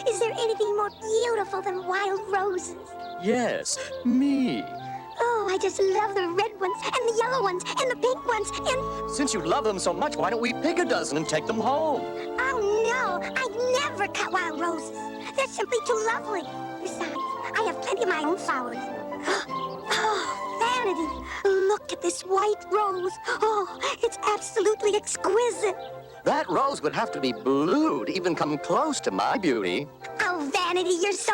is there anything more beautiful than wild roses? Yes, me. Oh, I just love the red ones, and the yellow ones, and the pink ones, and... Since you love them so much, why don't we pick a dozen and take them home? Oh, no, I'd never cut wild roses. They're simply too lovely. Besides, I have plenty of my own flowers. Oh, Vanity, look at this white rose. Oh, it's absolutely exquisite. That rose would have to be blue to even come close to my beauty. Oh, Vanity, you're so...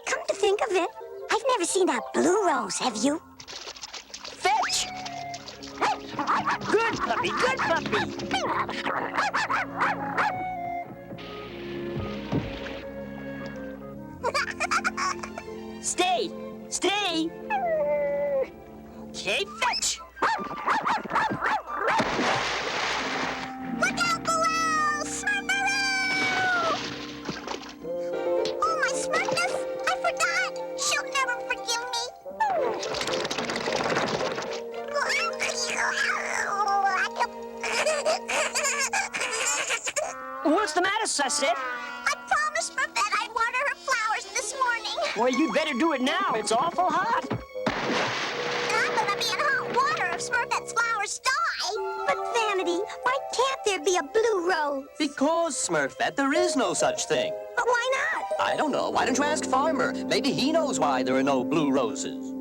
Come to think of it, I've never seen a blue rose, have you? Fetch! Good puppy, good puppy! Stay! Stay! Okay, fetch! Look out below! Smurf! Oh, my Smurfness! I forgot! She'll never forgive me! What's the matter, Sussette? I promised Smurfette I'd water her flowers this morning. Well, you'd better do it now. It's awful hot. I'm gonna be in hot water if Smurfette's flowers die. But Vanity, why can't there be a blue rose? Because, Smurfette, there is no such thing. But why not? I don't know. Why don't you ask Farmer? Maybe he knows why there are no blue roses.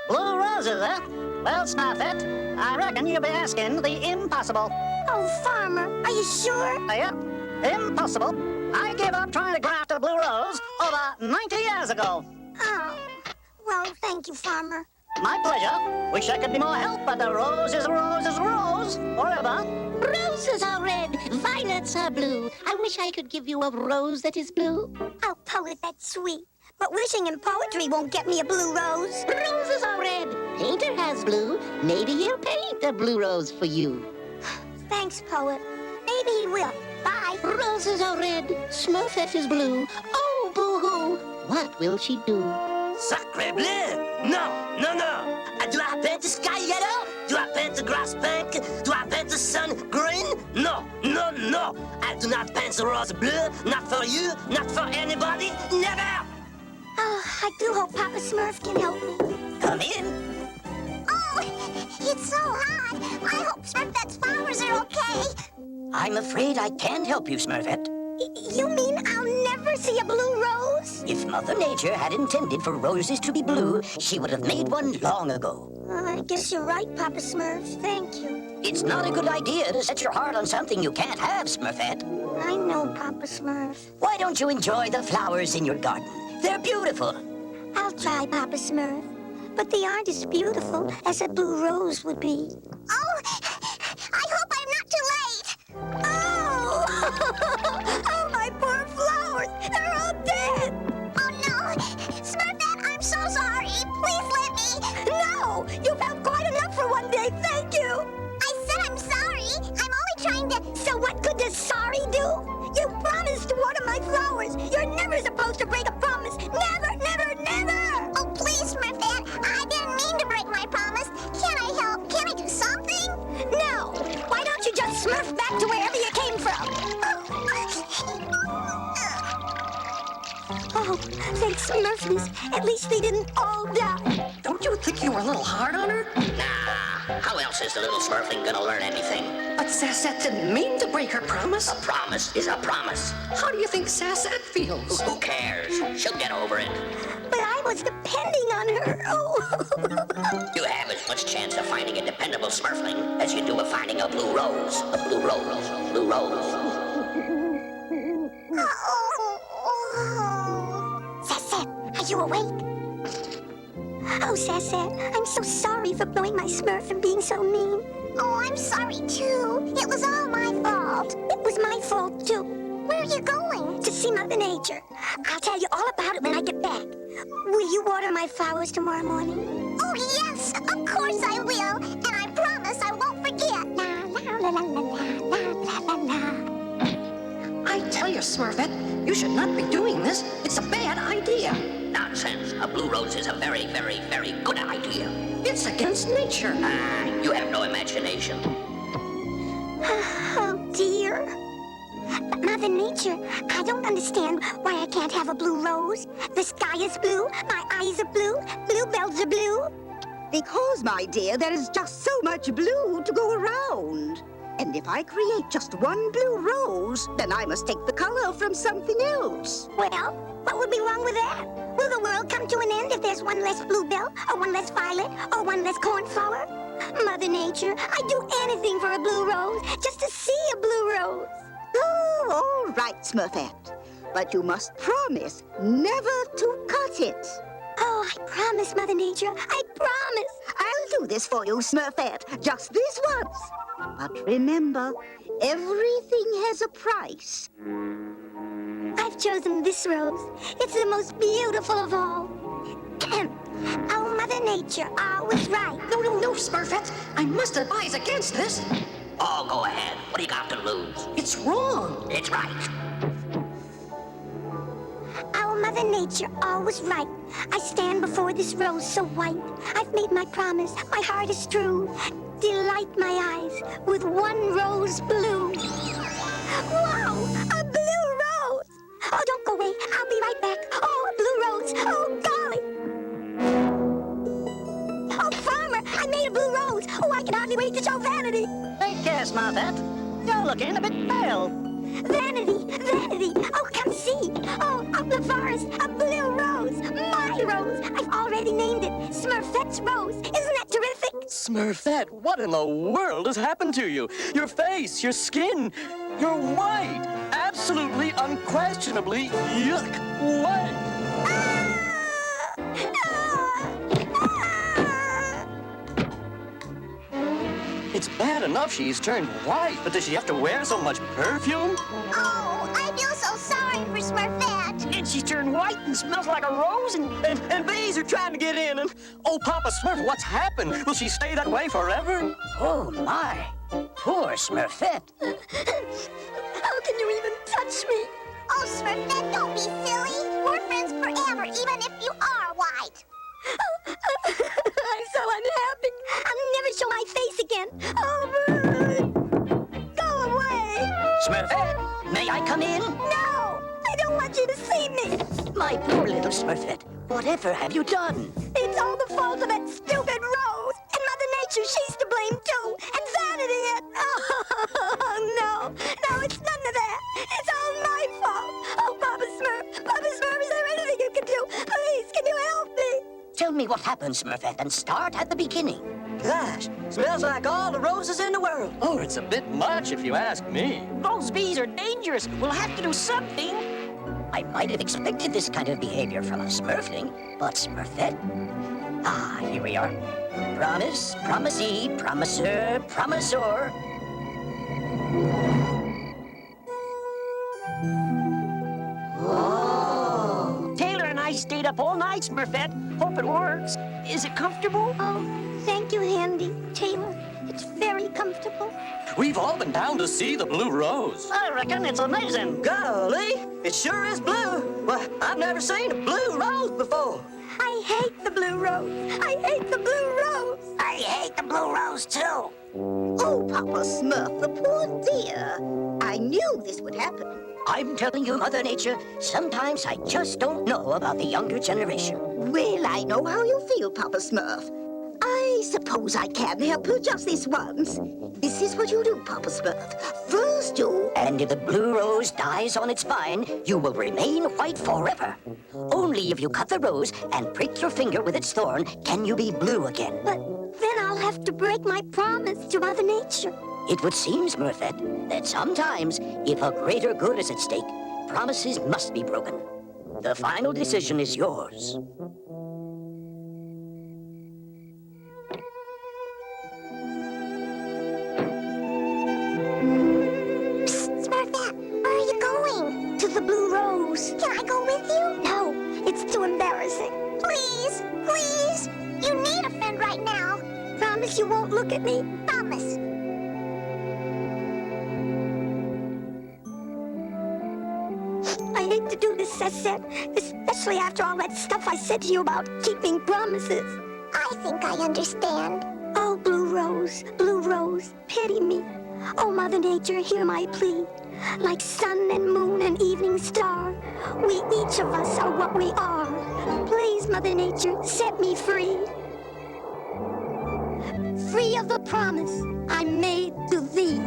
Blue roses, huh? Well, Smurfette, I reckon you'll be asking the impossible. Oh, Farmer, are you sure? Yep, impossible. I gave up trying to graft a blue rose over 90 years ago. Oh, well, thank you, Farmer. My pleasure. Wish I could be more help, but the rose is a rose is a rose forever. Roses are red, violets are blue. I wish I could give you a rose that is blue. Oh, poet, that's sweet. But wishing in poetry won't get me a blue rose. Roses are red. Painter has blue. Maybe he'll paint a blue rose for you. Thanks, poet. Maybe he will. Bye. Roses are red. Smurfette is blue. Oh, boo-hoo. What will she do? Sacre bleu! No, no, no! Do I paint the sky yellow? Do I paint the grass pink? Do I paint the sun green? No, no, no! I do not paint the rose blue. Not for you, not for anybody, never! Oh, I do hope Papa Smurf can help me. Come in. Oh, it's so hot. I hope Smurfette's flowers are okay. I'm afraid I can't help you, Smurfette. You mean I'll never see a blue rose? If Mother Nature had intended for roses to be blue, she would have made one long ago. I guess you're right, Papa Smurf. Thank you. It's not a good idea to set your heart on something you can't have, Smurfette. I know, Papa Smurf. Why don't you enjoy the flowers in your garden? They're beautiful. I'll try, Papa Smurf. But they aren't as beautiful as a blue rose would be. Oh, I hope I'm not too late. Oh! Oh, my poor flowers. They're all dead. Oh, no. Smurfette, I'm so sorry. Please let me. No! You've had quite enough for one day. Thank you. I said I'm sorry. I'm only trying to... So what good does sorry do? You promised to water my flowers. You're never supposed to break a promise. Never, never, never. Oh, please, Smurfette. I didn't mean to break my promise. Can I help? Can I do something? No. Why don't you just smurf back to wherever you came from? Oh, thanks, Smurfness. At least they didn't all die. Don't you think you were a little hard on her? Nah, how else is the little Smurfling gonna learn anything? But Sassette didn't mean to break her promise. A promise is a promise. How do you think Sassette feels? Who cares? She'll get over it. But I was depending on her. Oh. You have as much chance of finding a dependable Smurfling as you do of finding a blue rose. A blue rose. Blue rose. Sassette, are you awake? Oh, Sassette, I'm so sorry for blowing my Smurf and being so mean. Oh, I'm sorry, too. It was all my fault. It was my fault, too. Where are you going? To see Mother Nature. I'll tell you all about it when I get back. Will you water my flowers tomorrow morning? Oh, yes, of course I will. And I promise I won't forget. La, la, la, la, la, la, la, la. I tell you, Smurfette, you should not be doing this. It's a bad idea. Nonsense. A blue rose is a very, very, very good idea. It's against nature. You have no imagination. Oh, dear. Mother Nature, I don't understand why I can't have a blue rose. The sky is blue, my eyes are blue, bluebells are blue. Because, my dear, there is just so much blue to go around. And if I create just one blue rose, then I must take the color from something else. Well, what would be wrong with that? Will the world come to an end if there's one less bluebell, or one less violet, or one less cornflower? Mother Nature, I'd do anything for a blue rose, just to see a blue rose. Oh, all right, Smurfette. But you must promise never to cut it. Oh, I promise, Mother Nature, I promise. I'll do this for you, Smurfette, just this once. But remember, everything has a price. I've chosen this rose. It's the most beautiful of all. Oh, Mother Nature, always right. No, Smurfette. I must advise against this. Oh, go ahead. What do you got to lose? It's wrong. It's right. Oh, Mother Nature, always right. I stand before this rose so white. I've made my promise, my heart is true. Delight my eyes with one rose blue. Wow, a blue rose! Oh, don't go away, I'll be right back. Oh, a blue rose, oh golly! Oh, Farmer, I made a blue rose. Oh, I can hardly wait to show Vanity. Take care, Smurfette. You're looking a bit pale. Vanity, Vanity, oh, come see. Oh, up the forest, a blue rose, my rose. I've already named it Smurfette's Rose. Isn't that terrific? Smurfette, what in the world has happened to you? Your face, your skin, you're white. Absolutely, unquestionably, yuck, white. It's bad enough she's turned white, but does she have to wear so much perfume? Oh, I feel so sorry for Smurfette. And she turned white and smells like a rose And bees are trying to get in, and... Oh, Papa Smurf, what's happened? Will she stay that way forever? Oh, my. Poor Smurfette. How can you even touch me? Oh, Smurfette, don't be silly. We're friends forever, even if you are white. I'm so unhappy. I'll never show my face again. Oh, go away. Smurfette, may I come in? No, I don't want you to see me. My poor little Smurfette, whatever have you done? It's all the fault of that stupid rose. And Mother Nature, she's to blame too. And Vanity and... Oh, no. No, it's none of that. It's all my fault. Oh, Papa Smurf, is there anything you can do? Please, can you help me? Tell me what happened, Smurfette, and start at the beginning. Gosh, smells like all the roses in the world. Oh, it's a bit much if you ask me. Those bees are dangerous. We'll have to do something. I might have expected this kind of behavior from a Smurfling, but Smurfette? Ah, here we are. Promise, promisee, promisor, promisor. Taylor and I stayed up all night, Smurfette. Hope it works. Is it comfortable? Oh, thank you, Handy. Taylor, it's very comfortable. We've all been down to see the blue rose. I reckon it's amazing. Golly, it sure is blue. Well, I've never seen a blue rose before. I hate the blue rose. I hate the blue rose. I hate the blue rose, too. Oh, Papa Smurf, the poor dear. I knew this would happen. I'm telling you, Mother Nature, sometimes I just don't know about the younger generation. Well, I know how you feel, Papa Smurf. I suppose I can help you just this once. This is what you do, Papa Smurf. First you... And if the blue rose dies on its vine, you will remain white forever. Only if you cut the rose and prick your finger with its thorn can you be blue again. But then I'll have to break my promise to Mother Nature. It would seem, Smurfette, that sometimes, if a greater good is at stake, promises must be broken. The final decision is yours. Psst, Smurfette, where are you going? To the blue rose. Can I go with you? No, it's too embarrassing. Please, please. You need a friend right now. Promise you won't look at me. Promise. I hate to do this, Seth, especially after all that stuff I said to you about keeping promises. I think I understand. Oh, Blue Rose, pity me. Oh, Mother Nature, hear my plea. Like sun and moon and evening star, we each of us are what we are. Please, Mother Nature, set me free. Free of the promise I made to thee.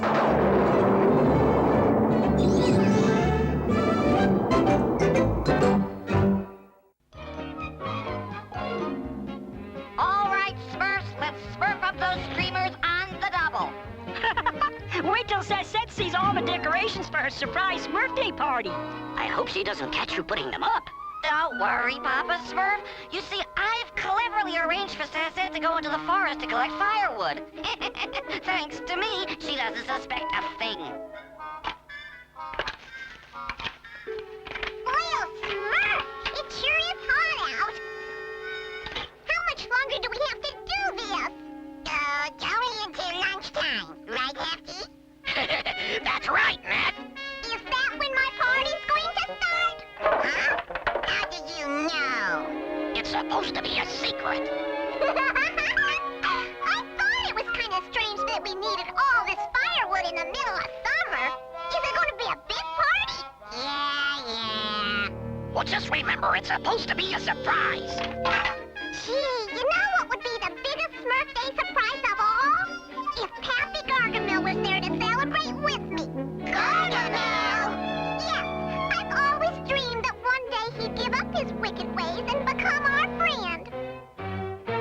All right, Smurfs, let's smurf up those streamers on the double. Wait till Sassette sees all the decorations for her surprise Smurf Day party. I hope she doesn't catch you putting them up. Don't worry, Papa Smurf. You see, I've cleverly arranged for Sassette to go into the forest to collect firewood. Thanks to me, she doesn't suspect a thing. Well, Smurf, it sure is hot out. How much longer do we have to do this? Only until lunchtime, right, Hefty? That's right, Nat. Is that when my party's going to start? Huh? How did you know? It's supposed to be a secret. I thought it was kind of strange that we needed all this firewood in the middle of summer. Is it going to be a big party? Yeah. Well, just remember, it's supposed to be a surprise. Gee, you know what would be the biggest Smurf Day surprise of all? If Pappy Gargamel was there to celebrate with me. Gargamel? Yes, I've always dreamed that one day he'd give up his wicked ways and become our friend.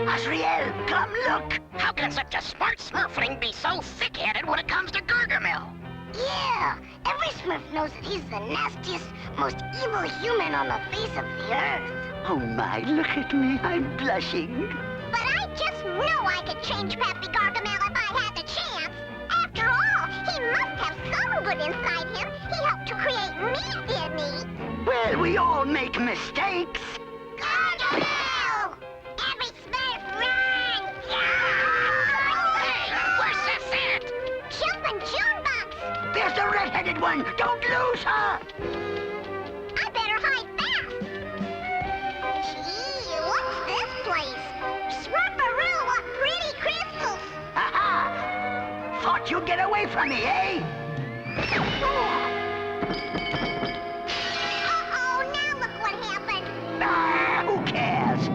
Azriel, come look. How can such a smart Smurfling be so thick-headed when it comes to Gargamel? Yeah, every Smurf knows that he's the nastiest, most evil human on the face of the earth. Oh my, look at me, I'm blushing. But I just know I could change Pappy Gargamel if I had the chance. After all, he must have some good inside him. He helped to create me, didn't he? Well, we all make mistakes. Gargamel! Every Smurf run! Hey, where's Sassette? Jumpin' Junebox! There's the red-headed one, don't lose her. I better hide fast. Gee, what's this place? Smurfaroo, what pretty crystals! Aha! Thought you'd get away from me, eh? Uh-oh, now look what happened. Ah, who cares?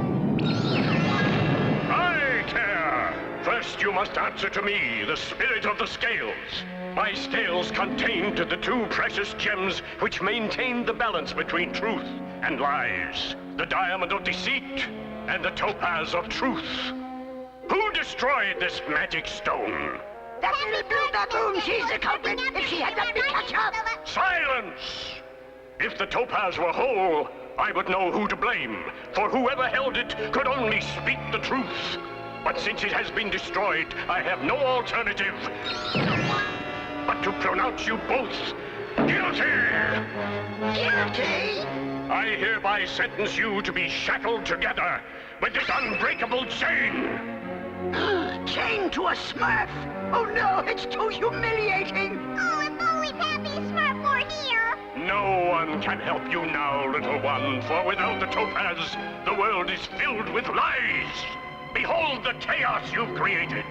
I care! First you must answer to me, the spirit of the scales. My scales contained the two precious gems which maintain the balance between truth and lies. The diamond of deceit and the topaz of truth. Who destroyed this magic stone? That little blue baboon, she's the culprit. If she had let me catch up. Silence! If the topaz were whole, I would know who to blame, for whoever held it could only speak the truth. But since it has been destroyed, I have no alternative but to pronounce you both guilty! Guilty? I hereby sentence you to be shackled together with this unbreakable chain! Chained to a Smurf? Oh no, it's too humiliating! Oh, if only Pappy Smurf were here! No one can help you now, little one, for without the topaz, the world is filled with lies! Behold the chaos you've created!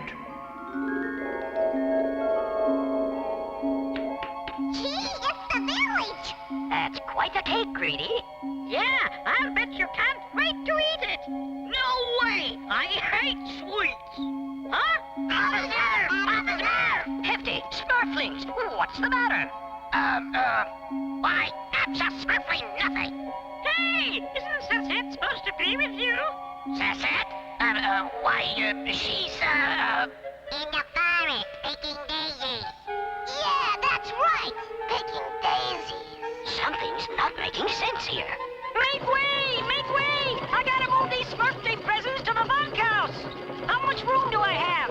Gee, it's the village! That's quite a cake, Greedy. Yeah, I'll bet you can't wait to eat it. No way! I hate sweets. Huh? Papa Smurf! Papa Smurf! Hefty, Smurflings, what's the matter? Why, that's a Smurfly nothing. Hey, isn't Sassette supposed to be with you? Sassette? She's, In the forest, picking daisies. Yeah, that's right, picking daisies. something's not making sense here. Make way! Make way! I gotta move these Smurf Day presents to the bunkhouse. How much room do I have?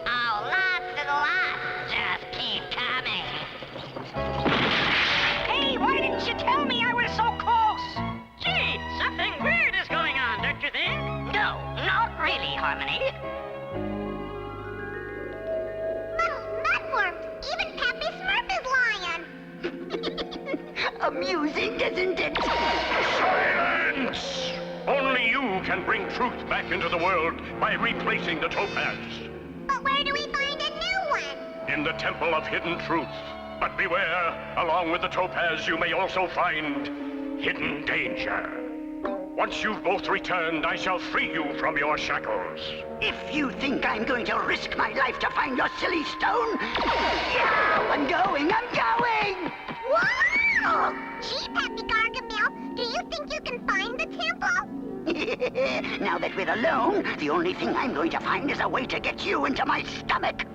Oh, lots and lots. Just keep coming. Hey, why didn't you tell me I was so close? Gee, something weird is going on, don't you think? No, not really, Harmony. Mudworms, even Pappy Smurf is lying. Amusing, isn't it? Silence! Only you can bring truth back into the world by replacing the topaz. But where do we find a new in the Temple of Hidden Truth. But beware, along with the topaz, you may also find hidden danger. Once you've both returned, I shall free you from your shackles. If you think I'm going to risk my life to find your silly stone, yeah, I'm going! Wow! Gee, Pappy Gargamel, do you think you can find the temple? Now that we're alone, the only thing I'm going to find is a way to get you into my stomach.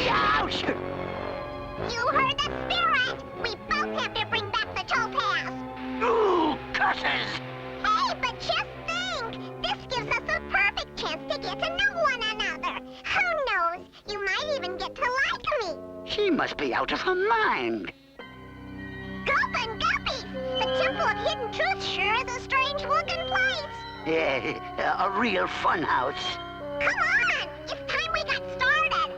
Ouch! You heard the spirit! We both have to bring back the topaz! Ooh, curses! Hey, but just think! This gives us a perfect chance to get to know one another! Who knows? You might even get to like me! She must be out of her mind. Gulp and Guppies! The Temple of Hidden Truth sure is a strange-looking place! A real fun house. Come on! It's time we got started!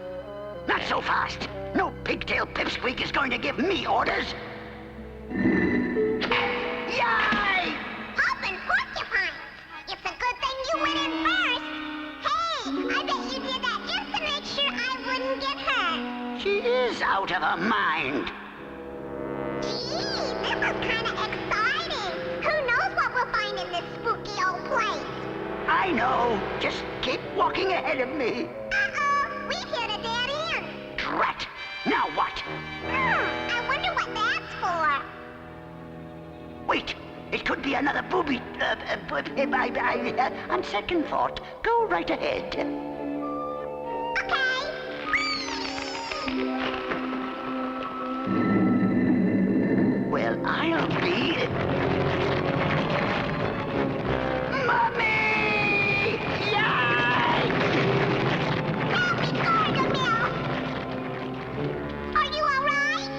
Not so fast! No pigtail pipsqueak is going to give me orders! Yay! Open porcupines! It's a good thing you went in first! Hey, I bet you did that just to make sure I wouldn't get hurt! She is out of her mind. Gee, this is kind of exciting! Who knows what we'll find in this spooky old place? I know. Just keep walking ahead of me. Uh-oh, we hit a dead end! Drat! Now what? I wonder what that's for. Wait, it could be another booby. On second thought, go right ahead. Okay. Well, I'll be... Mommy! Yay! Happy Gargamel! Are you all right?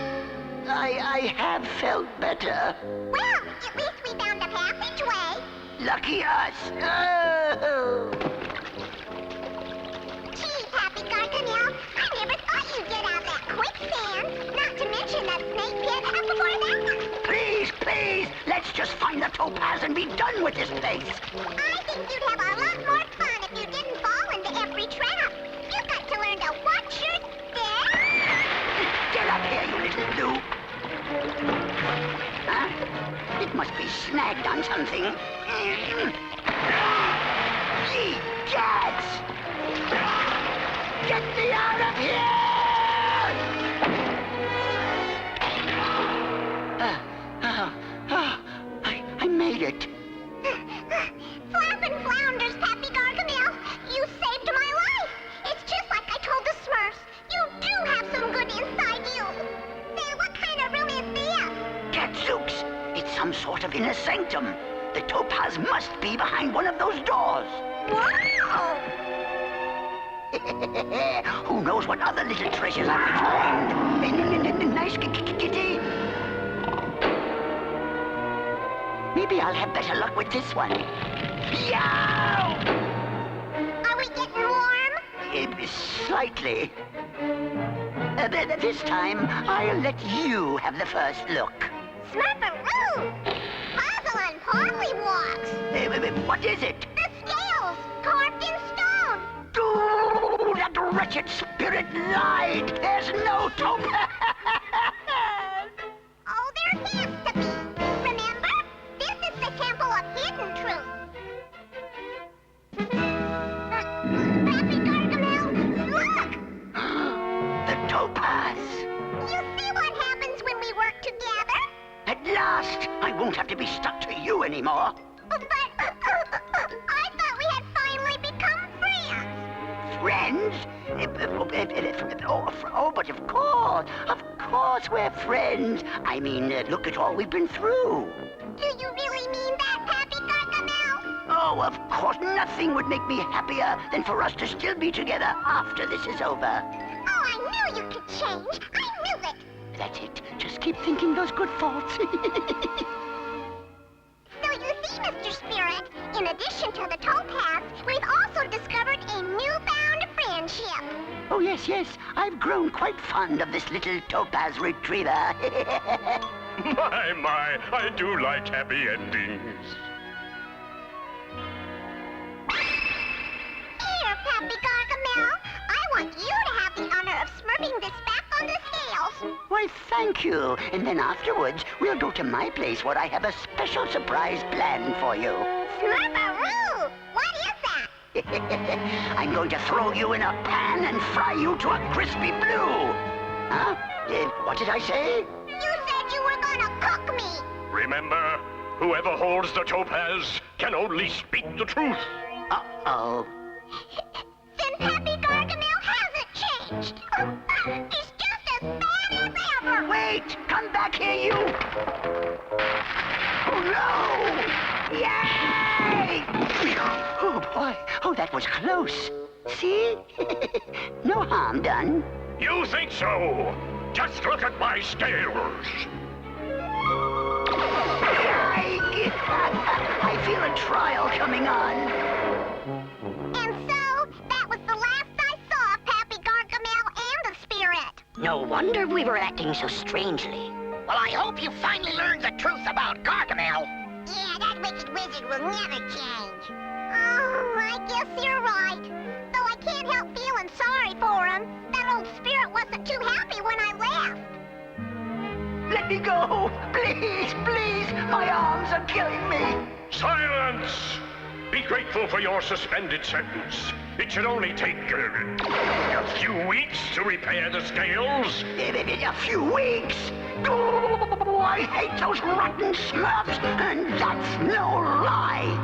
I have felt better. Well, at least we found a passageway. Lucky us. Oh. Gee, Happy Gargamel, I never thought you'd get out of that quicksand. Not to mention that snake pit and before that one. Please, please, let's just find the topaz and be done with this place. I think you'd have a lot more fun if you didn't fall into every trap. You've got to learn to watch your step. Get up here, you little blue. Huh? It must be snagged on something. Ye cats! Get me out of here! I made it. Flappin' flounders, Pappy Gargamel. You saved my life. It's just like I told the Smurfs. You do have some good inside you. Say, what kind of room is this? Gadzooks! It's some sort of inner sanctum. The topaz must be behind one of those doors. Wow! Who knows what other little treasures I could find? Nice kitty. Maybe I'll have better luck with this one. Yow! Are we getting warm? Slightly. This time, I'll let you have the first look. Smurfaroo! Puzzle and Pollywalks! What is it? The scales, carved in stone! Oh, that wretched spirit lied! There's no topaz! Oh, there has to be! Remember? This is the Temple of Hidden Truth! Pappy Gargamel, look! The topaz! You see what happens when we work together? At last, I won't have to be stuck to you anymore. But I thought we had finally become friends! Friends? Oh, but of course we're friends. I mean, look at all we've been through. Do you really mean that, Pappy Gargamel? Oh, of course, nothing would make me happier than for us to still be together after this is over. Oh, I knew you could change. I knew it. That's it. Just keep thinking those good thoughts. So you see, Mr. Spirit, in addition to the topaz, we've also discovered a newfound friendship. Oh, yes. I've grown quite fond of this little topaz retriever. My, I do like happy endings. Here, Pappy Gargamel, I want you to have the honor of smurfing this back on on the scales. Why, thank you. And then afterwards, we'll go to my place where I have a special surprise planned for you. Smurfaroo! What is that? I'm going to throw you in a pan and fry you to a crispy blue. Huh? What did I say? You said you were gonna cook me. Remember, whoever holds the topaz can only speak the truth. Uh-oh. Then Pappy Gargamel hasn't changed. He's just as bad as ever. Wait! Come back here, you! Oh, no! Yay! Oh, boy. Oh, that was close. See? No harm done. You think so? Just look at my scales. I feel a trial coming on. And so, that was the last I saw of Pappy Gargamel and the spirit. No wonder we were acting so strangely. Well, I hope you finally learned the truth about Gargamel. Yeah, that wicked wizard will never change. Oh, I guess you're right. Though I can't help feeling sorry for him. That old spirit wasn't too happy when I left. Let me go! Please, please! My arms are killing me! Silence! Be grateful for your suspended sentence. It should only take a few weeks to repair the scales. A few weeks? Oh, I hate those rotten Smurfs, and that's no lie!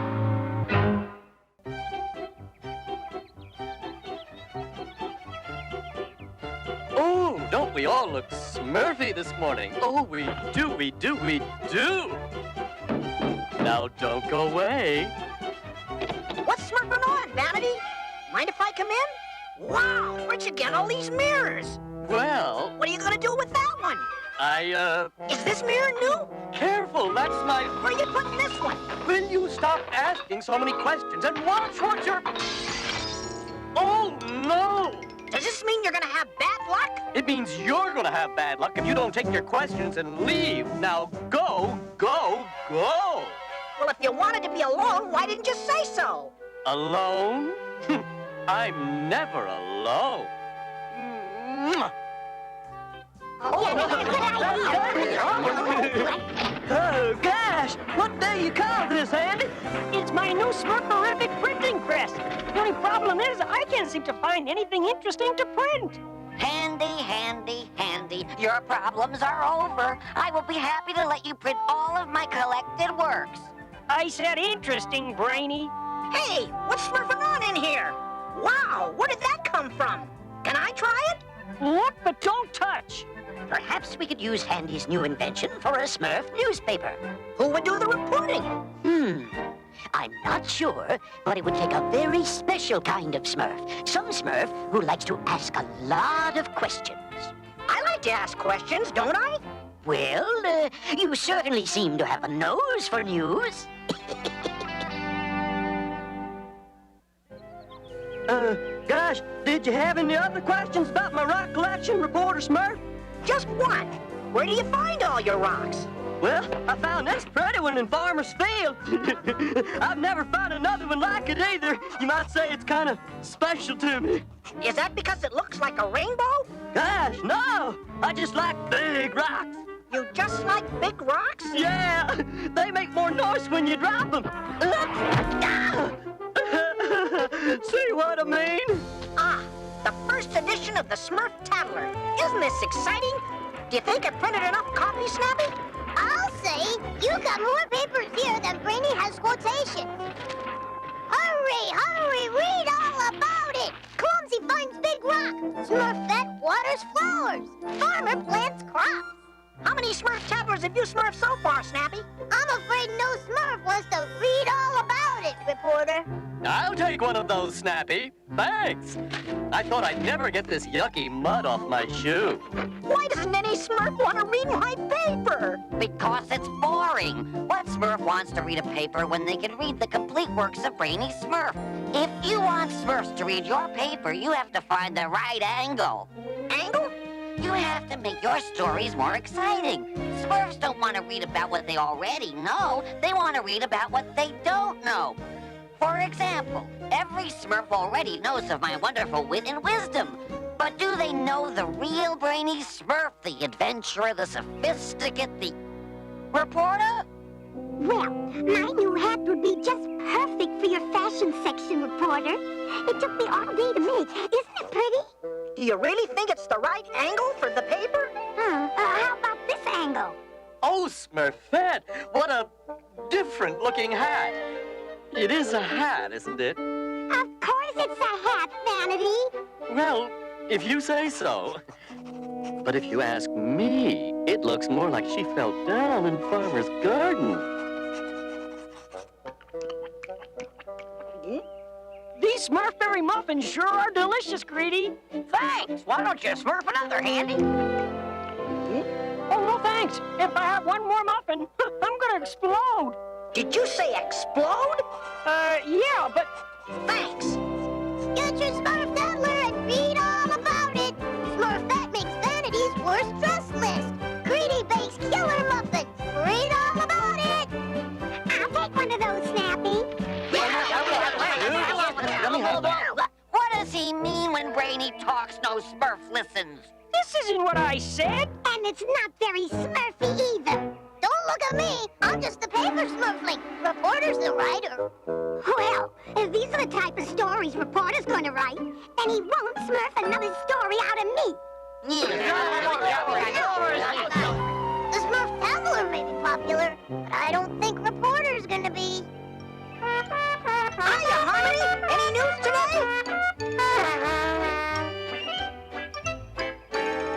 Oh, don't we all look Smurfy this morning? Oh, we do, we do, we do! Now don't go away. What's smurfing on, Vanity? Mind if I come in? Wow, where'd you get all these mirrors? Well, What are you gonna do with that one? Is this mirror new? Careful, that's my... Where are you putting this one? Will you stop asking so many questions and watch what you're... Oh, no! Does this mean you're gonna have bad luck? It means you're gonna have bad luck if you don't take your questions and leave. Now go, go, go! Well, if you wanted to be alone, why didn't you say so? Alone? I'm never alone. Oh, gosh! What do you call this, Andy? It's my new Smurferific printing press. The only problem is I can't seem to find anything interesting to print. Handy, handy, handy. Your problems are over. I will be happy to let you print all of my collected works. I said interesting, Brainy. Hey, what's smurfing on in here? Wow, where did that come from? Can I try it? Look, but don't touch. Perhaps we could use Handy's new invention for a Smurf newspaper. Who would do the reporting? I'm not sure, but it would take a very special kind of Smurf. Some Smurf who likes to ask a lot of questions. I like to ask questions, don't I? Well, you certainly seem to have a nose for news. Gosh, did you have any other questions about my rock collection, Reporter Smurf? Just one. Where do you find all your rocks? Well, I found this pretty one in Farmer's Field. I've never found another one like it either. You might say it's kind of special to me. Is that because it looks like a rainbow? Gosh, no. I just like big rocks. You just like big rocks? Yeah, they make more noise when you drop them. See what I mean? Ah, the first edition of the Smurf Tattler. Isn't this exciting? Do you think I printed enough copies, Snappy? I'll say you got more papers here than Brainy has quotations. Hurry, hurry, read all about it. Clumsy finds big rock. Smurfette waters flowers. Farmer plants crops. How many Smurf Tattlers have you smurfed so far, Snappy? I'm afraid no Smurf wants to read all about it, reporter. I'll take one of those, Snappy. Thanks. I thought I'd never get this yucky mud off my shoe. Why doesn't any Smurf want to read my paper? Because it's boring. What Smurf wants to read a paper when they can read the complete works of Brainy Smurf? If you want Smurfs to read your paper, you have to find the right angle. Angle? You have to make your stories more exciting. Smurfs don't want to read about what they already know. They want to read about what they don't know. For example, every Smurf already knows of my wonderful wit and wisdom. But do they know the real Brainy Smurf, the adventurer, the sophisticate, the reporter? Well, my new hat would be just perfect for your fashion section, reporter. It took me all day to make. Isn't it pretty? Do you really think it's the right angle for the paper? How about this angle? Oh, Smurfette, what a different-looking hat. It is a hat, isn't it? Of course it's a hat, Vanity. Well, if you say so. But if you ask me, it looks more like she fell down in Farmer's garden. These Smurfberry muffins sure are delicious, Greedy. Thanks. Why don't you smurf another, Handy? Oh, no thanks. If I have one more muffin, I'm gonna explode. Did you say explode? Yeah, but... Thanks. Get your Smurf Tattler and read all about it. Smurfette makes Vanity's worst dress list. Greedy bakes killer muffins. Read all about it. I'll take one of those, Snappy. What does he mean when Brainy talks no Smurf listens? This isn't what I said. And it's not very Smurfy either. Don't look at me. I'm just the paper Smurfling. Reporter's the writer. Well, if these are the type of stories Reporter's going to write, then he won't Smurf another story out of me. The Smurf Tattler may be popular, but I don't think Reporter's going to be. Hiya, Harmony. Any news today?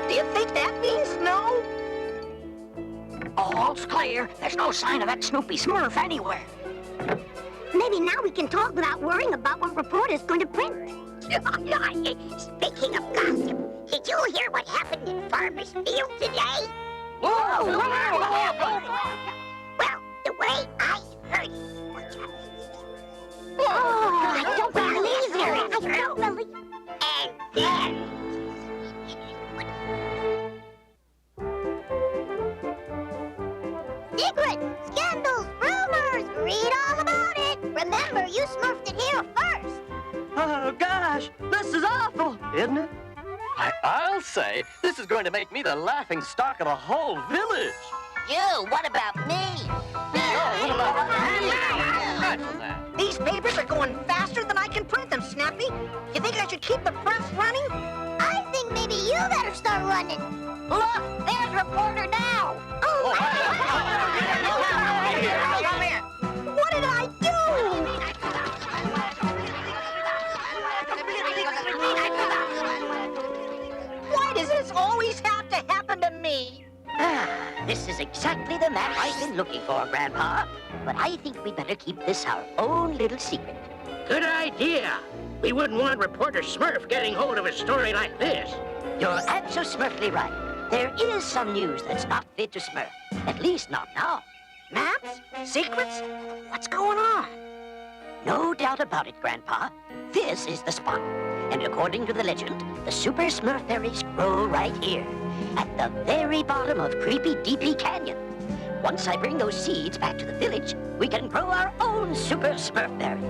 Do you think that means no? All's clear. There's no sign of that Snoopy Smurf anywhere. Maybe now we can talk without worrying about what Reporter's going to print. Speaking of gossip, did you hear what happened in Farmer's Field today? Whoa! Well, the way I heard it. Oh, I don't believe it. I don't believe it. And then... Secrets, scandals, rumors. Read all about it. Remember, you smurfed it here first. Oh, gosh, this is awful, isn't it? I'll say, this is going to make me the laughing stock of the whole village. You, what about me? What about that? These papers are going faster than I can print them, Snappy. You think I should keep the press running? I think maybe you better start running. Look, there's Reporter now. Oh, Come here. What did I do? Why does this always have to happen to me? This is exactly the map I've been looking for, Grandpa. But I think we'd better keep this our own little secret. Good idea. We wouldn't want Reporter Smurf getting hold of a story like this. You're abso-smurfly right. There is some news that's not fit to Smurf. At least not now. Maps? Secrets? What's going on? No doubt about it, Grandpa. This is the spot. And according to the legend, the Super Smurf berries grow right here, at the very bottom of Creepy Deepy Canyon. Once I bring those seeds back to the village, we can grow our own Super Smurf berry.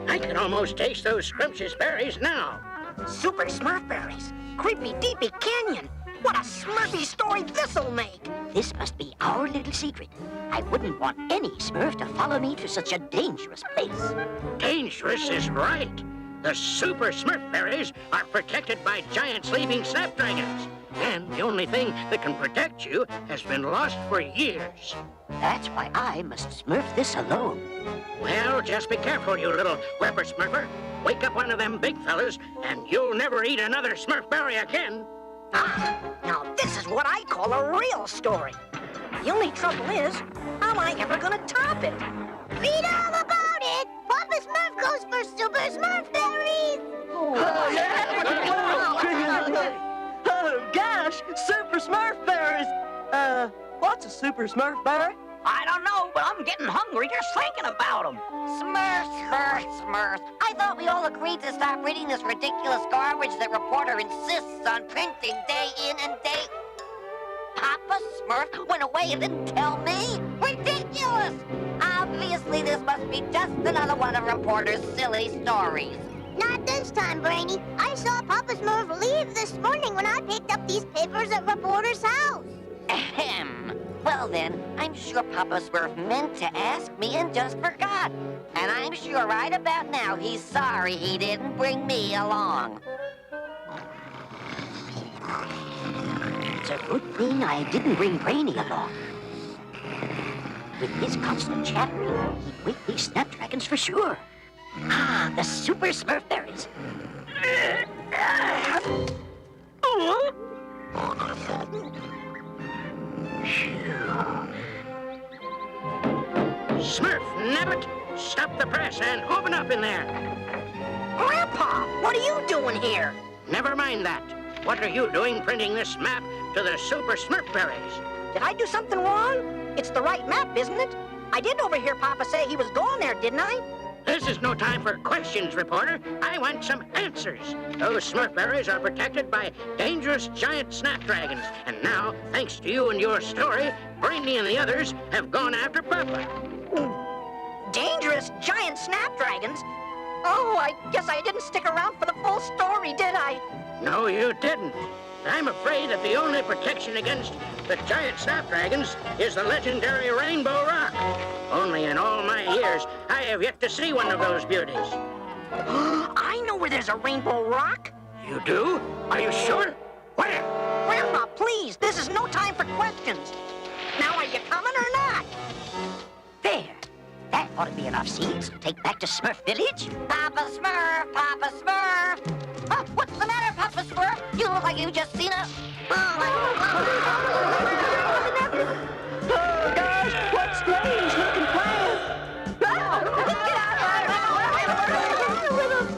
I can almost taste those scrumptious berries now. Super Smurf berries. Creepy Deepy Canyon. What a Smurfy story this'll make. This must be our little secret. I wouldn't want any Smurf to follow me to such a dangerous place. Dangerous is right. The Super Smurf berries are protected by giant sleeping snapdragons. And the only thing that can protect you has been lost for years. That's why I must Smurf this alone. Well, just be careful, you little whippersmurfer. Wake up one of them big fellas, and you'll never eat another Smurf berry again. Now this is what I call a real story. The only trouble is, how am I ever gonna top it? Read all about it. Papa Smurf goes for Super Smurf berries. Oh, gosh, Super Smurf berries. What's a Super Smurf berry? I don't know, but I'm getting hungry just thinking about them. Smurf. I thought we all agreed to stop reading this ridiculous garbage that Reporter insists on printing day in and day... Papa Smurf went away and didn't tell me? Ridiculous! Obviously, this must be just another one of Reporter's silly stories. Not the first time, Brainy. I saw Papa Smurf leave this morning when I picked up these papers at Reporter's house. Ahem. Well then, I'm sure Papa Smurf meant to ask me and just forgot. And I'm sure right about now he's sorry he didn't bring me along. It's a good thing I didn't bring Brainy along. With his constant chattering, he'd wake these snapdragons for sure. Ah, the Super Smurf berries. Smurf, nabbit, stop the press and open up in there. Grandpa, what are you doing here? Never mind that. What are you doing printing this map to the Super Smurf berries? Did I do something wrong? It's the right map, isn't it? I did overhear Papa say he was going there, didn't I? This is no time for questions, reporter. I want some answers. Those Smurf berries are protected by dangerous giant snapdragons. And now, thanks to you and your story, Brainy and the others have gone after Papa. Dangerous giant snapdragons? Oh, I guess I didn't stick around for the full story, did I? No, you didn't. I'm afraid that the only protection against the giant snapdragons is the legendary Rainbow Rock. Only in all my years, I have yet to see one of those beauties. I know where there's a Rainbow Rock. You do? Are you sure? Where? Grandpa, please, this is no time for questions. Now, are you coming or not? There. That ought to be enough seeds to take back to Smurf Village. Papa Smurf, Papa Smurf. Oh, what's the matter, Papa Smurf? You look like you just seen a... Oh, gosh, what strange looking plant!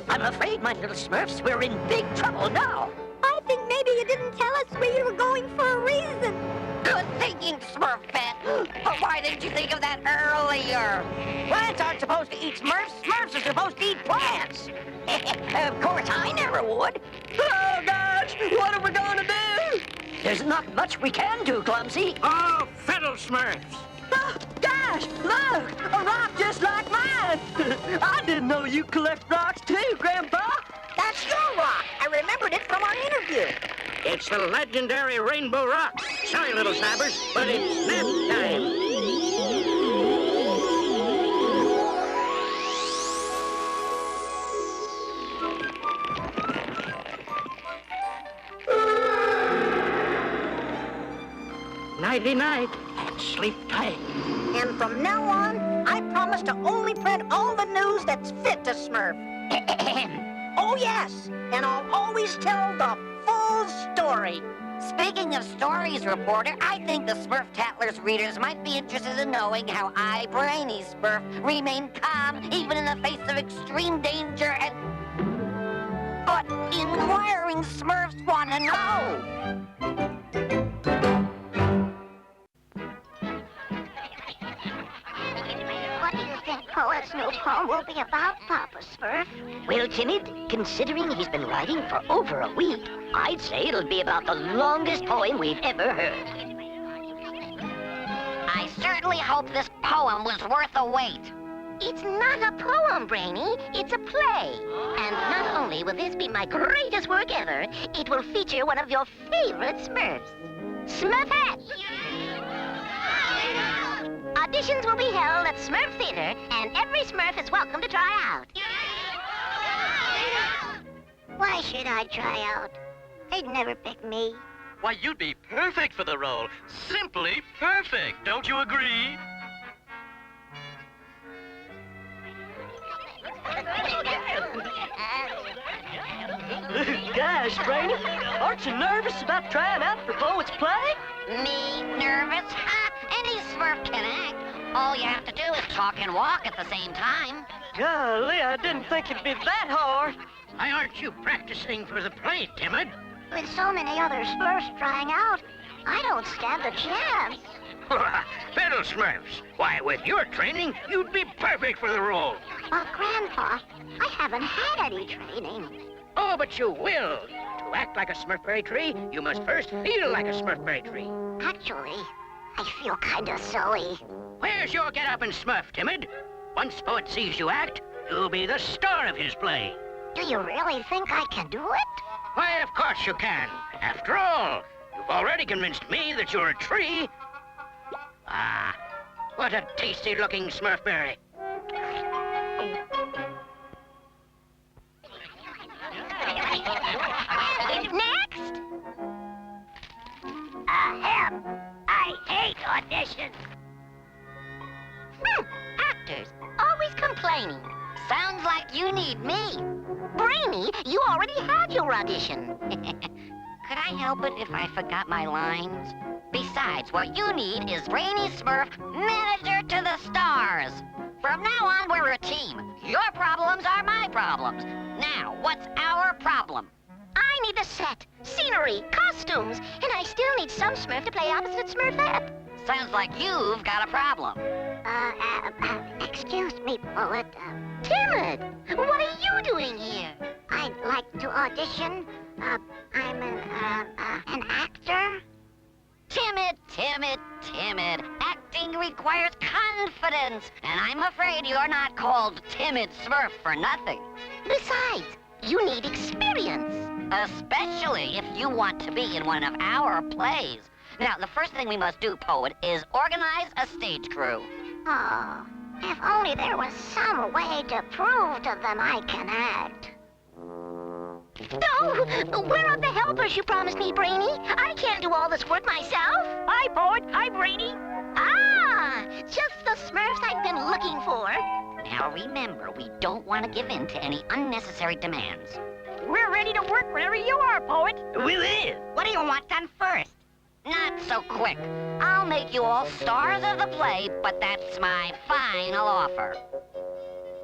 I'm afraid, my little Smurfs, we're in big trouble now. I think maybe you didn't tell us where you were going for a reason. Good thinking, Smurfette. But why didn't you think of that earlier? Plants aren't supposed to eat Smurfs. Smurfs are supposed to eat plants. Of course, I never would. Oh, gosh, what are we gonna do? There's not much we can do, Clumsy. Oh, fiddle Smurfs! Oh, gosh, look, a rock just like mine. I didn't know you collect rocks too, Grandpa. That's your rock. I remembered it from our interview. It's the legendary Rainbow Rock. Sorry, little snappers, but it's nap time. Nighty-night, and sleep tight. And from now on, I promise to only print all the news that's fit to Smurf. Oh, yes, and I'll always tell the full story. Speaking of stories, reporter, I think the Smurf Tattler's readers might be interested in knowing how I, Brainy Smurf, remain calm even in the face of extreme danger and... But inquiring Smurfs want to know. What do you think Poet's new poem will be about, Papa Smurf? Well, Timid, considering he's been writing for over a week, I'd say it'll be about the longest poem we've ever heard. I certainly hope this poem was worth the wait. It's not a poem, Brainy. It's a play. And not only will this be my greatest work ever, it will feature one of your favorite Smurfs, Smurfette. Auditions will be held at Smurf Theater, and every Smurf is welcome to try out. Why should I try out? They'd never pick me. Why, you'd be perfect for the role. Simply perfect. Don't you agree? Gosh, Brainy, aren't you nervous about trying out for Poet's play? Me nervous? Ha! Any Smurf can act. All you have to do is talk and walk at the same time. Golly, I didn't think it'd be that hard. Why aren't you practicing for the play, Timid? With so many other Smurfs trying out, I don't stand a chance. Fiddle Smurfs! Why, with your training, you'd be perfect for the role. But, Grandpa, I haven't had any training. Oh, but you will. To act like a Smurfberry tree, you must first feel like a Smurfberry tree. Actually, I feel kinda silly. Where's your get-up and Smurf, Timid? Once Poet sees you act, you'll be the star of his play. Do you really think I can do it? Why, of course you can. After all, you've already convinced me that you're a tree. Ah, what a tasty-looking Smurfberry. Next! Ahem. I hate auditions. Actors, always complaining. Sounds like you need me. Brainy, you already had your audition. Could I help it if I forgot my lines? Besides, what you need is Brainy Smurf, manager to the stars. From now on, we're a team. Your problems are my problems. Now, what's our problem? I need a set, scenery, costumes, and I still need some Smurf to play opposite Smurfette. Sounds like you've got a problem. Excuse me, poet. Timid, what are you doing here? I'd like to audition. I'm an actor. Timid. Acting requires confidence, and I'm afraid you're not called Timid Smurf for nothing. Besides, you need experience. Especially if you want to be in one of our plays. Now, the first thing we must do, poet, is organize a stage crew. Oh, if only there was some way to prove to them I can act. No! Where are the helpers you promised me, Brainy? I can't do all this work myself. Hi, Poet. Hi, Brainy. Ah! Just the Smurfs I've been looking for. Now remember, we don't want to give in to any unnecessary demands. We're ready to work whenever you are, Poet. We will. What do you want done first? Not so quick. I'll make you all stars of the play, but that's my final offer.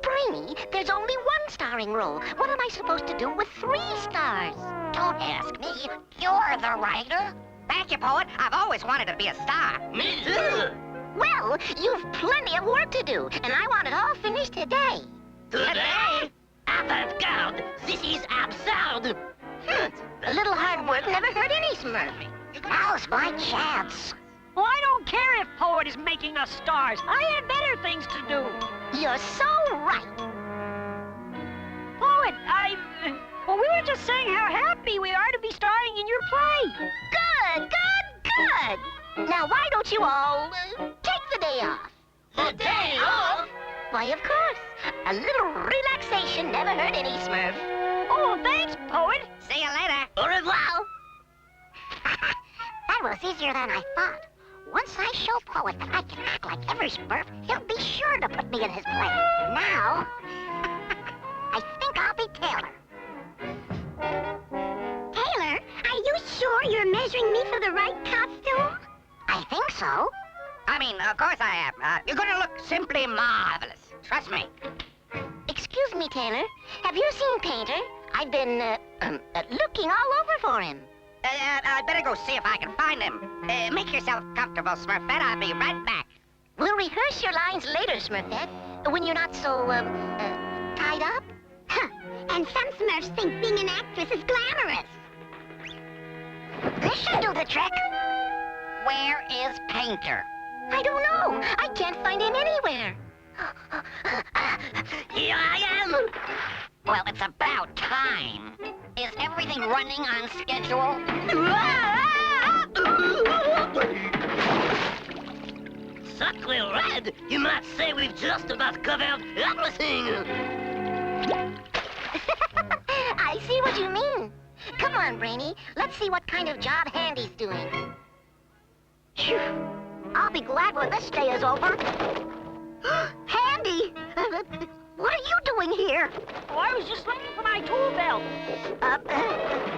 Brainy, there's only one starring role. What am I supposed to do with 3 stars? Don't ask me. You're the writer. Thank you, poet. I've always wanted to be a star. Me too. Well, you've plenty of work to do, and I want it all finished today. Today? Avant-garde. This is absurd. A little hard work never hurt any Smurf. Now's my chance. Well, I don't care if Poet is making us stars. I had better things to do. You're so right. Poet, well, we were just saying how happy we are to be starring in your play. Good. Now, why don't you all take the day off? The day off? Why, of course. A little relaxation never hurt any Smurf. Oh, thanks, Poet. See you later. Au revoir. That was easier than I thought. Once I show Poet that I can act like every Smurf, he'll be sure to put me in his place. Now, I think I'll be Taylor. Taylor, are you sure you're measuring me for the right costume? I think so. I mean, of course I am. You're gonna look simply marvelous. Trust me. Excuse me, Taylor. Have you seen Painter? I've been, looking all over for him. I'd better go see if I can find him. Make yourself comfortable, Smurfette. I'll be right back. We'll rehearse your lines later, Smurfette, when you're not so, tied up. Huh. And some Smurfs think being an actress is glamorous. This should do the trick. Where is Painter? I don't know. I can't find him anywhere. Here I am. Well, it's about time. Is everything running on schedule? Suckly red. You might say we've just about covered everything. I see what you mean. Come on, Brainy. Let's see what kind of job Handy's doing. Phew. I'll be glad when this day is over. Handy! What are you doing here? Oh, I was just looking for my tool belt.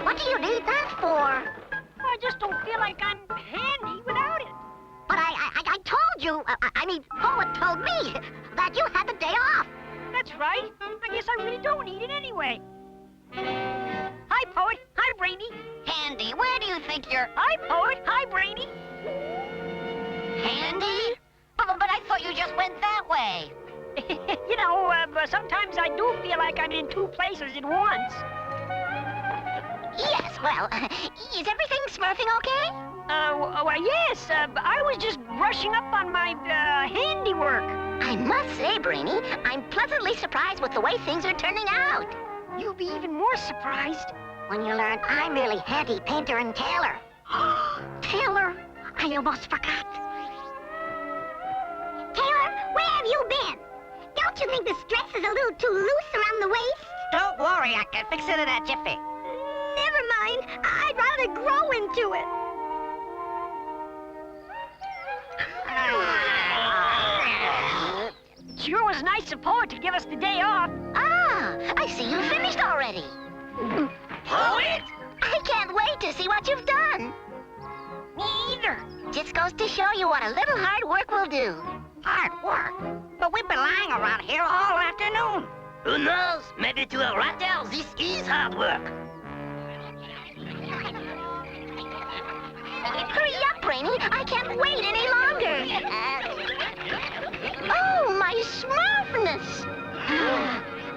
What do you need that for? I just don't feel like I'm handy without it. But I told you, Poet told me that you had the day off. That's right. I guess I really don't need it anyway. Hi, Poet. Hi, Brainy. Handy, where do you think you're... Hi, Poet. Hi, Brainy. Handy? But I thought you just went that way. You know, sometimes I do feel like I'm in 2 places at once. Yes, well, is everything Smurfing okay? Well, yes, I was just brushing up on my, handiwork. I must say, Brainy, I'm pleasantly surprised with the way things are turning out. You'll be even more surprised When you learn I'm merely Handy, Painter, and Tailor. Taylor, I almost forgot. Taylor, where have you been? Don't you think this dress is a little too loose around the waist? Don't worry, I can fix it in a jiffy. Never mind. I'd rather grow into it. Sure was nice of Poet to give us the day off. Ah, I see you finished already. Poet? I can't wait to see what you've done. Me either. Just goes to show you what a little hard work will do. Hard work? But we've been lying around here all afternoon. Who knows? Maybe to a ratter, this is hard work. Hurry up, Brainy. I can't wait any longer. Oh, my Smurfness.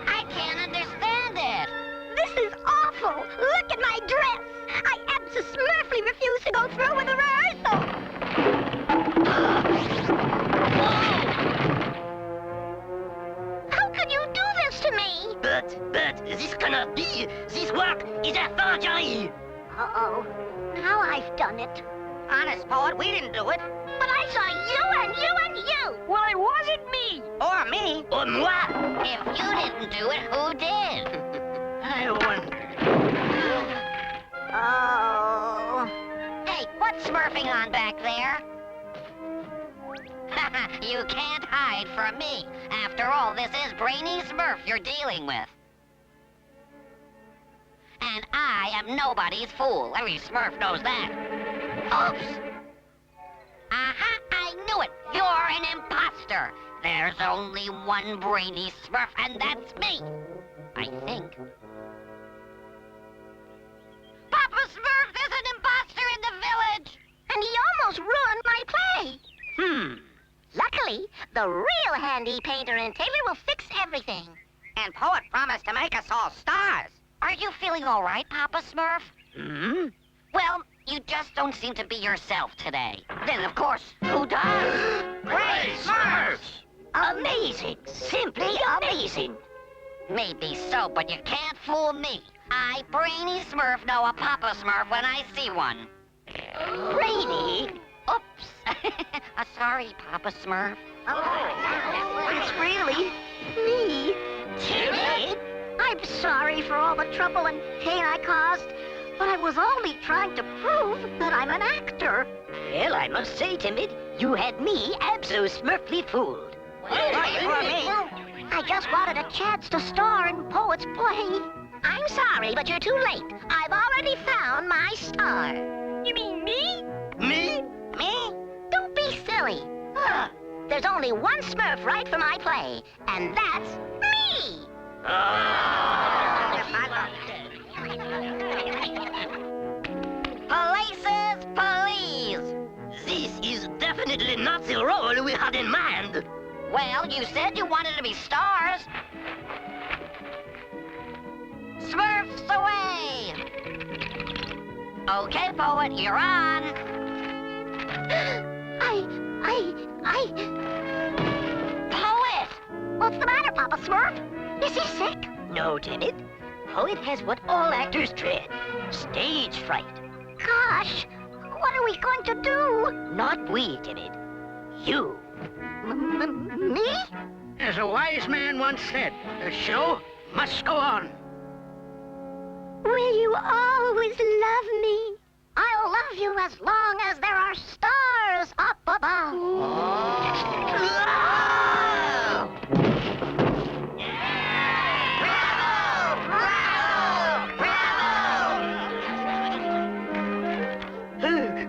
I can't understand it. This is awful. Look at my dress. I abso-smurfly refuse to go through with the rehearsal. How could you do this to me? But, this cannot be. This work is a forgery. Uh-oh. Now I've done it. Honest, Poet, we didn't do it. But I saw you and you and you. Well, it wasn't me. Or me. Or moi. If you didn't do it, who did? I wonder. Oh. Hey, what's smurfing on back there? You can't hide from me. After all, this is Brainy Smurf you're dealing with. And I am nobody's fool. Every Smurf knows that. Oops! Aha! I knew it! You're an imposter! There's only one Brainy Smurf, and that's me! I think. Papa Smurf, there's an imposter in the village! And he almost ruined my play. Luckily, the real Handy Painter and Tailor will fix everything. And Poet promised to make us all stars. Are you feeling all right, Papa Smurf? Well, you just don't seem to be yourself today. Then, of course, who does? Great Smurfs! Amazing! Simply amazing! Maybe so, but you can't fool me. I, Brainy Smurf, know a Papa Smurf when I see one. Brainy? Oops. Sorry, Papa Smurf. It's really me. Timid? I'm sorry for all the trouble and pain I caused, but I was only trying to prove that I'm an actor. Well, I must say, Timid, you had me abso-smurfly fooled. I just wanted a chance to star in Poet's play. I'm sorry, but you're too late. I've already found my star. You mean me? Me? Me? Don't be silly. There's only one Smurf right for my play, and that's me! Places, please! This is definitely not the role we had in mind. Well, you said you wanted to be stars. Smurfs away! Okay, Poet, you're on. Poet! What's the matter, Papa Smurf? Is he sick? No, Timid. Poet has what all actors dread. Stage fright. Gosh, what are we going to do? Not we, Timid. You. Me? As a wise man once said, the show must go on. Will you always love me? I'll love you as long as there are stars up above.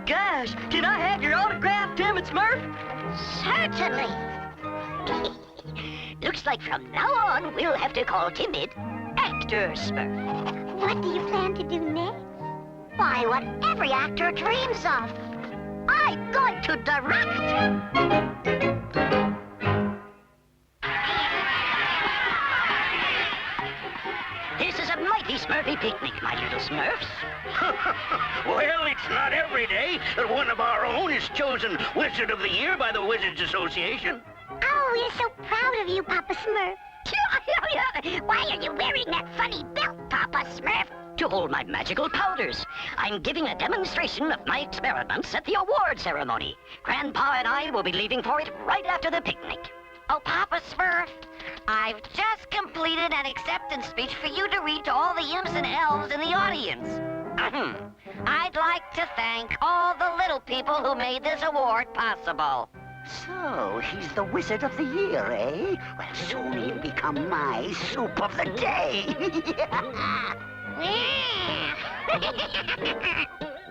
Gosh, can I have your autograph, Timid Smurf? Certainly. Looks like from now on, we'll have to call Timid Actor Smurf. What do you plan to do next? Why, what every actor dreams of. I'm going to direct. This is a mighty Smurfy picnic, my little Smurfs. Well, it's not every day that one of our own is chosen Wizard of the Year by the Wizards Association. Oh, we're so proud of you, Papa Smurf. Why are you wearing that funny belt, Papa Smurf? To hold my magical powders. I'm giving a demonstration of my experiments at the award ceremony. Grandpa and I will be leaving for it right after the picnic. Oh, Papa Smurf, I've just completed an acceptance speech for you to read to all the imps and elves in the audience. I'd like to thank all the little people who made this award possible. So, he's the Wizard of the Year, eh? Well, soon he'll become my soup of the day.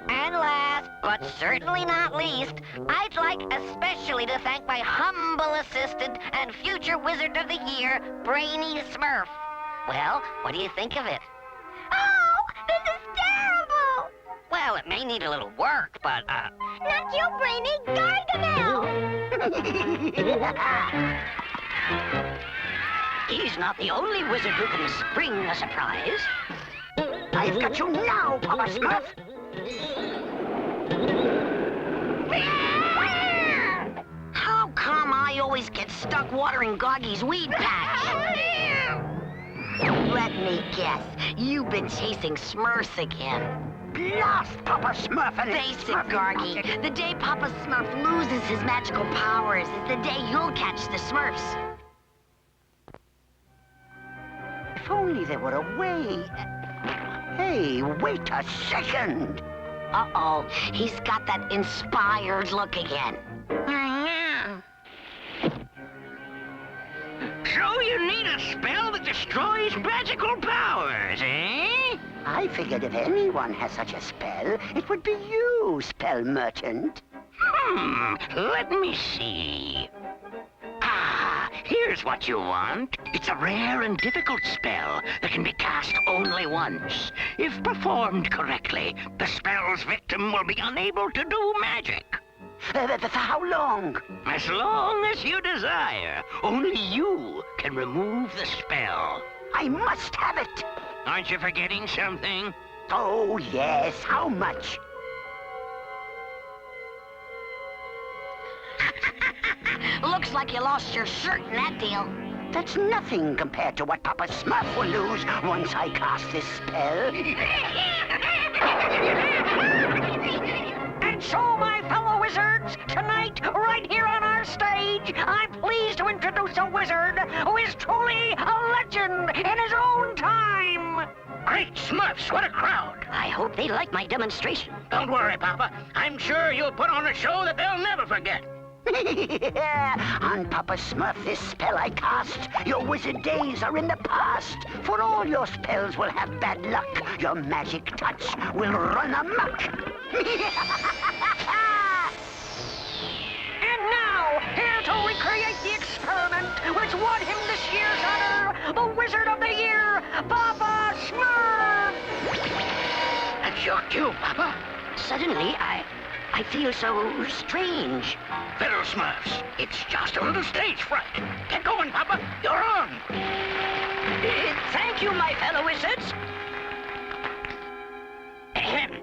And last, but certainly not least, I'd like especially to thank my humble assistant and future Wizard of the Year, Brainy Smurf. Well, what do you think of it? Oh, this is terrible! Well, it may need a little work, but, Not you, Brainy! Gargamel! He's not the only wizard who can spring a surprise. I've got you now, Papa Smurf. how come I always get stuck watering Goggy's weed patch? Let me guess, you've been chasing Smurfs again. Blast Papa Smurf and his Face it, Smurfy Gargy, magic. the day Papa Smurf loses his magical powers is the day you'll catch the Smurfs. If only there were a way. Hey, wait a second. Uh-oh, he's got that inspired look again. So you need a spell that destroys magical powers, eh? I figured if anyone has such a spell, it would be you, spell merchant. Let me see. Ah, here's what you want. It's a rare and difficult spell that can be cast only once. If performed correctly, the spell's victim will be unable to do magic. For how long? As long as you desire. Only you can remove the spell. I must have it. Aren't you forgetting something? Oh, yes. How much? Looks like you lost your shirt in that deal. That's nothing compared to what Papa Smurf will lose once I cast this spell. And so, my fellow wizards, tonight, right here on our stage, I'm pleased to introduce a wizard who is truly a legend in his own time. Great Smurfs, what a crowd! I hope they like my demonstration. Don't worry, Papa. I'm sure you'll put on a show that they'll never forget. On Papa Smurf, this spell I cast, your wizard days are in the past. For all your spells will have bad luck. Your magic touch will run amok. And now, here to recreate the experiment which won him this year's honor, the Wizard of the Year, Papa Smurf! That's your cue, Papa. Suddenly, I feel so strange. Little Smurfs, it's just a little stage fright. Get going, Papa. You're on. Thank you, my fellow wizards. Ahem.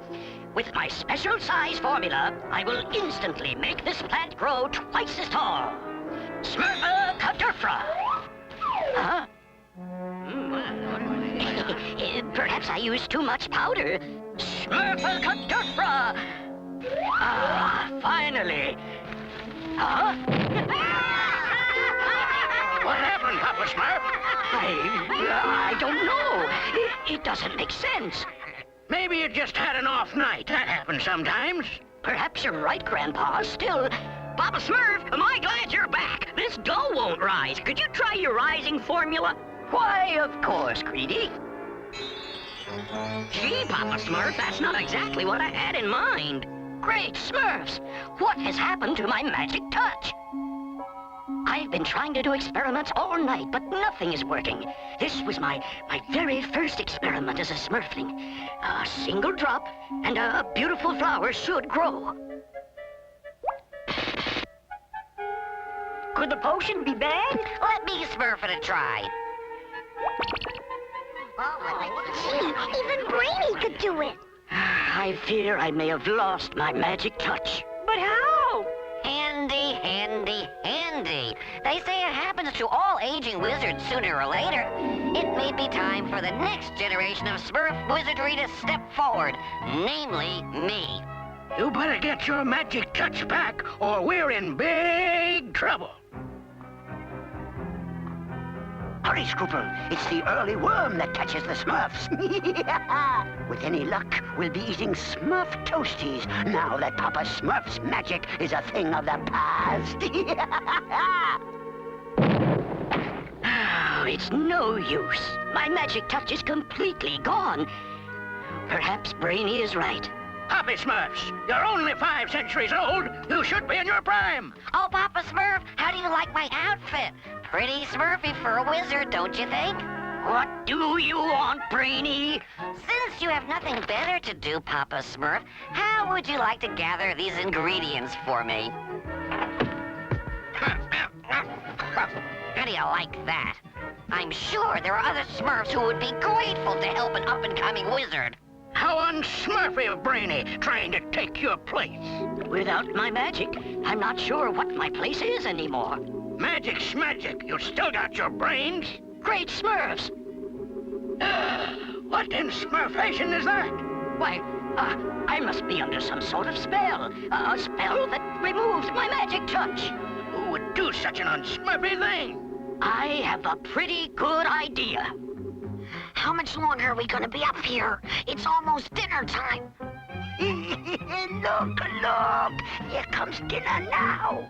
With my special size formula, I will instantly make this plant grow twice as tall. Smurf Tattler. Huh? Perhaps I used too much powder. Smurf Tattler. Ah, finally. Huh? What happened, Papa Smurf? I don't know. It doesn't make sense. Maybe you just had an off night. That happens sometimes. Perhaps you're right, Grandpa. Still, Papa Smurf, am I glad you're back? This dough won't rise. Could you try your rising formula? Why, of course, Greedy. Gee, Papa Smurf, that's not exactly what I had in mind. Great Smurfs! What has happened to my magic touch? I've been trying to do experiments all night, but nothing is working. This was my very first experiment as a Smurfling. A single drop, and a beautiful flower should grow. Could the potion be bad? Let me Smurf it a try. Even Brainy could do it. I fear I may have lost my magic touch. But how? Handy, handy, handy. They say it happens to all aging wizards sooner or later, it may be time for the next generation of Smurf wizardry to step forward, namely me. You better get your magic touch back, or we're in big trouble. Hurry, Scruple. It's the early worm that catches the Smurfs. With any luck, we'll be eating Smurf toasties now that Papa Smurf's magic is a thing of the past. Oh, it's no use. My magic touch is completely gone. Perhaps Brainy is right. Papa Smurfs, you're only 5 centuries old. You should be in your prime. Oh, Papa Smurf, how do you like my outfit? Pretty Smurfy for a wizard, don't you think? What do you want, Brainy? Since you have nothing better to do, Papa Smurf, how would you like to gather these ingredients for me? How do you like that? I'm sure there are other Smurfs who would be grateful to help an up-and-coming wizard. How unsmurfy of Brainy, trying to take your place. Without my magic, I'm not sure what my place is anymore. Magic's magic. You still got your brains? Great Smurfs! What in Smurfation is that? Why, I must be under some sort of spell. A spell that removes my magic touch. Who would do such an unsmurfy thing? I have a pretty good idea. How much longer are we gonna be up here? It's almost dinner time. Look, here comes dinner now.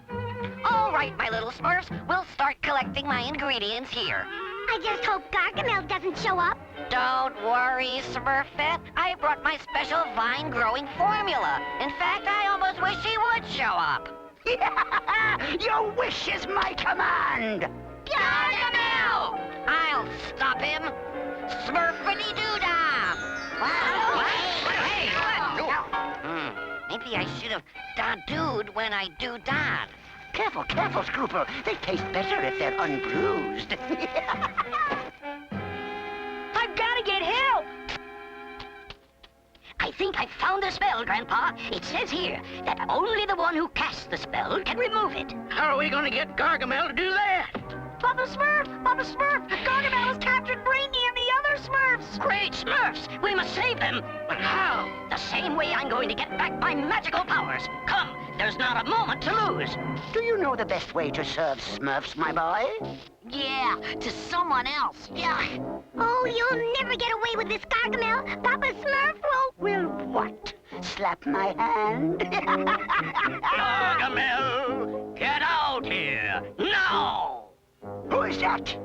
All right, my little Smurfs, we'll start collecting my ingredients here. I just hope Gargamel doesn't show up. Don't worry, Smurfette. I brought my special vine-growing formula. In fact, I almost wish he would show up. Your wish is my command. Gargamel! I'll stop him. Smurfity-doo-dah! Wow! Hey, what? Maybe I should have da-dooed when I do-dad. Careful, Scruple. They taste better if they're unbruised. I've got to get help! I think I found the spell, Grandpa. It says here that only the one who casts the spell can remove it. How are we going to get Gargamel to do that? Papa Smurf! Gargamel has captured Brainy and the other Smurfs! Great Smurfs! We must save them! But how? The same way I'm going to get back my magical powers. Come, there's not a moment to lose. Do you know the best way to serve Smurfs, my boy? Yeah, to someone else. Yeah. Oh, you'll never get away with this, Gargamel. Papa Smurf Will what? Slap my hand? Gargamel, get out here, now! Who is that?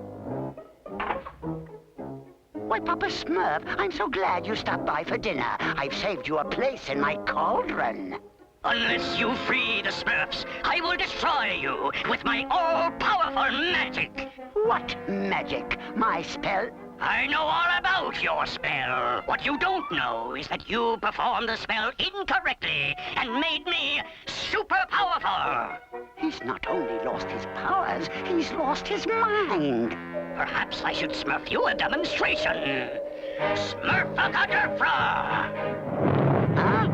Why, Papa Smurf, I'm so glad you stopped by for dinner. I've saved you a place in my cauldron. Unless you free the Smurfs, I will destroy you with my all-powerful magic. What magic? My spell? I know all about your spell. What you don't know is that you performed the spell incorrectly and made me super powerful. He's not only lost his powers, he's lost his mind. Perhaps I should Smurf you a demonstration. Smurf-a-cutter-fra! Huh?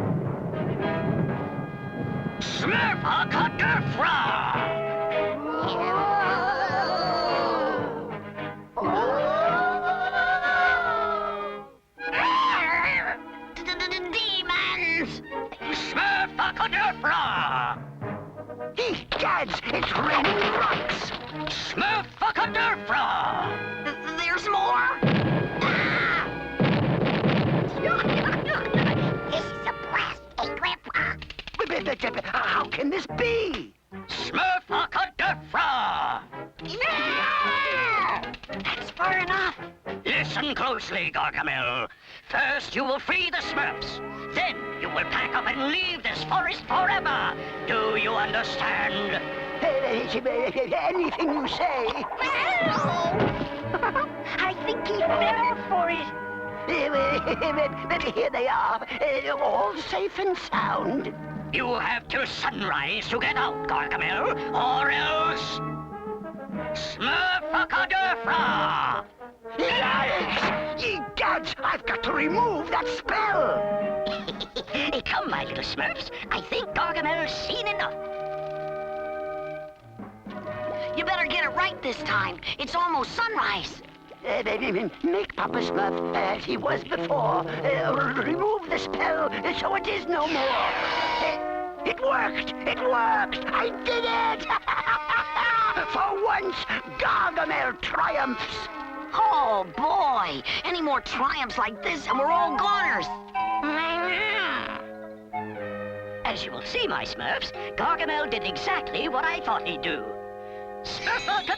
Smurf-a-cutter-fra! Demons! Smurf-a-cutter-fra! Egads, it's raining rocks! Smurf-a-cutter-fra! There's more! This is a blast, Grandpa. How can this be? Smurf-a-cutter-fra! That's far enough. Listen closely, Gargamel. First, you will free the Smurfs. Then, you will pack up and leave this forest forever. Do you understand? Anything you say. I think he fell for it. Here they are, all safe and sound. You have till sunrise to get out, Gargamel, or else... Smurf-a-cutter-fra! Yikes! Egads, I've got to remove that spell! Come, my little Smurfs. I think Gargamel's seen enough. You better get it right this time. It's almost sunrise. Make Papa Smurf as he was before. Remove the spell so it is no more. It worked! It worked! I did it! For once, Gargamel triumphs! Oh, boy! Any more triumphs like this and we're all goners! As you will see, my Smurfs, Gargamel did exactly what I thought he'd do. Smurfette!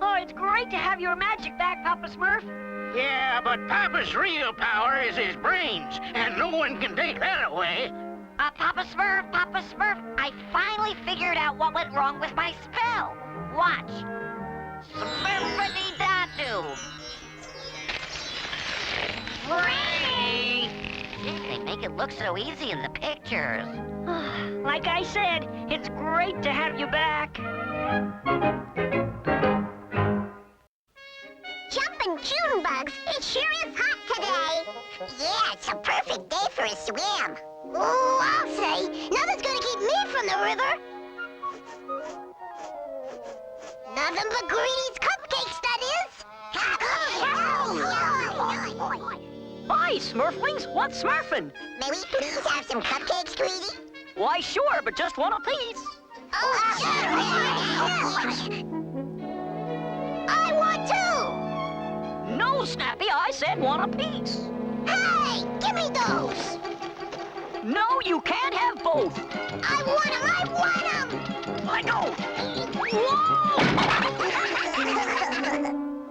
Oh, it's great to have your magic back, Papa Smurf. Yeah, but Papa's real power is his brains, and no one can take that away. Papa Smurf, I finally figured out what went wrong with my spell. Watch. Smurfity-doo. They make it look so easy in the pictures. Like I said, it's great to have you back. Jumping June bugs, it sure is hot today. Yeah, it's a perfect day for a swim. Oh, I'll say, nothing's gonna keep me from the river. Nothing but Greedy's cupcakes, that is. Hi, Smurflings. What's smurfing? May we please have some cupcakes, Greedy? Why, sure, but just one apiece. I want two! No, Snappy, I said one apiece. Hey, give me those! No, you can't have both. I want them! Let go. Whoa!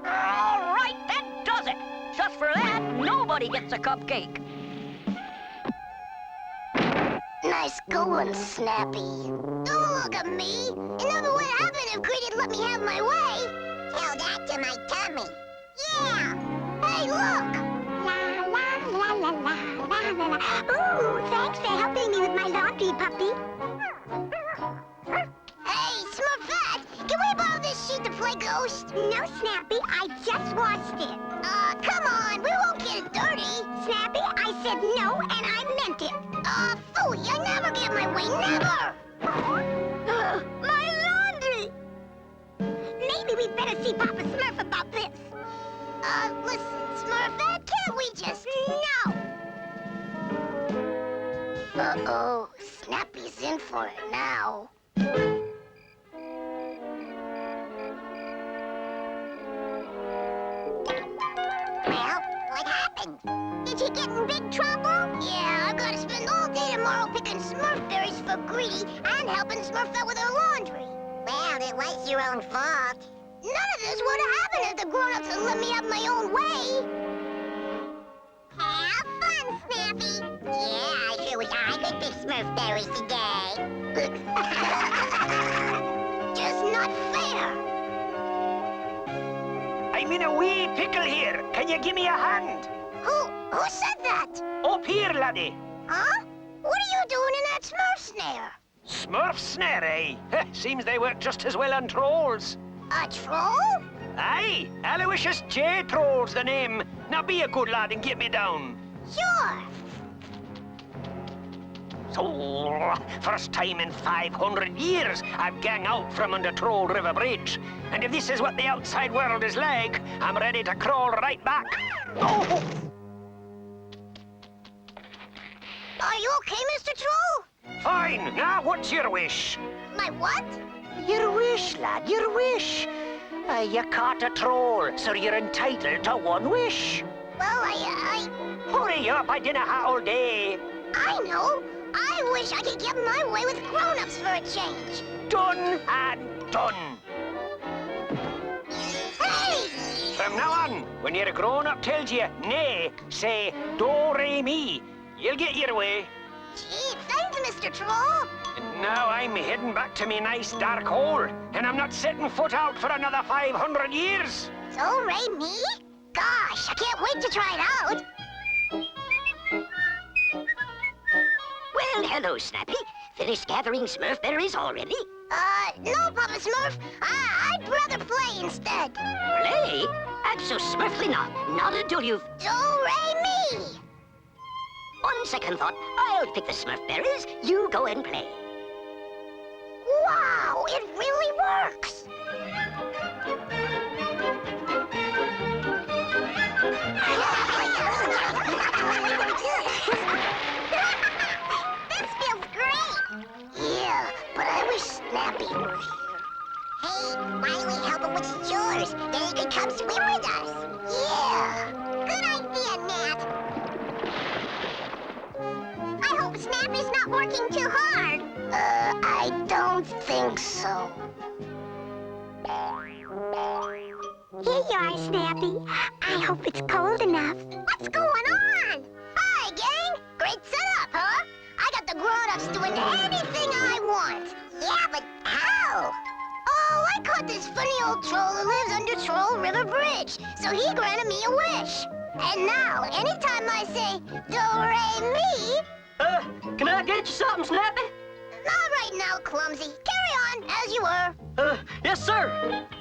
All right, that does it. Just for that, nobody gets a cupcake. Nice going, Snappy. Don't look at me. It never would happen if Greedy'd let me have my way. Tell that to my tummy. Yeah! Hey, look! La la la la la la la la. Ooh, thanks for helping me with my laundry, puppy. Hey, Smurfette, can we borrow this sheet to play Ghost? No, Snappy, I just washed it. Come on, we won't get it dirty. Snappy, I said no, and I meant it. Phooey, I never get my way, never! My laundry! Maybe we'd better see Papa Smurf about this. Listen, Smurfette, can't we just... No! Uh-oh, Snappy's in for it now. Well, what happened? Did he get in big trouble? Yeah, I've got to spend all day tomorrow picking Smurf berries for Greedy and helping Smurfette with her laundry. Well, it was your own fault. None of this would have happened if the grown-ups had let me have my own way. Have fun, Snappy. Yeah, I sure wish I could pick Smurf berries today. Just not fair. I'm in a wee pickle here. Can you give me a hand? Who said that? Up here, laddie. Huh? What are you doing in that Smurf snare? Smurf snare, eh? Seems they work just as well on trolls. A troll? Aye, Aloysius J. Troll's the name. Now be a good lad and get me down. Sure. So, first time in 500 years I've gang out from under Troll River Bridge. And if this is what the outside world is like, I'm ready to crawl right back. Oh! Are you okay, Mr. Troll? Fine. Now, what's your wish? My what? Your wish, lad, your wish. You caught a troll, so you're entitled to one wish. Well, Hurry up, I dinna ha all day. I know. I wish I could get my way with grown-ups for a change. Done and done. Hey! From now on, when your grown-up tells you nay, say do-re-mi. You'll get your way. Gee, thanks, Mr. Troll. And now I'm heading back to me nice dark hole, and I'm not setting foot out for another 500 years. Do-re-mi? Gosh, I can't wait to try it out. Well, hello, Snappy. Finished gathering Smurf berries already? No, Papa Smurf. I'd rather play instead. Play? Abso-Smurfly not. Not until you've... Do-re-mi! On second thought, I'll pick the Smurf berries. You go and play. Wow, it really works! This feels great! Yeah, but I wish Snappy were here. Hey, why don't we help him with his chores? Then he can come swim with us. Yeah! Good idea, Nat. I hope Snappy's not working too hard. I don't think so. Here you are, Snappy. I hope it's cold enough. What's going on? Hi, gang. Great setup, huh? I got the grown-ups doing anything I want. Yeah, but how? Oh, I caught this funny old troll who lives under Troll River Bridge, so he granted me a wish. And now, anytime I say, do-re-mi... Can I get you something, Snappy? Not right now, Clumsy. Carry on, as you were. Yes, sir.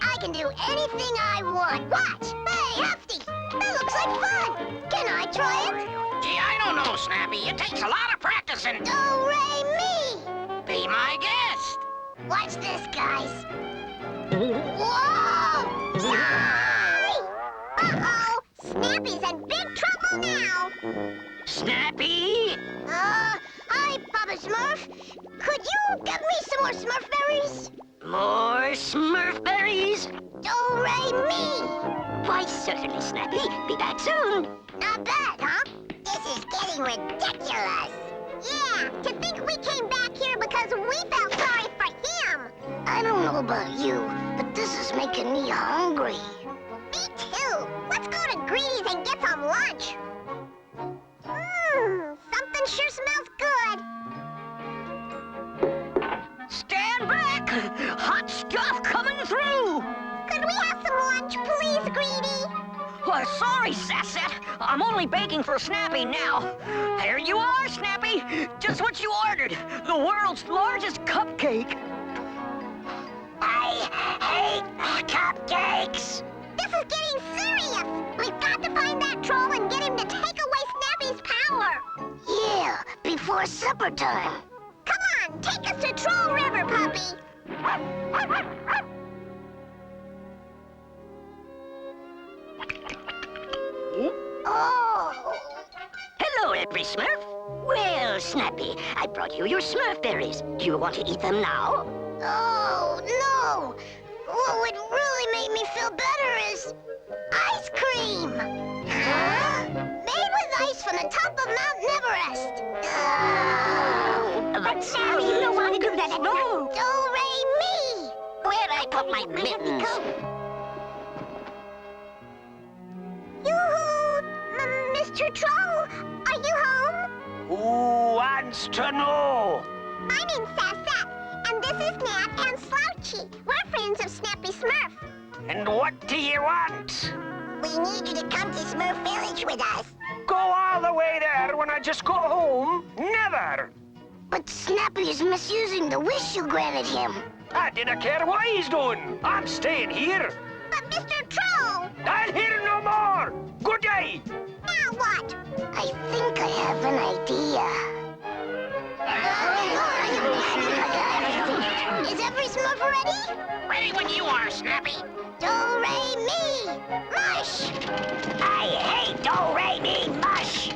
I can do anything I want. Watch! Hey, Hefty! That looks like fun! Can I try it? Gee, I don't know, Snappy. It takes a lot of practicing. Do-re-mi! Be my guest. Watch this, guys. Whoa! Sorry! Uh-oh! Snappy's in big trouble now! Snappy? Hi, Papa Smurf. Could you give me some more Smurf berries? More Smurf berries? Do-re-mi! Why, certainly, Snappy. Be back soon. Not bad, huh? This is getting ridiculous. Yeah, to think we came back here because we felt sorry for him. I don't know about you, but this is making me hungry. Me too. Let's go to Greedy's and get some lunch. Something sure smells good. Stand back! Hot stuff coming through! Could we have some lunch, please, Greedy? Well, sorry, Sassette. I'm only baking for Snappy now. There you are, Snappy. Just what you ordered. The world's largest cupcake. I hate cupcakes. This is getting serious. We've got to find that troll and get him to take away Snappy's power. Yeah, before supper time. Come on, take us to Troll River, puppy. Oh. Hello, every Smurf. Well, Snappy, I brought you your Smurf berries. Do you want to eat them now? Oh, no. What would really make me feel better is ice cream. Huh? Made with ice from the top of Mount Everest. But Snappy, you don't want to do that. No. Do-re-mi. Where'd I put my mittens? Yoo-hoo! Mr. Troll, are you home? Who wants to know? My name's Sassette, and this is Nat and Slouchy. We're friends of Snappy Smurf. And what do you want? We need you to come to Smurf Village with us. Go all the way there when I just got home? Never! But Snappy is misusing the wish you granted him. I didn't care what he's doing. I'm staying here. But Mr. Troll! I'll hear no more. Good day. Now what? I think I have an idea. Is every Smurf ready? Ready when you are, Snappy. Do-re-mi! Mush! I hate do-re-mi mush.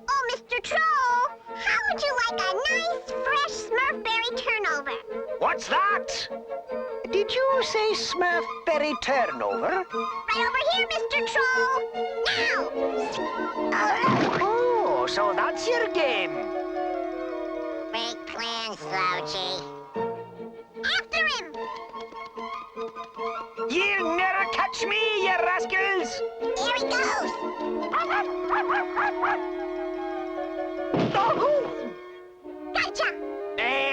Oh, Mr. Troll, how would you like a nice, fresh Smurf berry turnover? What's that? Did you say Smurf berry turnover? Right over here, Mr. Troll! Now! Oh, so that's your game. Great plan, Slouchy. After him! You'll never catch me, you rascals! Here he goes! Oh! Gotcha!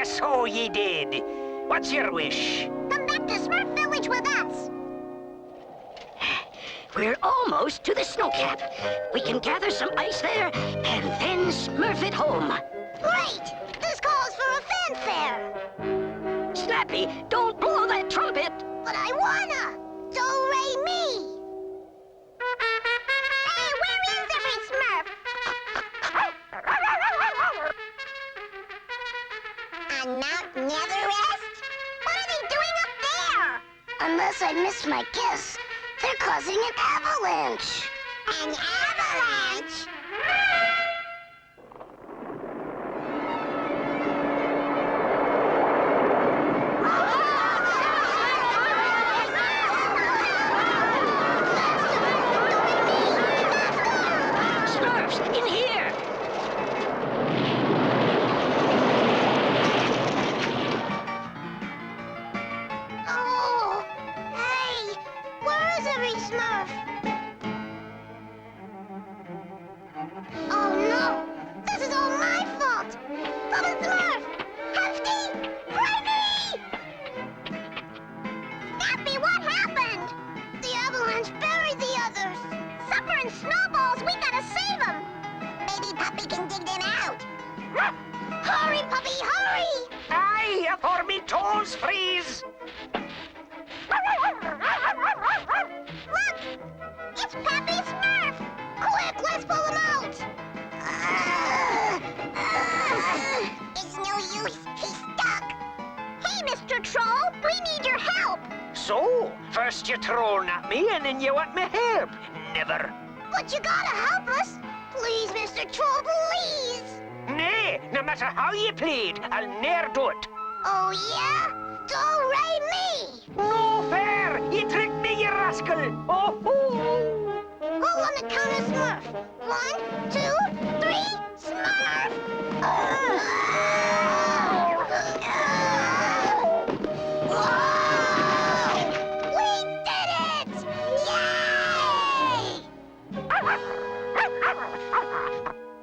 So ye did. What's your wish? Come back to Smurf Village with us! We're almost to the snow cap. We can gather some ice there and then Smurf it home. Great! This calls for a fanfare! Snappy, don't blow that trumpet! But I wanna! Do-re-mi! Hey, where is every Smurf? On Mount Neverest? Unless I missed my guess, they're causing an avalanche. An avalanche? Smurfs, in here! Oh, hey, where is every Smurf? Oh no, this is all my fault. Polter Smurf, Hefty, Dreamy! Snappy, what happened? The avalanche buried the others. Supper and snowballs, we gotta save them. Maybe Puppy can dig them out. Hurry, Puppy, hurry! Aye, for me toes freeze! Look! It's Pappy Smurf! Quick, let's pull him out! It's no use, he's stuck. Hey, Mr. Troll, we need your help! So, first you troll at me and then you want me help. Never. But you gotta help us! Please, Mr. Troll, please! Nay, no matter how you plead, I'll ne'er do it. Oh, yeah? Do-re-me! No fair! You tricked me, you rascal! Oh, oh. Who on the count of Smurf? 1, 2, 3, Smurf! We did it! Yay!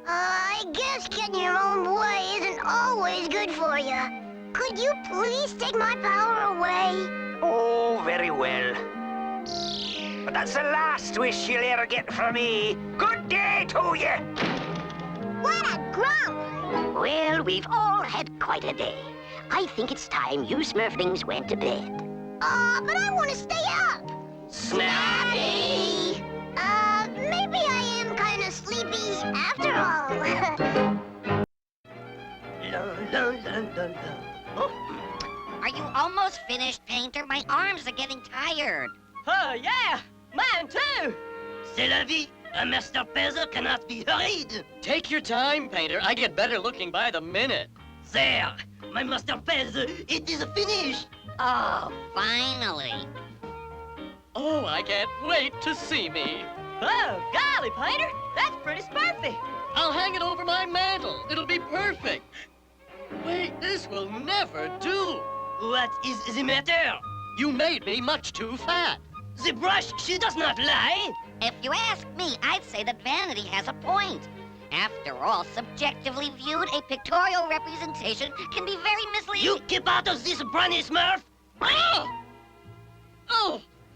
I guess getting your own way isn't always good for you. Could you please take my power away? Oh, very well. But that's the last wish you'll ever get from me. Good day to you! What a grump! Well, we've all had quite a day. I think it's time you Smurflings went to bed. But I want to stay up. Snappy! Maybe I am kind of sleepy after all. Are you almost finished, Painter? My arms are getting tired. Oh, yeah! Mine too! C'est la vie! A master peasant cannot be hurried! Take your time, Painter. I get better looking by the minute. There! My master peasant, it is finished! Oh, finally. Oh, I can't wait to see me. Oh, golly, Painter! That's pretty Smurfy! I'll hang it over my mantle. It'll be perfect. Wait, this will never do. What is the matter? You made me much too fat. The brush, she does not lie! If you ask me, I'd say that Vanity has a point. After all, subjectively viewed, a pictorial representation can be very misleading. You keep out of this, Brownie Smurf! Oh!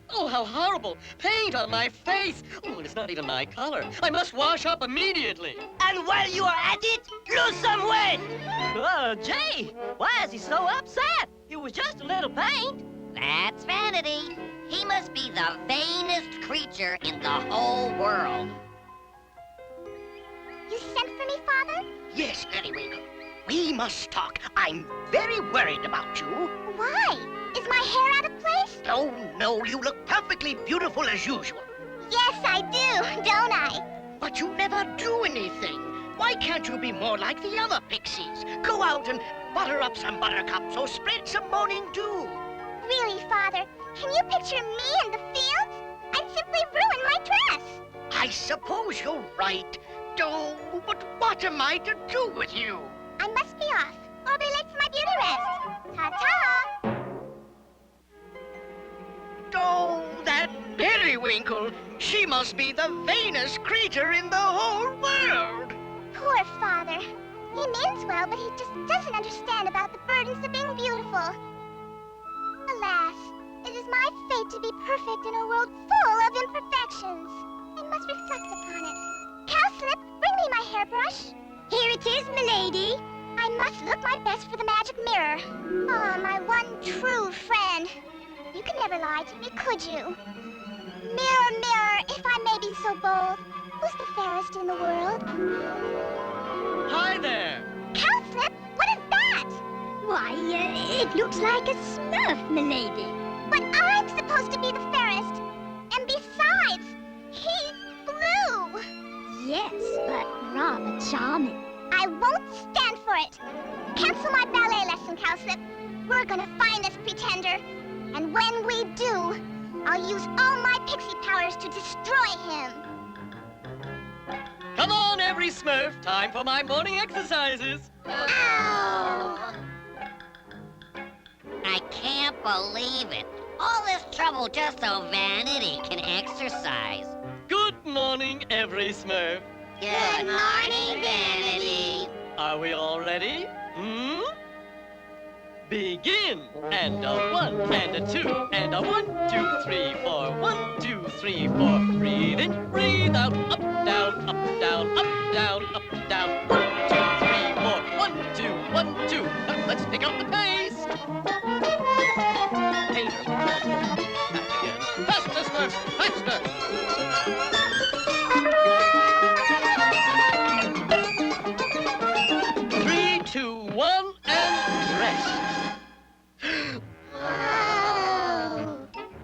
Oh, how horrible! Paint on my face! Oh, it's not even my color. I must wash up immediately. And while you are at it, lose some weight! Oh, gee! Why is he so upset? It was just a little paint. That's Vanity. He must be the vainest creature in the whole world. You sent for me, Father? Yes, Periwinkle. We must talk. I'm very worried about you. Why? Is my hair out of place? Oh, no, you look perfectly beautiful as usual. Yes, I do, don't I? But you never do anything. Why can't you be more like the other Pixies? Go out and butter up some buttercups or spread some morning dew. Really, Father? Can you picture me in the fields? I'd simply ruin my dress. I suppose you're right. Oh, but what am I to do with you? I must be off, or I'll be late for my beauty rest. Ta-ta! Oh, that Periwinkle! She must be the vainest creature in the whole world! Poor Father. He means well, but he just doesn't understand about the burdens of being beautiful. Alas, it is my fate to be perfect in a world full of imperfections. I must reflect upon it. Cowslip, bring me my hairbrush. Here it is, milady. I must look my best for the magic mirror. Ah, my one true friend. You could never lie to me, could you? Mirror, mirror, if I may be so bold, who's the fairest in the world? Hi there. Cowslip, what is that? Why, it looks like a Smurf, milady. But I'm supposed supposed to be the fairest. And besides, he's blue. Yes, but rather charming. I won't stand for it. Cancel my ballet lesson, Cowslip. We're gonna find this pretender. And when we do, I'll use all my pixie powers to destroy him. Come on, every Smurf. Time for my morning exercises. Ow! I can't believe it. All this trouble just so Vanity can exercise. Good morning, every Smurf. Good morning, Vanity. Are we all ready? Begin! And a 1, and a 2, and a 1, 2, 3, 4. 1, 2, 3, 4. Breathe in, breathe out. Up, down, up, down, up, down, up, down. 1, 2, 3, 4. 1, 2, 1, 2. Let's pick up the pace. Painter. Back again. Faster, Smurf! Faster! 3, 2, 1, and rest.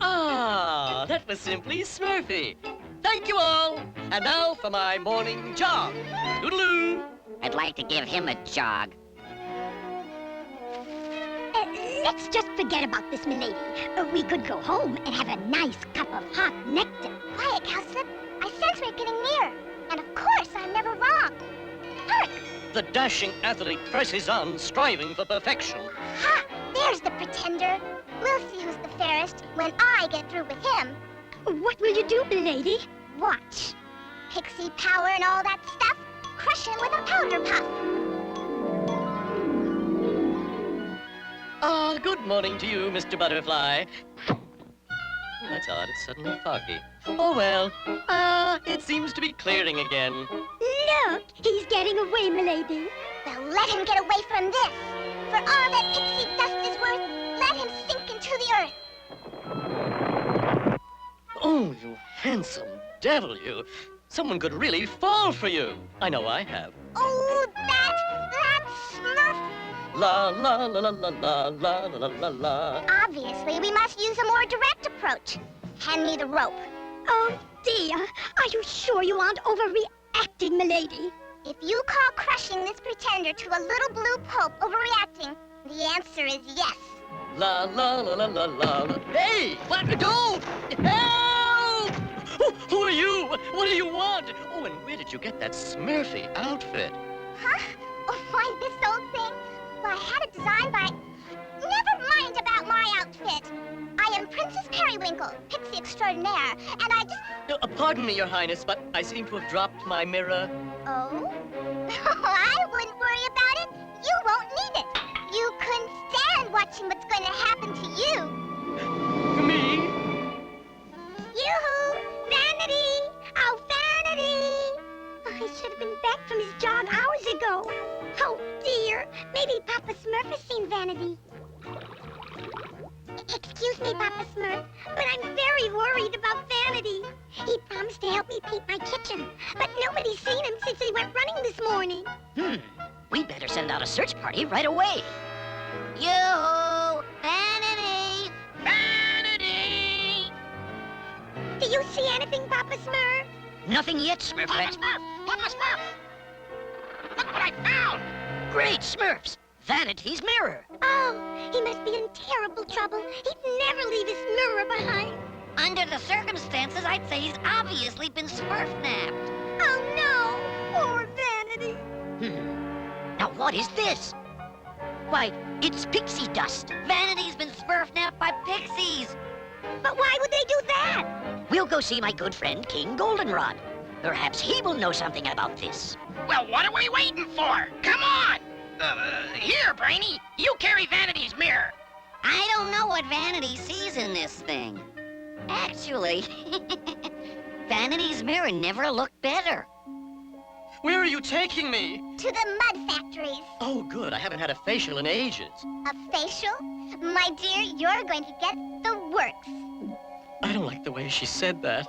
Ah, that was simply Smurfy. Thank you all. And now for my morning jog. Toodaloo. I'd like to give him a jog. Let's just forget about this, milady. We could go home and have a nice cup of hot nectar. Quiet, Cowslip. I sense we're getting near. And of course, I'm never wrong. Hark! The dashing athlete presses on, striving for perfection. Ha! There's the pretender. We'll see who's the fairest when I get through with him. What will you do, milady? Watch. Pixie power and all that stuff. Crush him with a powder puff. Ah, good morning to you, Mr. Butterfly. That's odd, it's suddenly foggy. Oh well. It seems to be clearing again. Look, he's getting away, milady. Well, let him get away from this. For all that pixie dust is worth, let him sink into the earth. Oh, you handsome devil, you. Someone could really fall for you. I know I have. Oh, that Smurf. La la la la la la la la la la. Obviously, we must use a more direct approach. Hand me the rope. Oh, dear. Are you sure you aren't overreacting, milady? If you call crushing this pretender to a little blue pope overreacting, the answer is yes. La la la la la la. Hey! What? Don't! Help! Who are you? What do you want? Oh, and where did you get that Smurfy outfit? Huh? Oh, why, this old thing? Well, I had it designed by... Never mind about my outfit. I am Princess Periwinkle, Pixie Extraordinaire, and I just... Pardon me, Your Highness, but I seem to have dropped my mirror. Oh? I wouldn't worry about it. You won't need it. You couldn't stand watching what's going to happen to you. Me? Yoo-hoo! Vanity! Oh, Vanity! I should have been back from his jog hours ago. Oh, dear. Maybe Papa Smurf has seen Vanity. Excuse me, Papa Smurf, but I'm very worried about Vanity. He promised to help me paint my kitchen, but nobody's seen him since he went running this morning. We better send out a search party right away. Yoo-hoo! Vanity! Vanity! Do you see anything, Papa Smurf? Nothing yet, Smurfette. Papa Smurf! Look what I found! Great Smurfs! Vanity's mirror. Oh, he must be in terrible trouble. He'd never leave his mirror behind. Under the circumstances, I'd say he's obviously been Smurf-napped. Oh, no! Poor Vanity. Now what is this? Why, it's pixie dust. Vanity's been Smurf-napped by Pixies. But why would they do that? We'll go see my good friend, King Goldenrod. Perhaps he will know something about this. Well, what are we waiting for? Come on! Here, Brainy, you carry Vanity's mirror. I don't know what Vanity sees in this thing. Actually, Vanity's mirror never looked better. Where are you taking me? To the mud factories. Oh, good. I haven't had a facial in ages. A facial? My dear, you're going to get the works. I don't like the way she said that.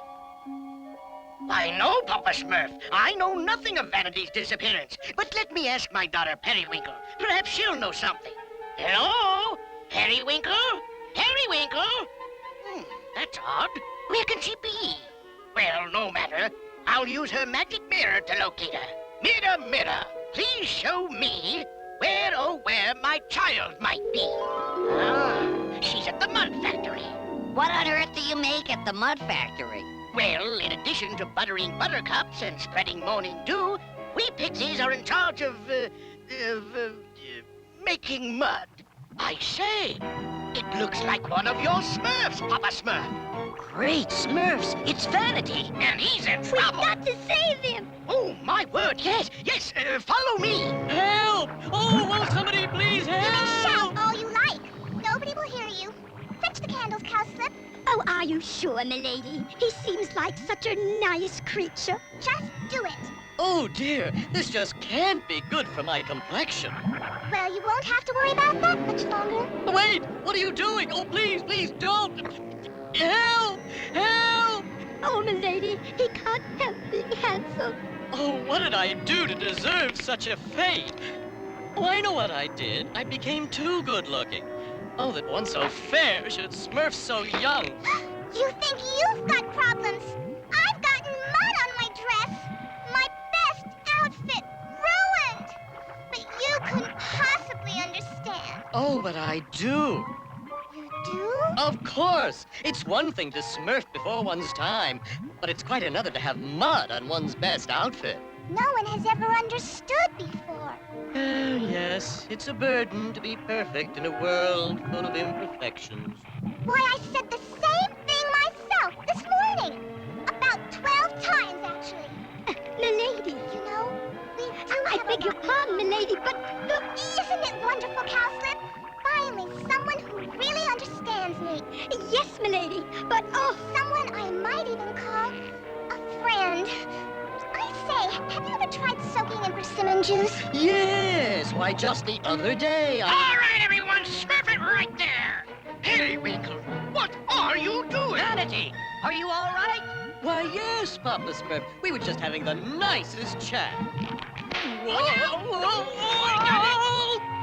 I know, Papa Smurf. I know nothing of Vanity's disappearance. But let me ask my daughter Periwinkle. Perhaps she'll know something. Hello? Periwinkle? Periwinkle? that's odd. Where can she be? Well, no matter. I'll use her magic mirror to locate her. Mirror, mirror, please show me where my child might be. Ah, she's at the mud factory. What on earth do you make at the mud factory? Well, in addition to buttering buttercups and spreading morning dew, we Pixies are in charge of making mud. I say, it looks like one of your Smurfs, Papa Smurf. Great Smurfs, it's Vanity. And he's in trouble. We've got to save him. Oh, my word, yes, follow me. Help! Oh, will somebody please help? You can shout all you like. Nobody will hear you. Fetch the candles, Cowslip. Oh, are you sure, milady? He seems like such a nice creature. Just do it. Oh, dear. This just can't be good for my complexion. Well, you won't have to worry about that much longer. Wait! What are you doing? Oh, please, don't! Help! Help! Oh, milady, he can't help being handsome. Oh, what did I do to deserve such a fate? Oh, I know what I did. I became too good-looking. Oh, that one so fair should smurf so young. You think you've got problems? I've gotten mud on my dress. My best outfit ruined. But you couldn't possibly understand. Oh, but I do. You do? Of course. It's one thing to smurf before one's time, but it's quite another to have mud on one's best outfit. No one has ever understood before. Yes, it's a burden to be perfect in a world full of imperfections. Why, I said the same thing myself this morning. About 12 times, actually. Milady. You know, we do I beg your pardon, milady, but look, isn't it wonderful, Cowslip? Finally, someone who really understands me. Yes, milady, but someone I might even call a friend. I say, have you ever tried soaking in persimmon juice? Yes, why, just the other day All right, everyone, smurf it right there. Periwinkle, what are you doing? Vanity, are you all right? Why, yes, Papa Smurf. We were just having the nicest chat. Whoa!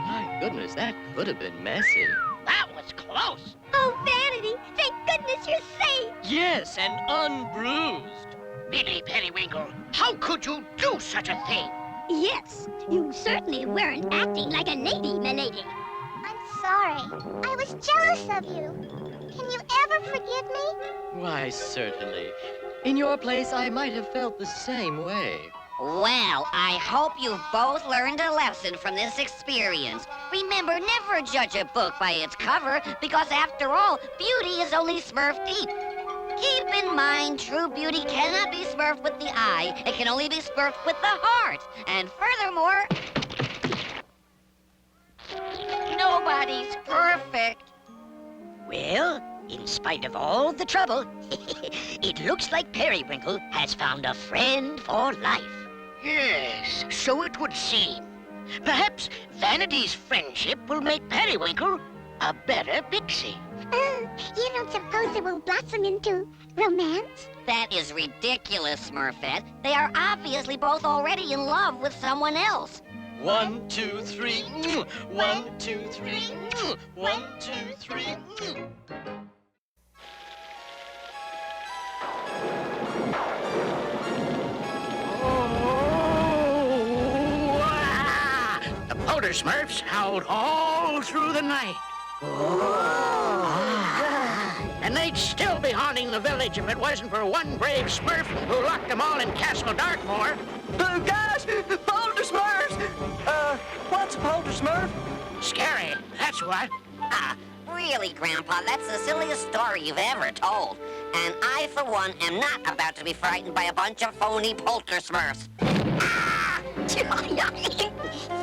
My goodness, that could have been messy. That was close. Oh, Vanity, thank goodness you're safe. Yes, and unbruised. Billy Periwinkle, how could you do such a thing? Yes, you certainly weren't acting like a lady, milady. I'm sorry. I was jealous of you. Can you ever forgive me? Why, certainly. In your place, I might have felt the same way. Well, I hope you've both learned a lesson from this experience. Remember, never judge a book by its cover, because after all, beauty is only smurfed deep. Keep in mind, true beauty cannot be smurfed with the eye. It can only be smurfed with the heart. And furthermore, nobody's perfect. Well, in spite of all the trouble, it looks like Periwinkle has found a friend for life. Yes, so it would seem. Perhaps Vanity's friendship will make Periwinkle a better pixie. You don't suppose it will blossom into romance? That is ridiculous, Smurfette. They are obviously both already in love with someone else. 1, 2, 3. 1, 2, 3. 1, 2, 3. The Polter Smurfs howled all through the night. And they'd still be haunting the village if it wasn't for one brave Smurf who locked them all in Castle Darkmoor. Guys, Polter Smurfs! What's a Polter Smurf? Scary, that's what. Really, Grandpa, that's the silliest story you've ever told. And I, for one, am not about to be frightened by a bunch of phony Polter Smurfs.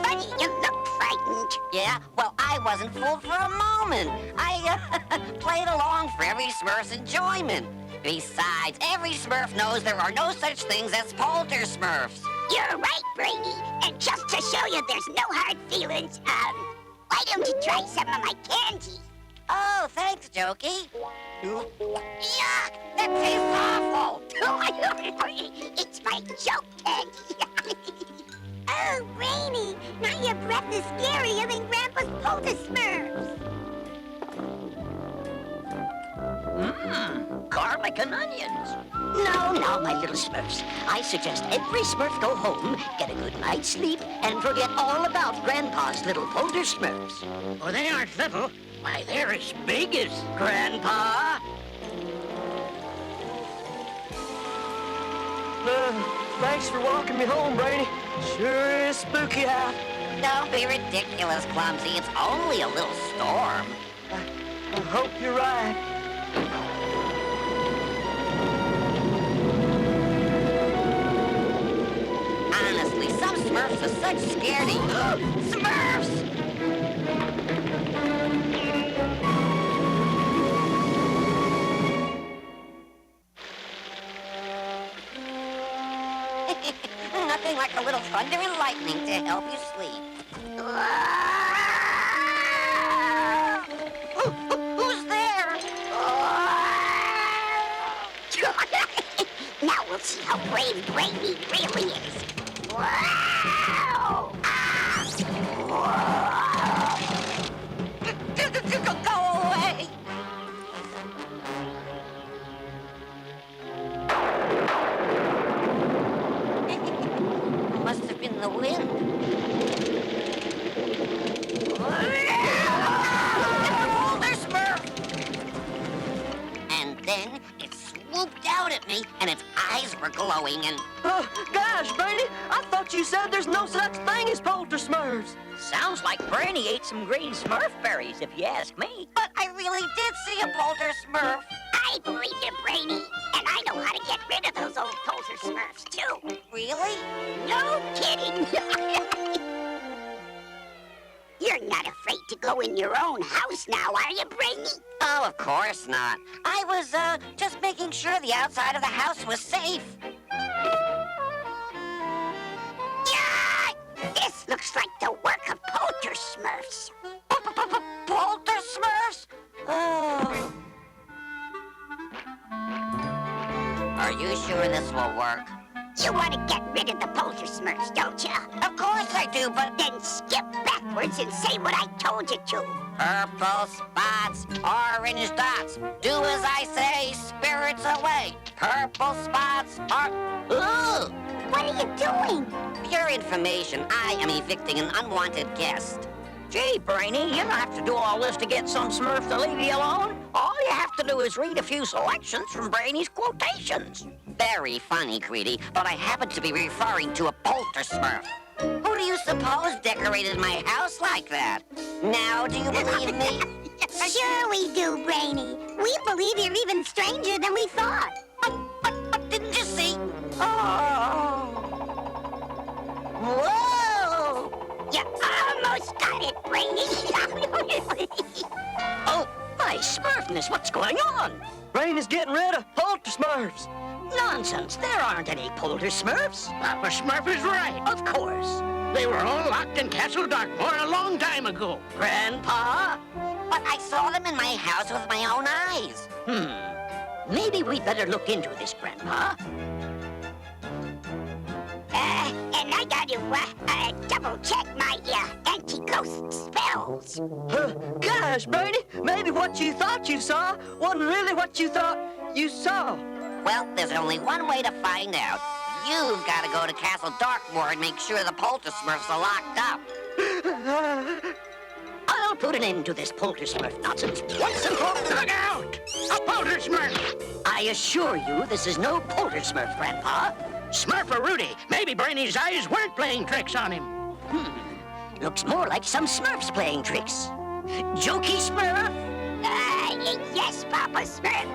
Funny, you look frightened. Yeah? Well, I wasn't fooled for a moment. I played along for every Smurf's enjoyment. Besides, every Smurf knows there are no such things as Polter Smurfs. You're right, Brainy. And just to show you there's no hard feelings, why don't you try some of my candy? Oh, thanks, Jokey. Yuck! That tastes awful! It's my joke candy. Oh, Brainy, now your breath is scarier than Grandpa's Polter Smurfs. garlic and onions. No, my little Smurfs. I suggest every Smurf go home, get a good night's sleep, and forget all about Grandpa's little Polter Smurfs. Oh, they aren't little. Why, they're as big as Grandpa! Thanks for walking me home, Brainy. Sure is spooky out. Don't be ridiculous, Clumsy. It's only a little storm. I hope you're right. Honestly, some Smurfs are such scaredy. Smurfs! Nothing like a little thunder and lightning to help you sleep. Who's there? Now we'll see how brave Brainy really is. Wow! Go away! Must have been the wind. Polter Smurf! And then it swooped out at me, and its eyes were glowing, and... Oh, gosh, Brainy, I thought you said there's no such thing as Polter Smurfs. Sounds like Brainy ate some green Smurf berries, if you ask me. But I really did see a Polter Smurf. I believe you, Brainy. And I know how to get rid of those old Polter Smurfs, too. Really? No kidding. You're not afraid to go in your own house now, are you, Brainy? Oh, of course not. I was, just making sure the outside of the house was safe. Yeah! This looks like the work of Polter Smurfs. Polter Smurfs? Oh. Are you sure this will work? You want to get rid of the Polter Smurfs, don't you? Of course I do, but... Then skip backwards and say what I told you to. Purple spots, orange dots. Do as I say, spirits away. Purple spots are... Ooh! What are you doing? For your information, I am evicting an unwanted guest. Gee, Brainy, you don't have to do all this to get some Smurf to leave you alone. All you have to do is read a few selections from Brainy's quotations. Very funny, Greedy, but I happen to be referring to a Polter Smurf. Who do you suppose decorated my house like that? Now, do you believe me? Sure we do, Brainy. We believe you're even stranger than we thought. But didn't you see? Oh! Whoa! You almost got it, Brainy. Oh, my Smurfness, what's going on? Brainy's getting rid of Polter Smurfs. Nonsense, there aren't any Polter Smurfs. Papa Smurf is right. Of course. They were all locked in Castle Darkmoor a long time ago. Grandpa? But I saw them in my house with my own eyes. Maybe we better look into this, Grandpa. And I got to double-check my anti-ghost spells. Gosh, Brainy, maybe what you thought you saw wasn't really what you thought you saw. Well, there's only one way to find out. You've got to go to Castle Darkmoor and make sure the Polter Smurfs are locked up. I'll put an end to this Polter Smurf nonsense once and for all. Look out! A Polter Smurf! I assure you this is no Polter Smurf, Grandpa. Smurf-a-Rudy. Maybe Brainy's eyes weren't playing tricks on him. Looks more like some Smurfs playing tricks. Jokey Smurf? Yes, Papa Smurf.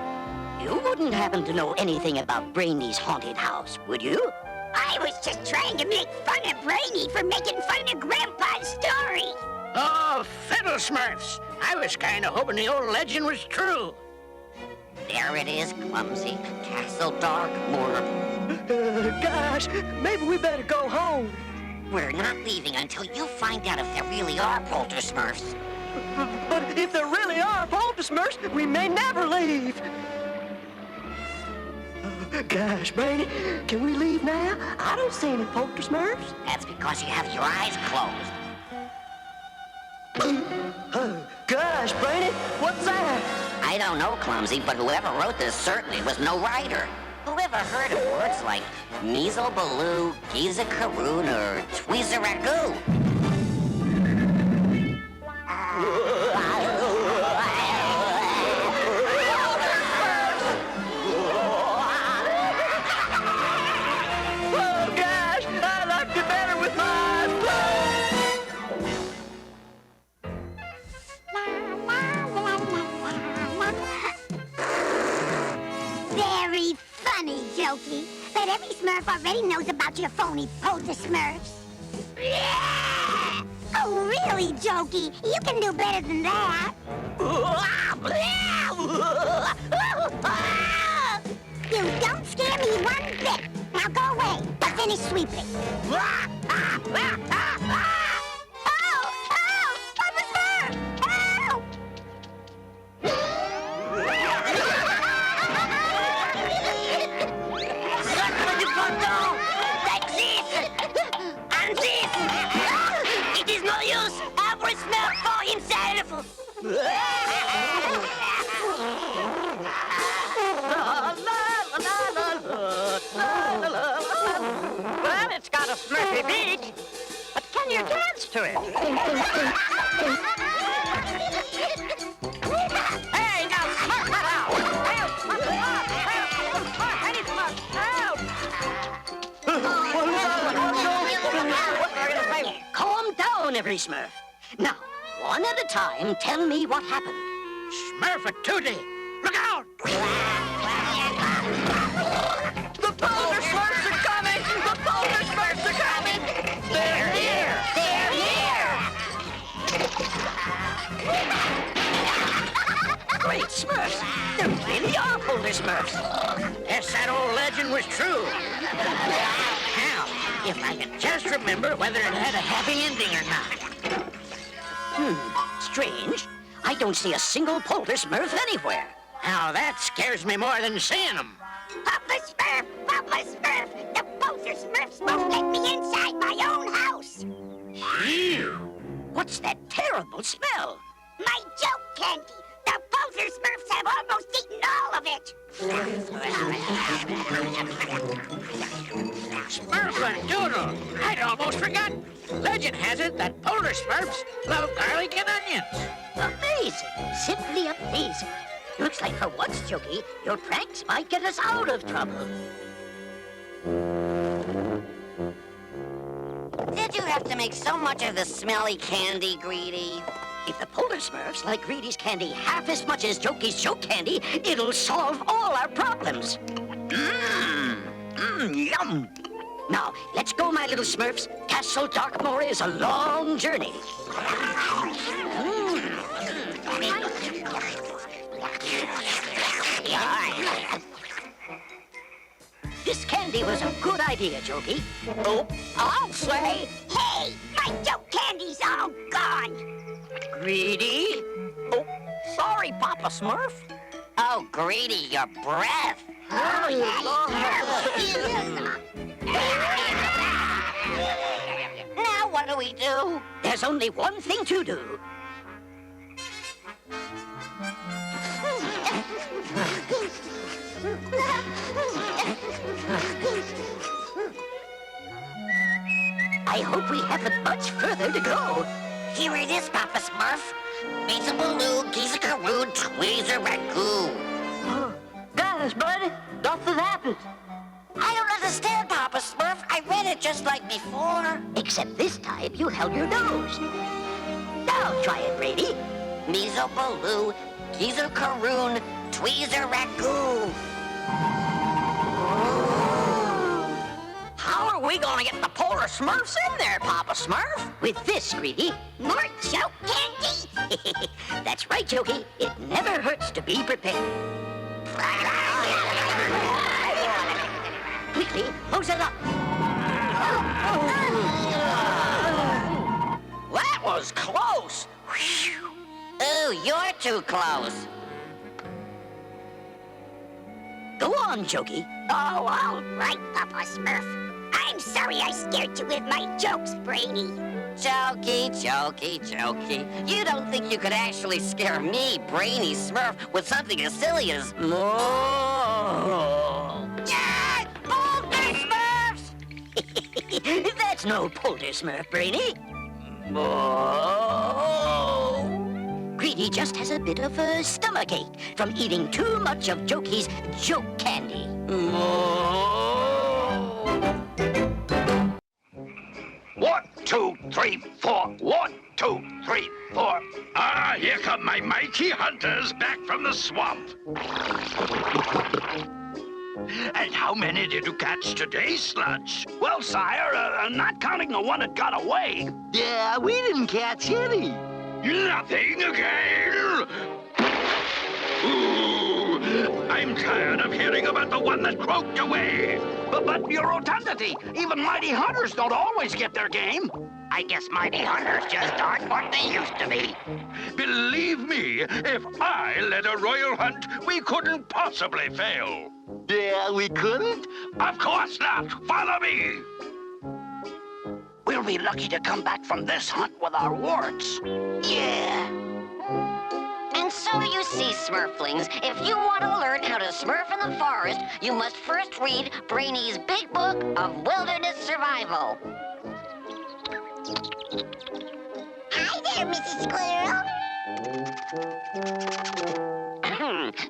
You wouldn't happen to know anything about Brainy's haunted house, would you? I was just trying to make fun of Brainy for making fun of Grandpa's story. Oh, fiddle Smurfs. I was kind of hoping the old legend was true. There it is, Clumsy. Castle Darkmoor. Gosh, maybe we better go home. We're not leaving until you find out if there really are Polter Smurfs. But if there really are Polter Smurfs, we may never leave. Gosh, Brainy, can we leave now? I don't see any Polter Smurfs. That's because you have your eyes closed. Oh, gosh, Brainy, what's that? I don't know, Clumsy, but whoever wrote this certainly was no writer. Whoever heard of words like Measle-Baloo, Giza-Karoon, or Tweezer-Ragoo? Oh, gosh, I liked it better with my eyes Very funny, Jokey. But every Smurf already knows about your phony Polter Smurfs. Oh, really, Jokey? You can do better than that. You don't scare me one bit. Now go away. I'll finish sweeping. Oh! Papa Smurf! Help! It is no use. Every Smurf for himself. Well, it's got a Smurfy beat, but can you dance to it? Hey, now Smurf that out! Help! Smurf it up! Help! Smurf! Any Smurf! Help! Calm down, every Smurf. Now, one at a time, tell me what happened. Smurfatootie! Look out! The Polter Smurfs are coming! The Polter Smurfs are coming! They're here! They're here! Great Smurfs! There really are Polter Smurfs! Yes, that old legend was true. Now, if I can just remember whether it had a happy ending or not. Strange. I don't see a single Polter Smurf anywhere. Now, that scares me more than seeing them. Papa Smurf! Papa Smurf! The Polter Smurfs won't let me inside my own house! Ew! What's that terrible smell? My joke candy! The Polter Smurfs have almost eaten all of it! Smurfadoodle! I'd almost forgotten. Legend has it that Polter Smurfs love garlic and onions. Amazing! Simply amazing! Looks like for once, Jokey, your pranks might get us out of trouble. Did you have to make so much of the smelly candy, Greedy? If the Polter Smurfs like Greedy's candy half as much as Jokey's joke candy, it'll solve all our problems. Yum! Now, let's go, my little Smurfs. Castle Darkmoor is a long journey. This candy was a good idea, Jokey. Oh, I'll say. Hey, my joke candy's all gone. Greedy? Oh, sorry, Papa Smurf. Oh, Greedy, your breath. Now what do we do? There's only one thing to do. I hope we haven't much further to go. Here it is, Papa Smurf. Measle-Baloo, Giza-Karoon, Tweezer-Ragoo. Guys, buddy, nothing happened. I don't understand, Papa Smurf. I read it just like before. Except this time you held your nose. Now try it, Brady. Measle-Baloo, Giza-Karoon, Tweezer-Ragoo. How are we gonna get the Polter Smurfs in there, Papa Smurf? With this, Greedy. More joke candy? That's right, Jokey. It never hurts to be prepared. Quickly, hose it up. That was close. Ooh, you're too close. Go on, Jokey. Oh, all right, Papa Smurf. I'm sorry I scared you with my jokes, Brainy. Jokey, jokey, jokey. You don't think you could actually scare me, Brainy Smurf, with something as silly as... Yeah! Polter Smurfs! That's no Polter Smurf, Brainy. Greedy just has a bit of a stomachache from eating too much of Jokey's joke candy. 1, 2, 3, 4. 1, 2, 3, 4. Ah, here come my mighty hunters back from the swamp. And how many did you catch today, Sludge? Well, sire, not counting the one that got away. Yeah, we didn't catch any. Nothing again? Ooh, I'm tired of hearing about the one that croaked away. But your rotundity, even mighty hunters don't always get their game. I guess mighty hunters just aren't what they used to be. Believe me, if I led a royal hunt, we couldn't possibly fail. Yeah, we couldn't? Of course not. Follow me. We'll be lucky to come back from this hunt with our warts. Yeah. And so you see, Smurflings, if you want to learn how to smurf in the forest, you must first read Brainy's big book of wilderness survival. Hi there, Mrs. Squirrel.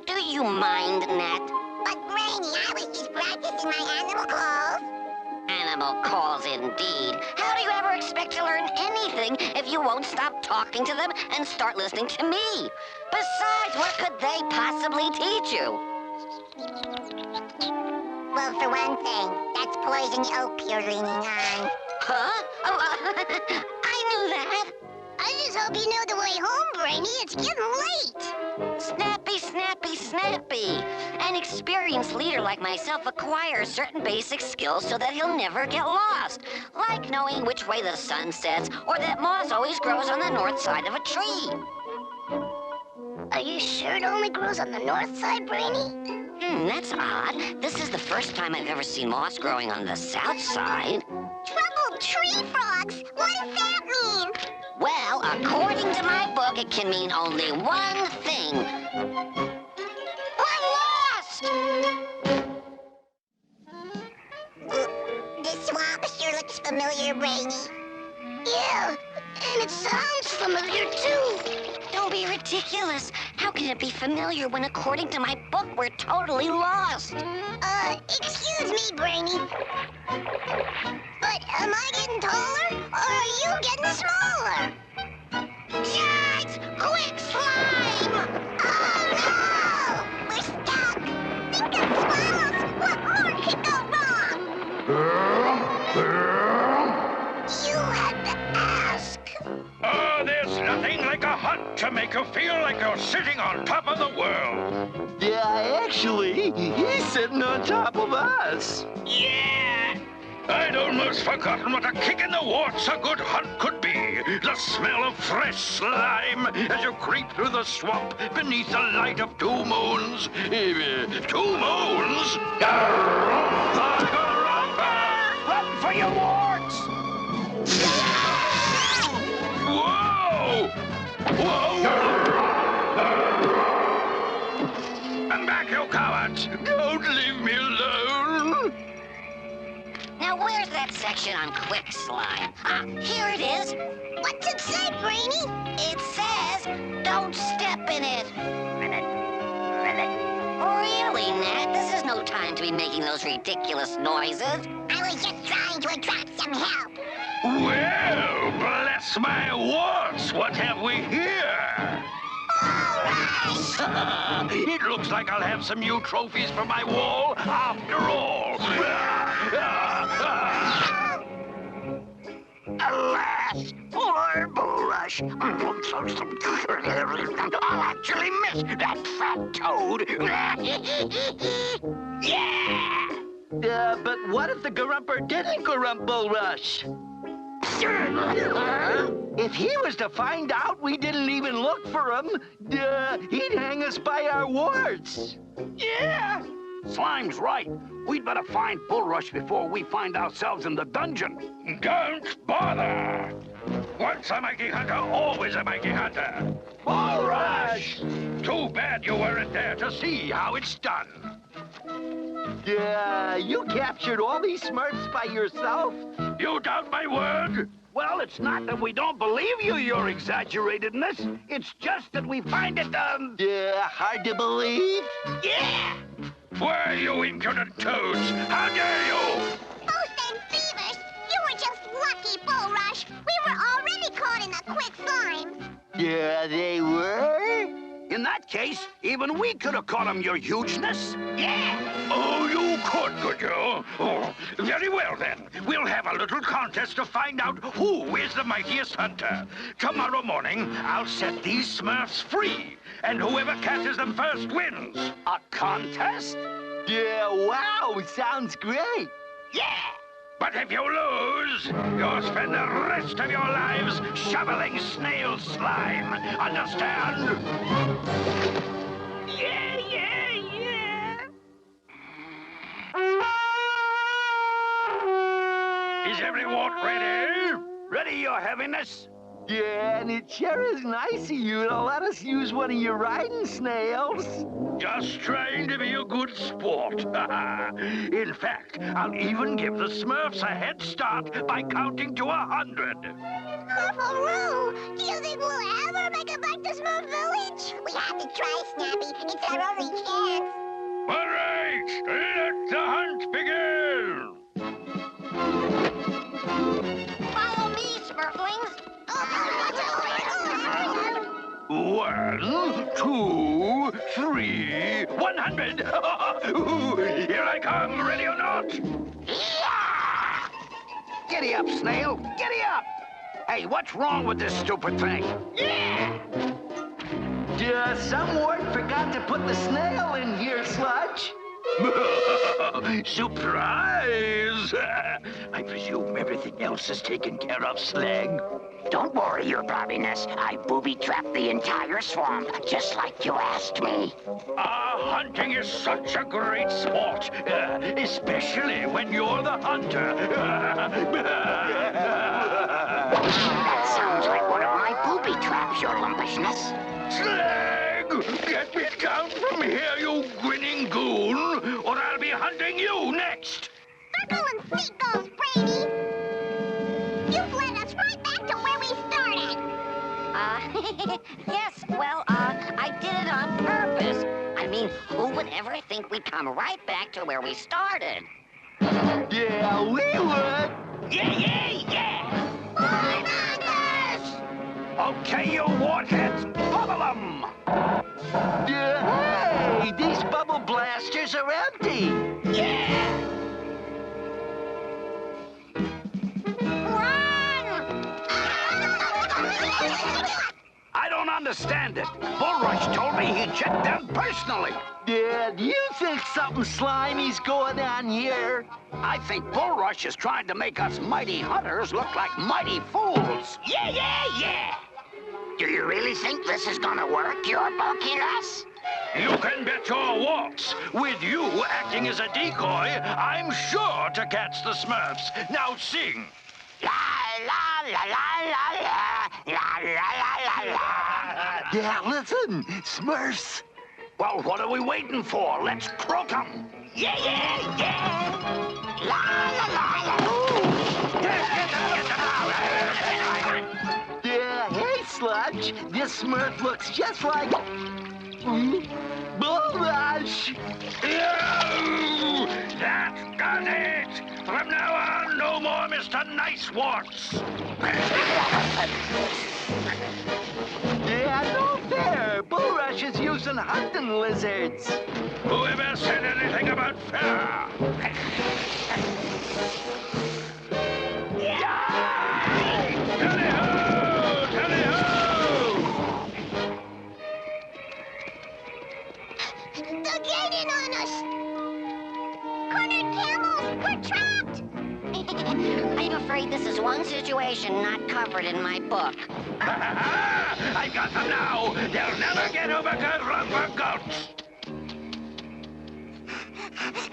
Do you mind, Nat? But, Brainy, I was just practicing my animal calls. Animal calls, indeed. How do you ever expect to learn anything if you won't stop talking to them and start listening to me? Besides, what could they possibly teach you? Well, for one thing, that's poison oak you're leaning on. Huh? Oh, I knew that. I just hope you know the way home, Brainy. It's getting late. Snappy, snappy, snappy. An experienced leader like myself acquires certain basic skills so that he'll never get lost. Like knowing which way the sun sets, or that moss always grows on the north side of a tree. Are you sure it only grows on the north side, Brainy? That's odd. This is the first time I've ever seen moss growing on the south side. Troubled tree frogs? What does that mean? Well, according to my book, it can mean only one thing. We're lost! This swamp sure looks familiar, Brainy. Yeah, and it sounds familiar, too. Don't be ridiculous. How can it be familiar when, according to my book, we're totally lost? Excuse me, Brainy. But am I getting taller, or are you getting smaller? Yikes! Quick, slime! Oh, no! We're stuck! Think of squirrels! What more could go wrong? You had to ask. Oh, there's nothing like a hunt to make you feel like you're sitting on top of the world. Yeah, actually, he's sitting on top of us. Yeah! I'd almost forgotten what a kick in the warts a good hunt could be. The smell of fresh slime as you creep through the swamp beneath the light of 2 moons. 2 moons? Run for your warts! Whoa! Whoa! I'm back, you cowards! Don't leave me alone! Now, where's that section on quick slime? Ah, here it is. What's it say, Brainy? It says, don't step in it. Really, Nat? This is no time to be making those ridiculous noises. I was just trying to attract some help. Well, bless my warts, what have we here? All right! It looks like I'll have some new trophies for my wall after all. Alas, poor bulrush. I'll actually miss that fat toad. Yeah! But what if the Garumper didn't garump Bulrush? If he was to find out we didn't even look for him, he'd hang us by our warts. Yeah! Slime's right. We'd better find Bulrush before we find ourselves in the dungeon. Don't bother! Once a mighty hunter, always a mighty hunter. Bull Rush! Too bad you weren't there to see how it's done. Yeah, you captured all these Smurfs by yourself? You doubt my word? Well, it's not that we don't believe you, your exaggeratedness. It's just that we find it, Yeah, hard to believe? Yeah! Why, you impudent toads! How dare you! Most and Beavers, you were just lucky, Bull Rush. We were already caught in the quick slime. Yeah, they were? In that case, even we could have caught him, your hugeness. Yeah! Oh, you could you? Oh, very well, then. We'll have a little contest to find out who is the mightiest hunter. Tomorrow morning, I'll set these Smurfs free, and whoever catches them first wins. A contest? Yeah, wow, sounds great. Yeah! But if you lose, you'll spend the rest of your lives shoveling snail slime. Understand? Yeah, yeah, yeah! Is everyone ready? Ready, your heaviness? Yeah, and it sure is nice of you to let us use one of your riding snails. Just trying to be a good sport. In fact, I'll even give the Smurfs a head start by counting to 100. Smurfaroo! Do you think we'll ever make it back to Smurf Village? We have to try, Snappy. It's our only chance. All right, let the hunt begin! Follow me, Smurflings. 1, 2, 3, 100! Here I come, ready or not? Yeah! Giddy up, Snail! Giddy up! Hey, what's wrong with this stupid thing? Yeah! Some wart forgot to put the snail in here, Sludge. Surprise! I presume everything else is taken care of, Slag. Don't worry, your bobbiness. I booby-trapped the entire swamp, just like you asked me. Hunting is such a great sport, especially when you're the hunter. That sounds like one of my booby traps, your lumpishness. Slag! Get me down from here, you grinning goon, or I'll be hunting you next! Circle and seagulls, Brady! You've led us right back to where we started! Yes, well, I did it on purpose. I mean, who would ever think we'd come right back to where we started? Yeah, we would. Yeah, yeah, yeah! Bananas! Okay, you wartheads, bubble 'em! Yeah, hey, these bubble blasters are empty. Yeah! I don't understand it. Bullrush told me he checked them personally. Yeah, do you think something slimy's going on here? I think Bullrush is trying to make us mighty hunters look like mighty fools. Yeah, yeah, yeah! Do you really think this is gonna work, your bulkiness? You can bet your walks. With you acting as a decoy, I'm sure to catch the Smurfs. Now sing. La la la la la la la la la la. Yeah, listen, Smurfs. Well, what are we waiting for? Let's croak 'em. Yeah, yeah, yeah! La la la la. Yeah, hey, Sludge. This Smurf looks just like Bullrush. No! That does it! From now on, no more Mr. Nice Warts. Yeah, no fair. Bullrush is using hunting lizards. Whoever said anything about fair? Tally-ho! Tally-ho! They're gaining on us! Cornered camels! We're trapped! I'm afraid this is one situation not covered in my book. I got them now! They'll never get over to rubber goats!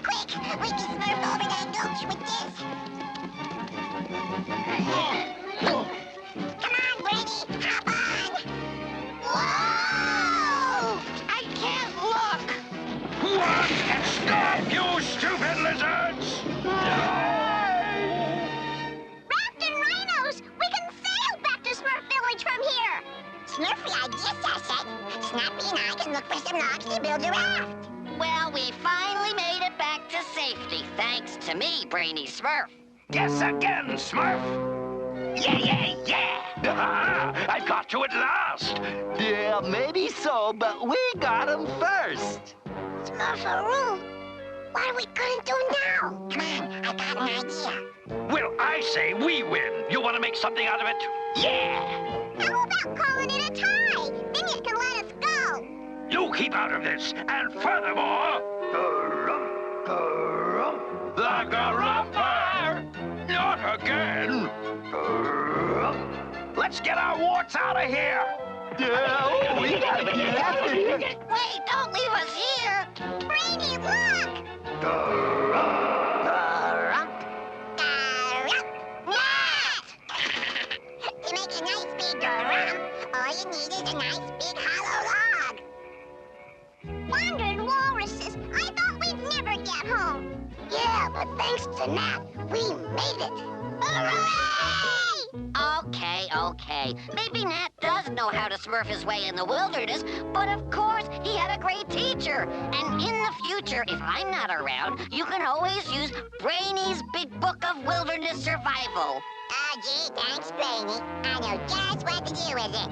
Quick! We can smurf over that gulch with this! Come idea, Sasset. Snappy and I can look for some logs to build a raft. Well, we finally made it back to safety, thanks to me, Brainy Smurf. Guess again, Smurf. Yeah! I got you at last. Yeah, maybe so, but we got him first. Smurfaroo, what are we gonna do now? Come on, I got an idea. Well, I say we win. You want to make something out of it? Yeah! How about calling it a tie? Then you can let us go. You keep out of this, and furthermore... The Garumper! Not again! Let's get our warts out of here! Yeah, we gotta get out of here. Wait, don't leave us here! Brainy, look! To make a nice big garum, all you need is a nice big hollow log. Wandering walruses, I thought we'd never get home. Yeah, but thanks to Nat, we made it. Hooray! Okay. Maybe Nat does know how to smurf his way in the wilderness, but of course, he had a great teacher. And in the future, if I'm not around, you can always use Brainy's Big Book of Wilderness Survival. Oh, gee, thanks, Brainy. I know just what to do with it.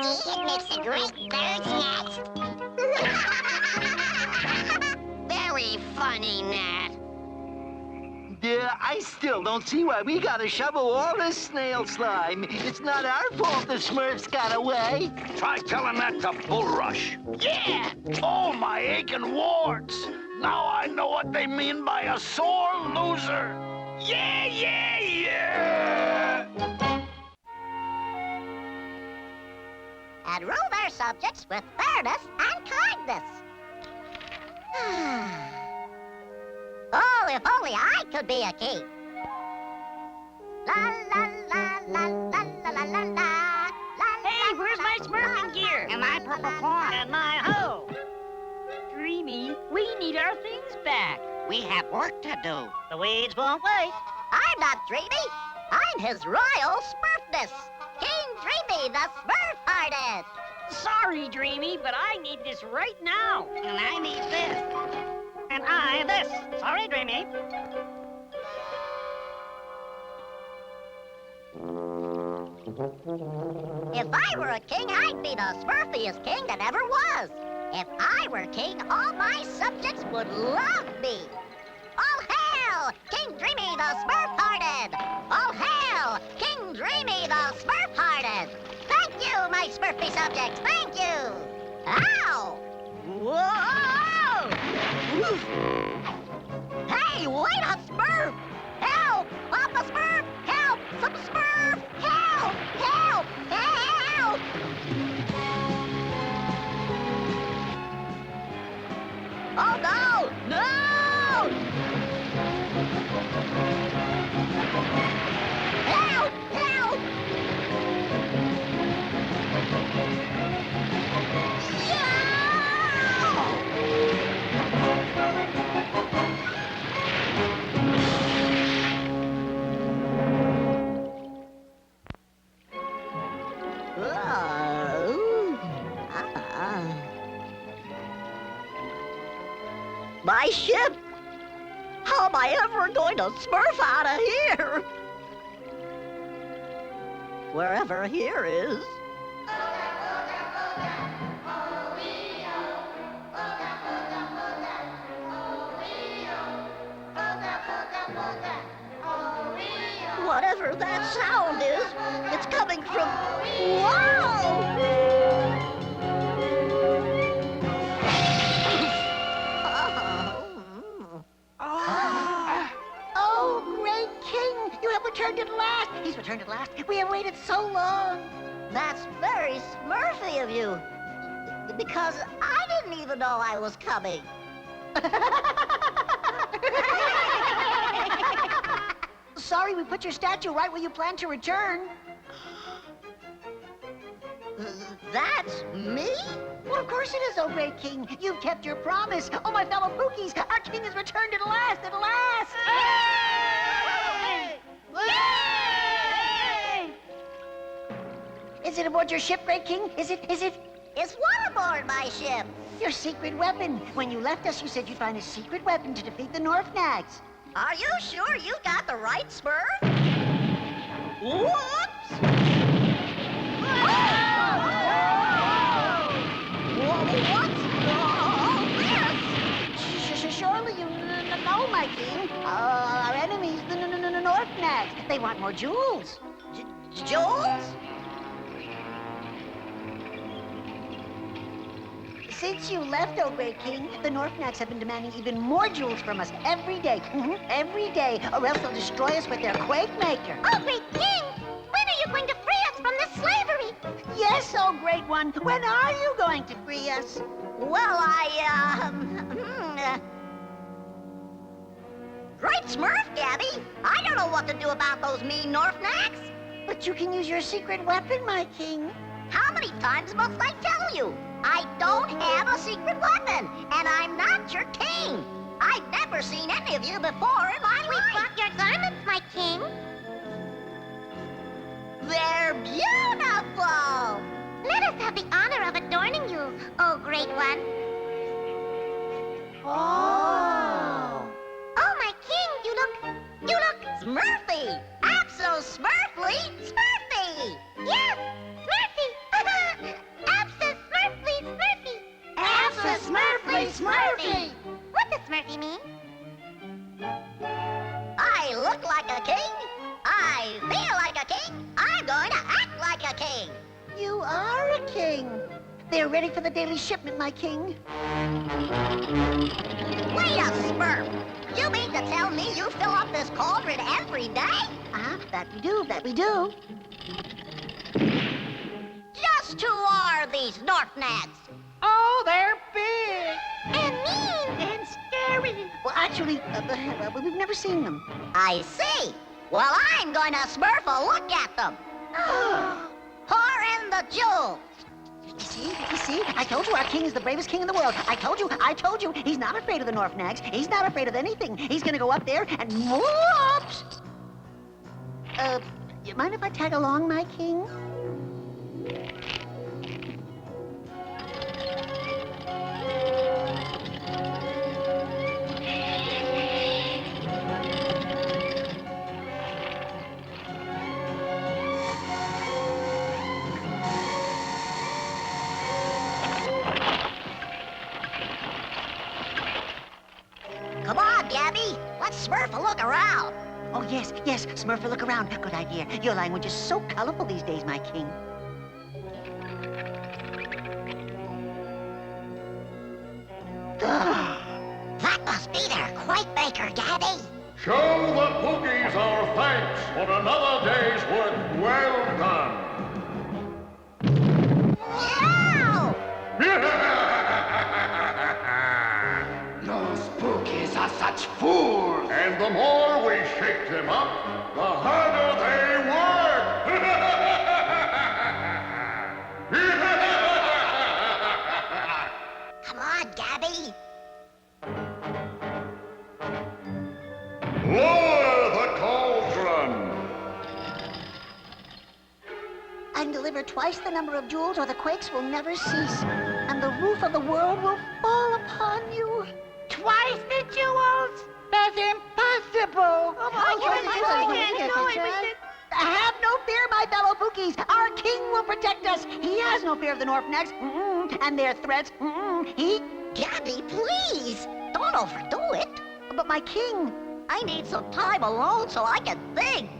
See, it makes a great bird's nest. Very funny, Nat. Yeah, I still don't see why we gotta shovel all this snail slime. It's not our fault the Smurfs got away. Try telling that to Bulrush. Yeah! Oh, my aching warts! Now I know what they mean by a sore loser. Yeah! And rule their subjects with fairness and kindness. Oh, if only I could be a king. La la la la la la la la la. Hey, where's my smurfing gear? And my purple form. And my hoe. Dreamy, we need our things back. We have work to do. The weeds won't wait. I'm not Dreamy. I'm his royal Smurfness. King Dreamy, the Smurf artist. Sorry, Dreamy, but I need this right now. And I need this. And I this. Sorry, Dreamy. If I were a king, I'd be the Smurfiest king that ever was. If I were king, all my subjects would love me. All hail, King Dreamy the Smurf-hearted! All hail, King Dreamy the Smurf-hearted! Thank you, my Smurfy subjects, thank you! Ow! Whoa! Hey, wait a Smurf! Help! Papa Smurf! Help! Some Smurf! Help! Help! Help! Oh, no! No! Help! Help! My ship! How am I ever going to smurf out of here? Wherever here is. Whatever that sound is, it's coming from... Whoa! Oh, great king! You have returned at last! He's returned at last! We have waited so long! That's very Smurfy of you. Because I didn't even know I was coming. Sorry we put your statue right where you plan to return. That's me? Well, of course it is, oh great king. You've kept your promise. Oh, my fellow Pookies, our king has returned at last, at last! Yay! Is Is it aboard your ship, Great King? Is it? Is what aboard my ship? Your secret weapon. When you left us, you said you'd find a secret weapon to defeat the Norfnags. Are you sure you got the right Smurf? Whoops! What's this? Surely you know, my king. Our enemies, the Norfnags. They want more jewels. Jewels? Since you left, oh great king, the Norfnags have been demanding even more jewels from us every day. Every day, or else they'll destroy us with their quake maker. Oh, great king! When are you going to free us from this slavery? Yes, oh great one. When are you going to free us? Well, Great Smurf, Gabby! I don't know what to do about those mean Norfnags. But you can use your secret weapon, my king. How many times must I tell you? I don't have a secret weapon, and I'm not your king. I've never seen any of you before in my We life. bought your garments, my king. They're beautiful! Let us have the honor of adorning you, oh great one. Oh! Oh, my king, you look... Smurfy! Abso-smurfly Smurfy! Yes, Smurfy! Abso-smurfly Smurfy! Abso-smurfly Smurfy! What does Smurfy mean? I look like a king. I feel like a king. I'm going to act like a king. You are a king. They're ready for the daily shipment, my king. Wait a Smurf! You mean to tell me you fill up this cauldron every day? That we do. Just who are these Norfnags? Oh, they're big. And mean. And scary. Well, actually, we've never seen them. I see. Well, I'm going to Smurf a look at them. Pour in the jewels. You see? I told you our king is the bravest king in the world. I told you. He's not afraid of the Norfnags. He's not afraid of anything. He's gonna go up there and whoops! You mind if I tag along, my king? Come on, Gabby. Let's Smurf a look around. Oh, yes, Smurf, look around. Good idea. Your language is so colorful these days, my king. That must be their quake maker, Gabby. Show the Pookies our thanks for another day's work well done. Those Pookies are such fools. And the more we shake them up, the harder they work. Come on, Gabby. Lower the cauldron. And deliver twice the number of jewels, or the quakes will never cease, and the roof of the world will fall upon you. Twice the jewels? That's impossible. Have no fear, my fellow Pookies. Our king will protect us. He has no fear of the Norfnags and their threats. Gabby, please. Don't overdo it. But my king... I need some time alone so I can think.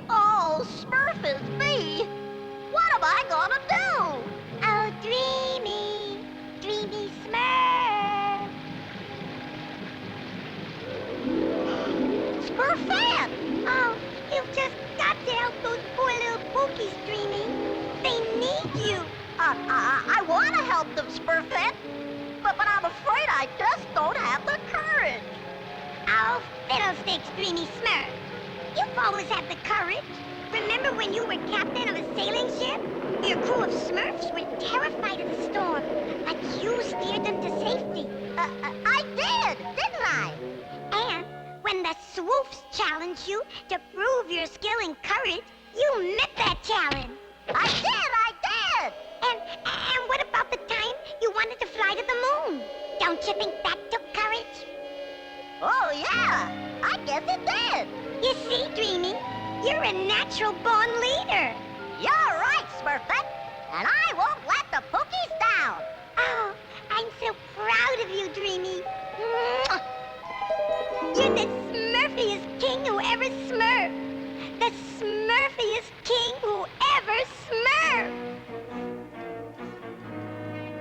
Oh, Smurf is me. What am I gonna do? Oh, Dreamy. Dreamy Smurf. Smurfette! Oh, you've just got to help those poor little Pookies, Dreamy. They need you. I want to help them, Smurfette. But I'm afraid I just don't have the courage. Oh, fiddlesticks, Dreamy Smurf. You've always had the courage. Remember when you were captain of a sailing ship? Your crew of Smurfs were terrified of the storm, but you steered them to safety. I did, didn't I? And when when the Swoofs challenged you to prove your skill and courage, you met that challenge. I did! And what about the time you wanted to fly to the moon? Don't you think that took courage? Oh, yeah. I guess it did. You see, Dreamy, you're a natural-born leader. You're right, Smurfette. And I won't let the Pookies down. Oh, I'm so proud of you, Dreamy. Mwah! You're the Smurfiest king who ever smurfed. The Smurfiest king who ever smurfed.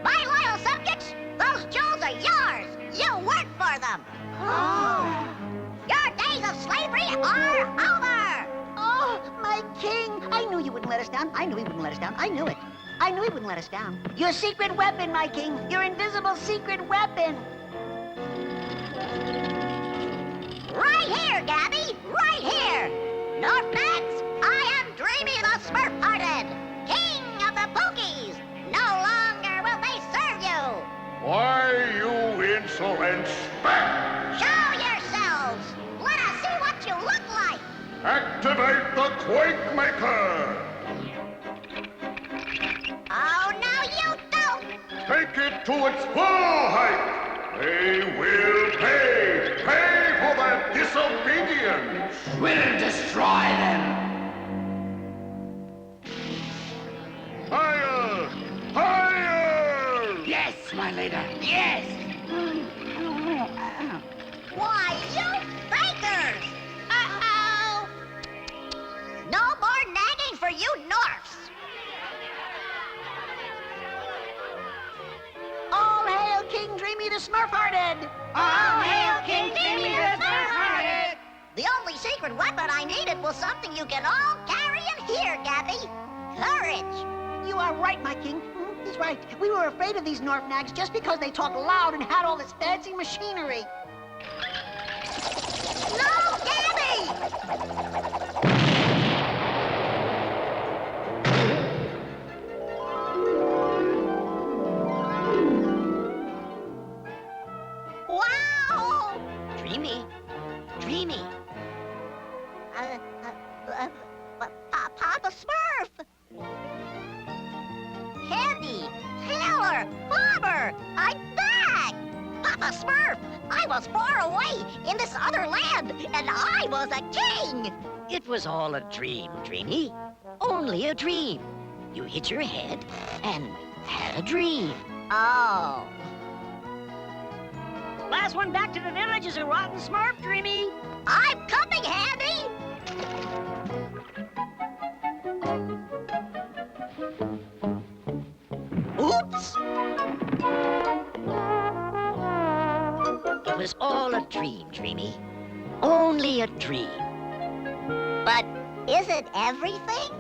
My loyal subjects, those jewels are yours. You worked for them. Oh. Your days of slavery are over. Oh, my king! I knew you wouldn't let us down. I knew he wouldn't let us down. I knew it. I knew he wouldn't let us down. Your secret weapon, my king. Your invisible secret weapon. Right here, Gabby. Right here. Northmax, I am Dreamy the Smurf-hearted, king of the Pookies. No longer will they serve you. Why, you insolent spat! Show yourselves. Let us see what you look like. Activate the Quake Maker! Oh, no, you don't. Take it to its full height! They will pay! Pay for their disobedience! We'll destroy them. Higher! Higher! Yes, my leader. Yes. Why, you fakers! Uh-oh! No more nagging for you Norfs! All hail King Dreamy the Smurf-hearted! All hail King Dreamy the Smurf-hearted! The only secret weapon I needed was something you can all carry in here, Gabby. Courage. You are right, my king. He's right. We were afraid of these Norf nags just because they talked loud and had all this fancy machinery. No, Gabby! Wow! Dreamy. Dreamy. Papa Smurf! Candy! Taylor! Bobber! I'm back! Papa Smurf! I was far away in this other land, and I was a king! It was all a dream, Dreamy. Only a dream. You hit your head and had a dream. Oh. Last one back to the village is a rotten Smurf, Dreamy. I'm coming, Handy! Oops! It was all a dream, Dreamy. Only a dream. But is it everything?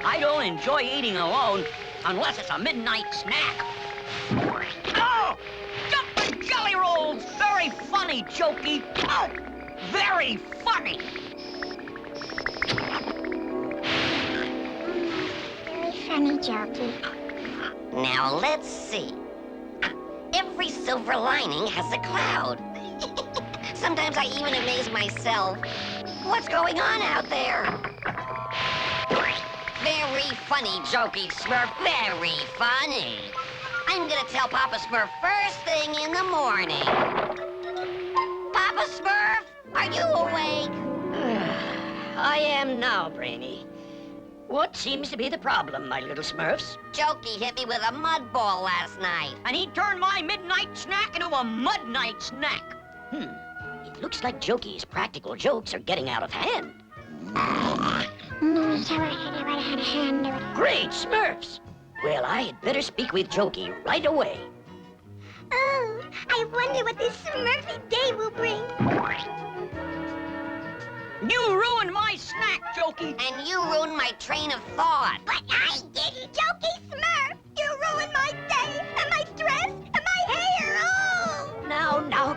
I don't enjoy eating alone unless it's a midnight snack. Oh! Jumping jelly rolls! Very funny, Jokey. Oh! Very funny! Very funny, Jokey. Now let's see. Every silver lining has a cloud. Sometimes I even amaze myself. What's going on out there? Very funny, Jokey Smurf. Very funny. I'm gonna tell Papa Smurf first thing in the morning. Papa Smurf, are you awake? I am now, Brainy. What seems to be the problem, my little Smurfs? Jokey hit me with a mud ball last night. And he turned my midnight snack into a mud night snack. It looks like Jokey's practical jokes are getting out of hand. Great Smurfs! Well, I had better speak with Jokey right away. Oh, I wonder what this Smurfy day will bring. You ruined my snack, Jokey! And you ruined my train of thought. But I didn't, Jokey Smurf!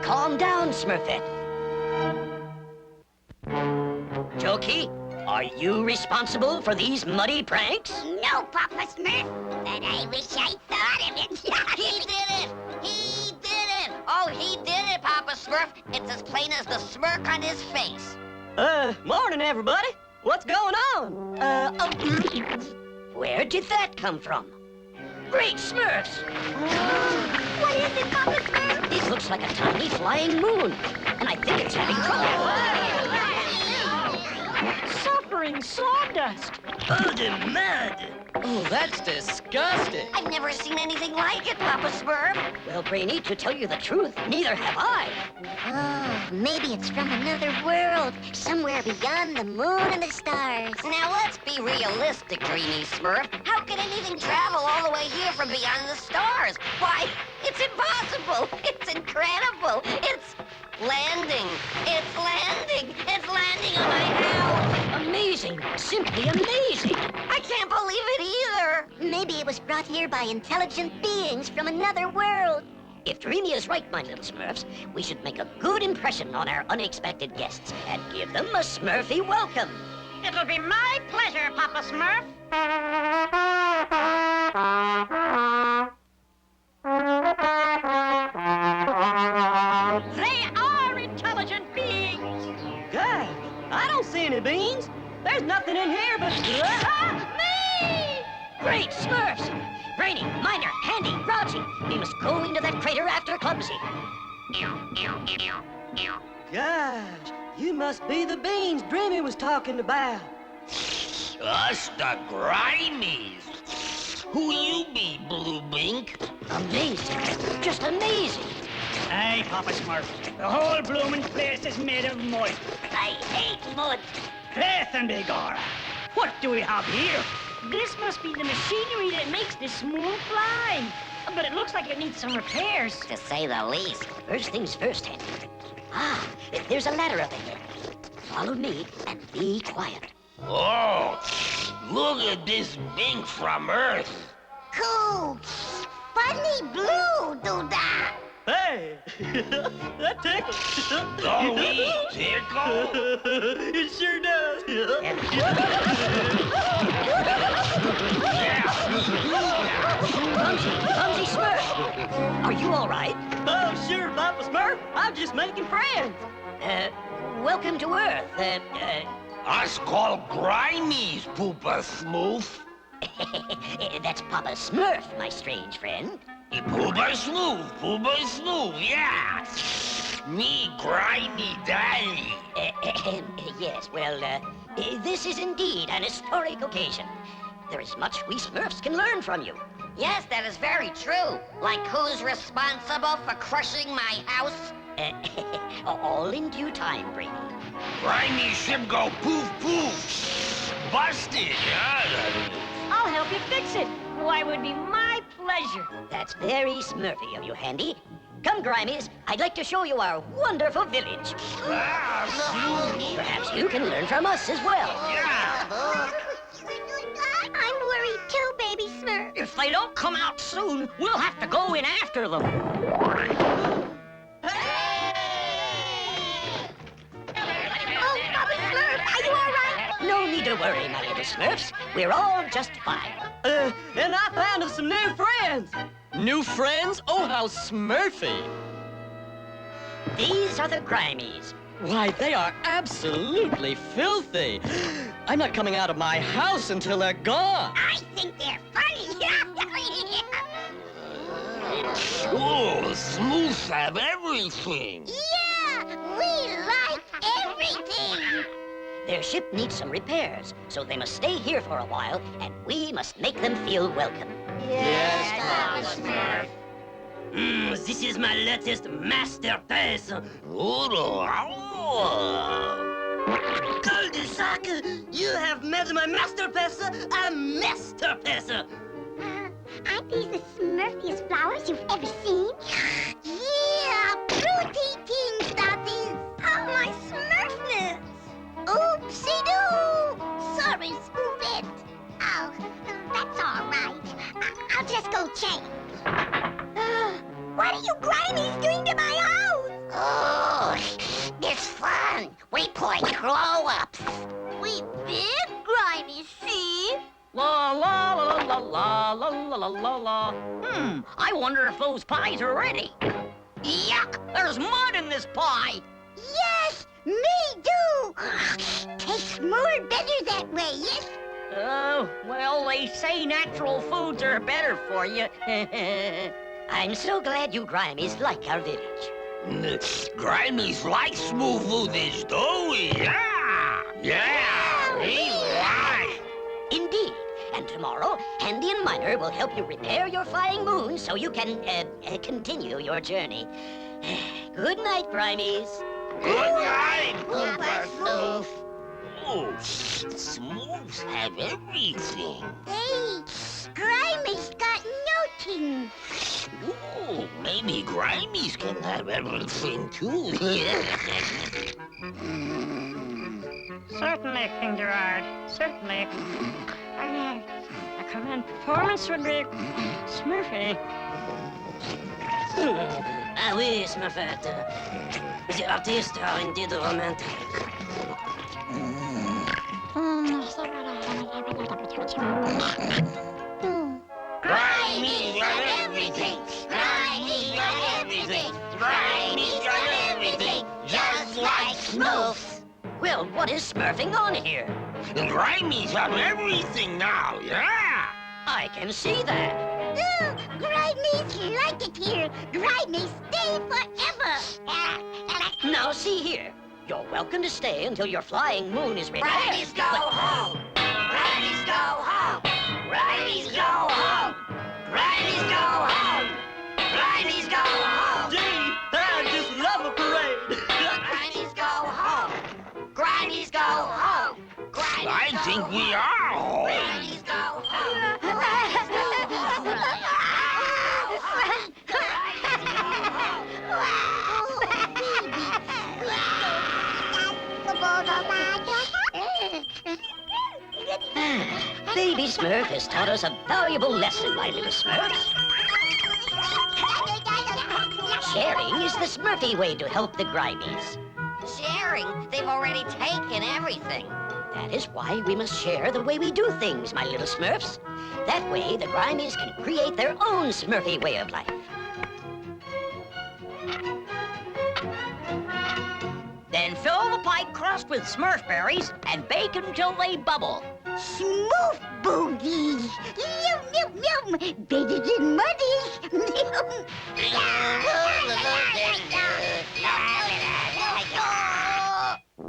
calm down, Smurfette. Jokey, are you responsible for these muddy pranks? No, Papa Smurf, but I wish I thought of it. He did it! He did it! Oh, he did it, Papa Smurf. It's as plain as the smirk on his face. Morning, everybody. What's going on? Where did that come from? Great Smurfs! What is it, Papa Smurf? It looks like a tiny flying moon, and I think it's having trouble. Suffering sawdust. Oh, the mud! Oh, that's disgusting. I've never seen anything like it, Papa Smurf. Well, Brainy, to tell you the truth, neither have I. Oh, maybe it's from another world, somewhere beyond the moon and the stars. Now let's be realistic, Dreamy Smurf. How can anything travel all the way here from beyond the stars? Why, it's impossible. It's incredible. It's landing. It's landing. It's landing on my house. Amazing. Simply amazing. I can't believe it either. Maybe it was brought here by intelligent beings from another world. If Dreamy is right, my little Smurfs, we should make a good impression on our unexpected guests and give them a Smurfy welcome. It'll be my pleasure, Papa Smurf. They are intelligent beings. God, I don't see any beans. There's nothing in here but... Me! Great Smurfs! Brainy, Miner, Handy, Raunchy, we must go into that crater after Clumsy. Gosh, you must be the beans Dreamy was talking about. Us the Grimies. Who you be, Blue Bink? Amazing. Just amazing. Aye, Papa Smurf. The whole bloomin' place is made of mud. I hate mud. Faith and begorra. What do we have here? This must be the machinery that makes the smooth fly. But it looks like it needs some repairs. To say the least. First things first, Handy. Ah, there's a ladder up ahead. Follow me and be quiet. Oh, look at this Bink from Earth. Cool. Funny blue, doodah. Hey, that tickles. Oh, we tickle? It sure does. Clumsy Smurf, are you all right? Oh, sure, Papa Smurf. I'm just making friends. Welcome to Earth. Us call Grimies, Poopa Smooth. That's Papa Smurf, my strange friend. Poopa Smooth, yeah. Me, Grimy Daddy. Yes, well, this is indeed an historic occasion. There is much we Smurfs can learn from you. Yes, that is very true. Like who's responsible for crushing my house? All in due time, Brady. Grimy ship go poof poof. Busted, I'll help you fix it. Why, it would be my pleasure. That's very Smurfy of you, Handy. Come, Grimies, I'd like to show you our wonderful village. Perhaps you can learn from us as well. I'm worried too, Baby Smurf. If they don't come out soon, we'll have to go in after them. Oh, Papa Smurf, are you all right? No need to worry, my little Smurfs. We're all just fine. And I found us some new friends. New friends? Oh, how Smurfy. These are the Grimies. Why, they are absolutely filthy. I'm not coming out of my house until they're gone. I think they're funny. Oh, Smooths have everything. Yeah, we like everything. Their ship needs some repairs, so they must stay here for a while, and we must make them feel welcome. Yes, Papa Smurf. This is my latest masterpiece. Cul-de-sac, you have made my masterpiece a masterpiece. Aren't these the smurfiest flowers you've ever seen? Yeah, pretty things that is. Oh, my Smurfness. Oopsie-doo. Sorry, Smurfette. Oh, that's all right. I'll just go change. What are you Grimies doing to my house? blow-ups. We did, Grimy, see? La la la la la la la la la la. I wonder if those pies are ready. Yuck! There's mud in this pie. Yes, me do. Tastes more better that way, yes? Oh, well, they say natural foods are better for you. I'm so glad you Grimies like our village. Grimey's like smooth-foodish, do we? Yeah, we like. Indeed. And tomorrow, Handy and Miner will help you repair your flying moon so you can, continue your journey. Good night, Grimies. Good night, Pooper Smoof. Oh, Smurfs have everything. Hey, Grimy's got nothing. Oh, maybe Grimies can have everything too. Certainly, King Gerard. Certainly. A command performance would be Smurfy. Ah oui, Smurfette. The artistes are indeed romantic. Grimey's got everything. Grimey's got everything. Grimey's got everything. Just like Smurfs. Well, what is smurfing on here? Grimey's have everything now, yeah? I can see that. Oh, Grimy's like it here. Grimy stay forever. Now see here. You're welcome to stay until your flying moon is repaired. Grimey's go home. Grimey's go home. Grimey's go home. Grimey's go home. Grimey's go home. Gee, I just love a parade. Grimey's go home. Grimey's go home. Grimey's I think we are home. Grimey's go home. Baby Smurf has taught us a valuable lesson, my little Smurfs. Sharing is the Smurfy way to help the Grimies. Sharing? They've already taken everything. That is why we must share the way we do things, my little Smurfs. That way, the Grimies can create their own Smurfy way of life. Then fill the pie crust with Smurf berries and bake until they bubble. Smooth boogie. Yum, yum, yum. Better than muddy.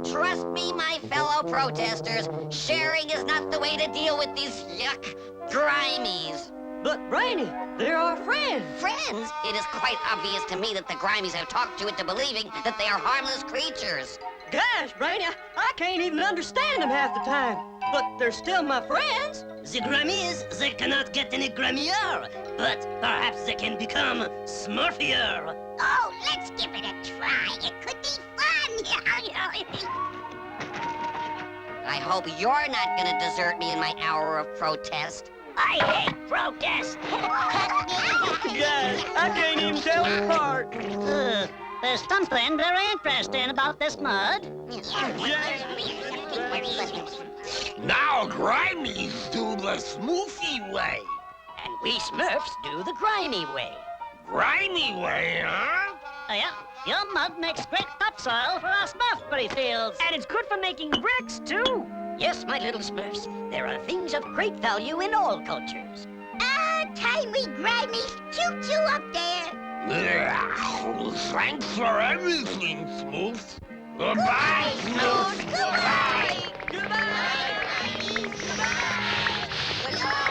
Trust me, my fellow protesters, sharing is not the way to deal with these yuck Grimies. But, Brainy, they're our friends. Friends? It is quite obvious to me that the Grimies have talked you into believing that they are harmless creatures. Gosh, Brainy, I can't even understand them half the time. But they're still my friends. The Grimies, they cannot get any Grimier, but perhaps they can become Smurfier. Oh, let's give it a try. It could be fun. I hope you're not gonna desert me in my hour of protest. I hate protest. Gosh, I can't even tell them apart. There's something very interesting about this mud. Now Grimies do the Smurfy way. And we Smurfs do the Grimy way. Grimy way, huh? Yeah, your mud makes great topsoil for our Smurfberry fields. And it's good for making bricks, too. Yes, my little Smurfs, there are things of great value in all cultures. Timely Grimy's choo-choo up there. Thanks for everything, Smurfs. Goodbye, Smurfs. Goodbye.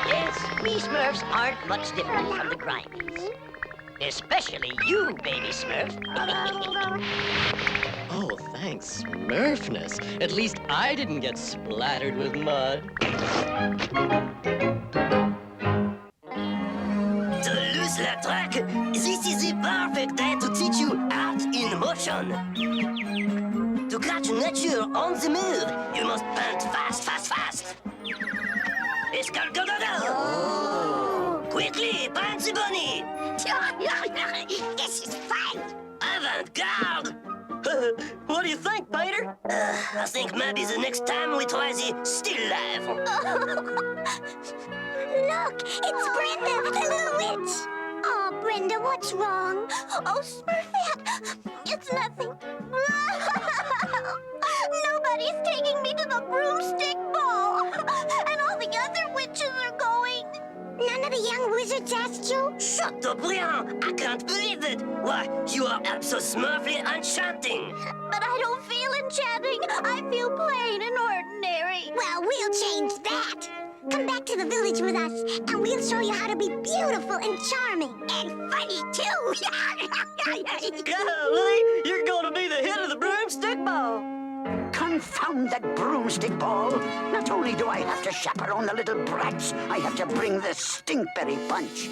Yes, we Smurfs aren't much different from the Grimies. Especially you, baby Smurf. Oh, thanks, Smurfness. At least I didn't get splattered with mud. To lose la track, this is the perfect day to teach you art in motion. To catch nature on the move, you must paint fast, fast, fast. Let's go, go, go, go! Quickly, paint the bunny! This is fun. Avant-garde! What do you think, Peter? I think maybe the next time we try the still life. Look, it's Brenda, the little witch. Oh, Brenda, what's wrong? Oh, Smurfette, it's nothing. Nobody's taking me to the broomstick ball, and all the other witches are going. None of the young wizards asked you? Shut up, Brian! I can't believe it! Why, you are absolutely enchanting! But I don't feel enchanting. I feel plain and ordinary. Well, we'll change that. Come back to the village with us, and we'll show you how to be beautiful and charming. And funny, too. Golly, you're gonna be the hit of the broomstick ball! Confound that broomstick ball! Not only do I have to chaperone the little brats, I have to bring the stinkberry punch.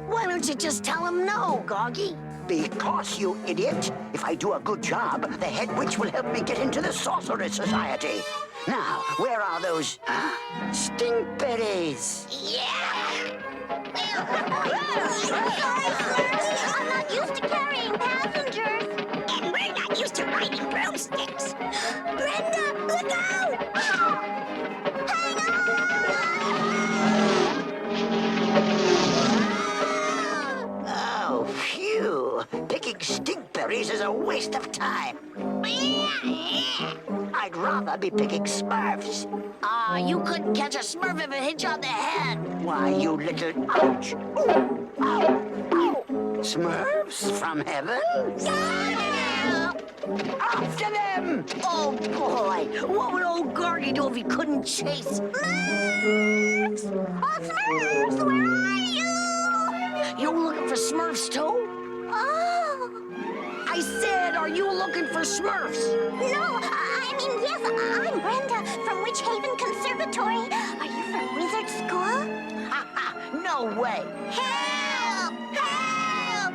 Why don't you just tell him no, Goggy? Because, you idiot, if I do a good job, the head witch will help me get into the Sorceress Society. Now, where are those stinkberries? I'm not used to carrying passengers. And we're not used to riding broomsticks. Brenda, look out! Hang on! Oh, phew. Picking stinkberries is a waste of time. I'd rather be picking Smurfs. You couldn't catch a Smurf if it hit you on the head. Why, you little... Ouch! Ooh. Ow! Ow! Smurfs from heaven? After them! Oh, boy. What would old Gorgy do if he couldn't chase? Smurfs! Oh, Smurfs, where are you? You're looking for Smurfs, too? Oh. I said, are you looking for Smurfs? No, I mean, yes, I'm Brenda from Witch Haven Conservatory. Are you from Wizard School? No way. Help! Help!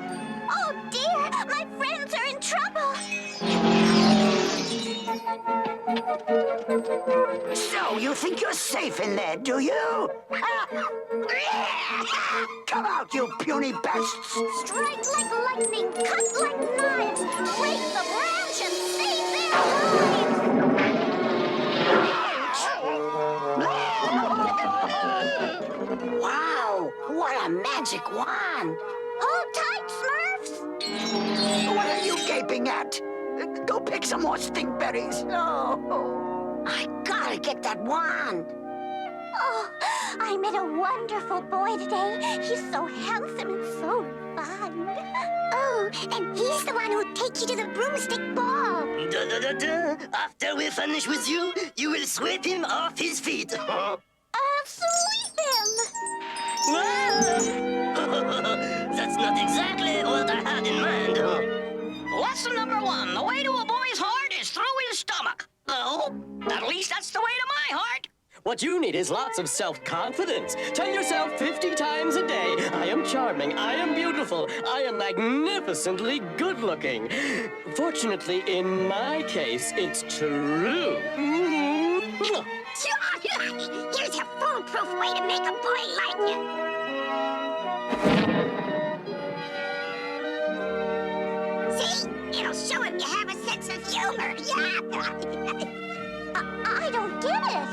Oh, dear, my friends are in trouble. So, you think you're safe in there, do you? Come out, you puny pests! Strike like lightning, cut like knives, break the branch and save their lives! Wow, what a magic wand! Hold tight, Smurfs! What are you gaping at? Go pick some more stinkberries. Oh, I gotta get that wand. Oh, I met a wonderful boy today. He's so handsome and so refined. Oh, and he's the one who'll take you to the broomstick ball. After we finish with you, you will sweep him off his feet. Sweep him! That's not exactly what I had in mind. Lesson number 1, the way to a boy's heart is through his stomach. Oh, at least that's the way to my heart. What you need is lots of self-confidence. Tell yourself 50 times a day, I am charming, I am beautiful, I am magnificently good-looking. Fortunately, in my case, it's true. Here's a foolproof way to make a boy like you. See? It'll show him you have a sense of humor. I don't get it.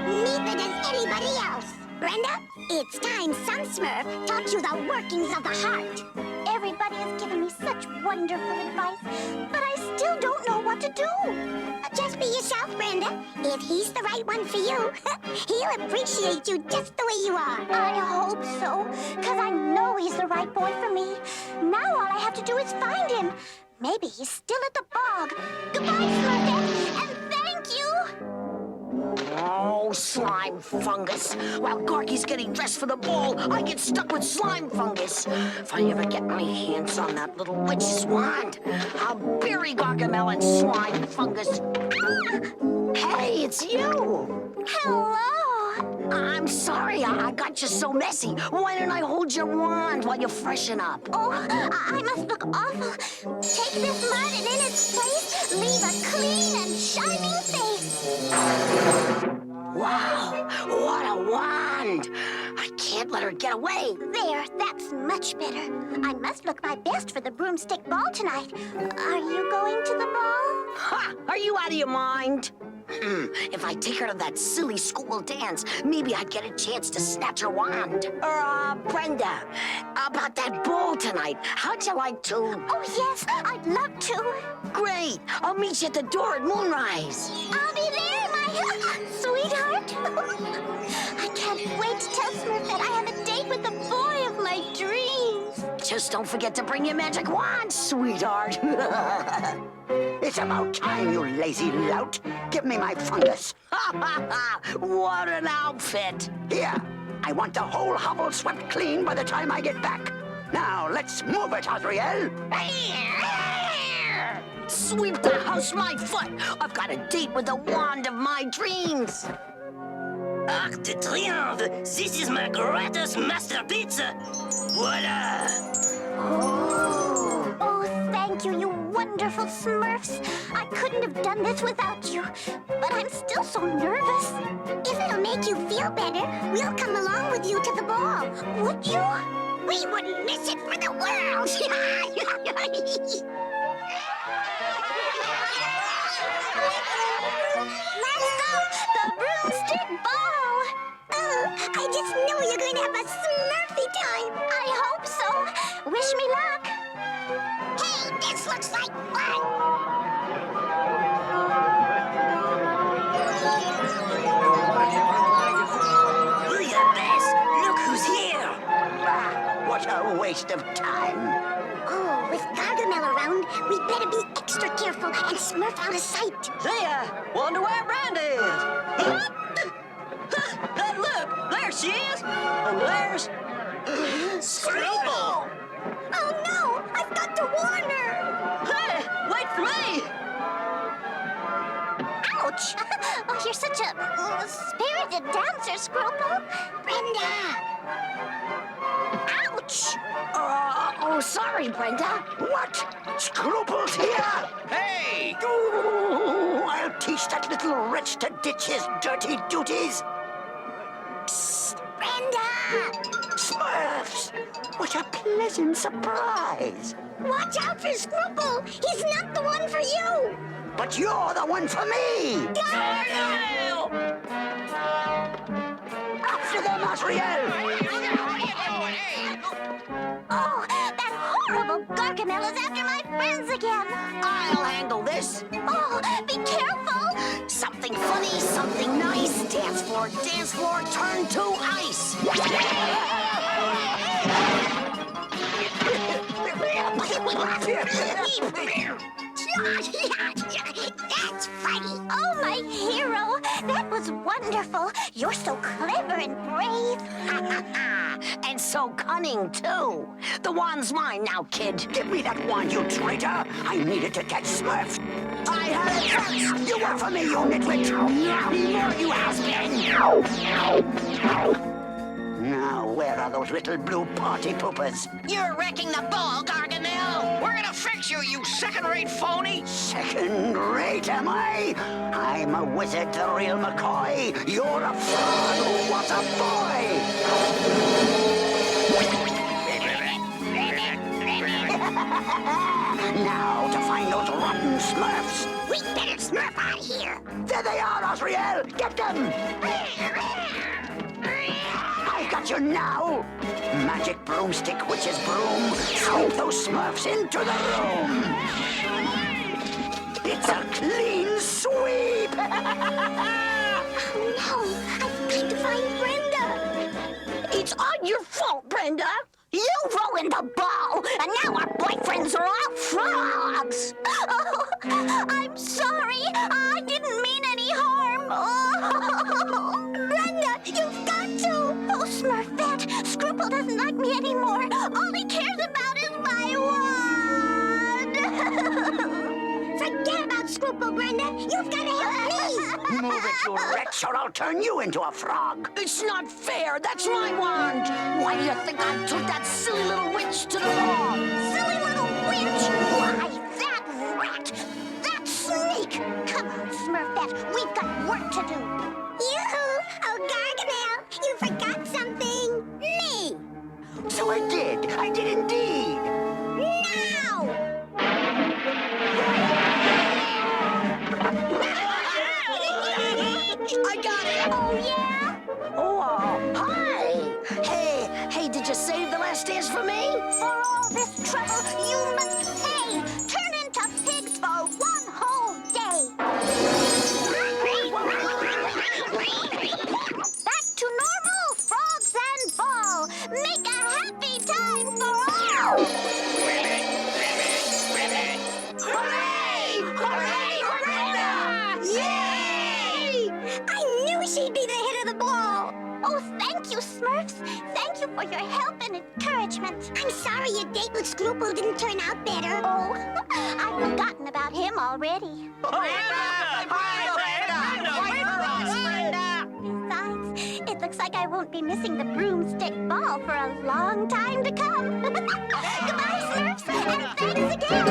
Neither does anybody else. Brenda, it's time some Smurf taught you the workings of the heart. Everybody has given me such wonderful advice, but I still don't know what to do. Just be yourself, Brenda. If he's the right one for you, he'll appreciate you just the way you are. I hope so, because I know he's the right boy for me. Now all I have to do is find him. Maybe he's still at the bog. Goodbye, Smurfette, and thank you. Oh, slime fungus. While Gorky's getting dressed for the ball, I get stuck with slime fungus. If I ever get my hands on that little witch's wand, I'll bury Gargamel in slime fungus. Hey, it's you. Hello. I'm sorry I got you so messy. Why didn't I hold your wand while you freshen up? Oh, I must look awful. Take this mud and in its place, leave a clean and shining face. Wow, what a wand! I can't let her get away. There, that's much better. I must look my best for the broomstick ball tonight. Are you going to the ball? Ha! Are you out of your mind? If I take her to that silly school dance, maybe I'd get a chance to snatch her wand. Brenda, about that ball tonight, how'd you like to? Oh, yes, I'd love to. Great! I'll meet you at the door at moonrise. I'll be there, my sweetheart. I can't wait to tell Smurfette I have a date with the boy of my dreams. Just don't forget to bring your magic wand, sweetheart. It's about time, you lazy lout. Give me my fungus. What an outfit. Here, I want the whole hovel swept clean by the time I get back. Now, let's move it, Azrael. Sweep the house my foot. I've got a date with the wand of my dreams. Arc de Triomphe! This is my gratis masterpiece! Voila! Oh, thank you, you wonderful Smurfs. I couldn't have done this without you. But I'm still so nervous. If it'll make you feel better, we'll come along with you to the ball. Would you? We wouldn't miss it for the world. Let's go! The broomstick ball! Oh, I just knew you're going to have a Smurfy time. I hope so. Wish me luck. Hey, this looks like fun. Booyah, Bess! Look who's here! What a waste of time. Oh, with Gargamel around, we'd better be extra careful and Smurf out of sight. There! Wonder where Brenda is. Hey, look! There she is! And there's... Screwball! Oh no! I've got to warn her! Hey! Wait for me! Ouch! Oh, you're such a spirited dancer, Screwball. Brenda! Ouch! Oh, sorry, Brenda. What? Scruples here? Hey! Ooh, I'll teach that little wretch to ditch his dirty duties. Psst! Brenda! Smurfs! What a pleasant surprise. Watch out for Screwball! He's not the one for you! But you're the one for me! Gargamel! After them, Azrael! Oh, that horrible Gargamel is after my friends again! I'll handle this. Oh, be careful! Something funny, something nice. Dance floor, turn to ice. That's funny! Oh, my hero! That was wonderful! You're so clever and brave! And so cunning, too. The wand's mine now, kid. Give me that wand, you traitor! I needed to catch Smurf. I had it first! You were for me, you nitwit! Not anymore, you has-been! Now, where are those little blue party poopers? You're wrecking the ball, Gargamel! We're gonna fix you, you second-rate phony! Second rate, am I? I'm a wizard, the real McCoy. You're a fraud who was a boy. Now to find those rotten Smurfs. We better Smurf out of here! There they are, Azrael. Get them. I got you now. Magic broomstick, witch's broom. Sweep those Smurfs into the room. It's a clean sweep. Oh no! I've got to find Brenda! It's all your fault, Brenda! You ruined the ball, and now our boyfriends are all frogs! Oh, I'm sorry! I didn't mean any harm! Oh, Brenda, you've got to! Oh, Smurfette, Scruple doesn't like me anymore. All he cares about is my wand! Forget about Scruple, Brenda. You've got to help me! Move it, you wretch, or I'll turn you into a frog. It's not fair. That's my wand. Why do you think I took that silly little witch to the ball? Silly little witch? Why, that rat! That snake! Come on, Smurfette. We've got work to do. Yoo-hoo! Oh, Gargamel, you forgot something. Me! sorry your date with Scruple didn't turn out better. Oh, I've forgotten about him already. Besides, it looks like I won't be missing the broomstick ball for a long time to come. Goodbye, Smurfs, and thanks again.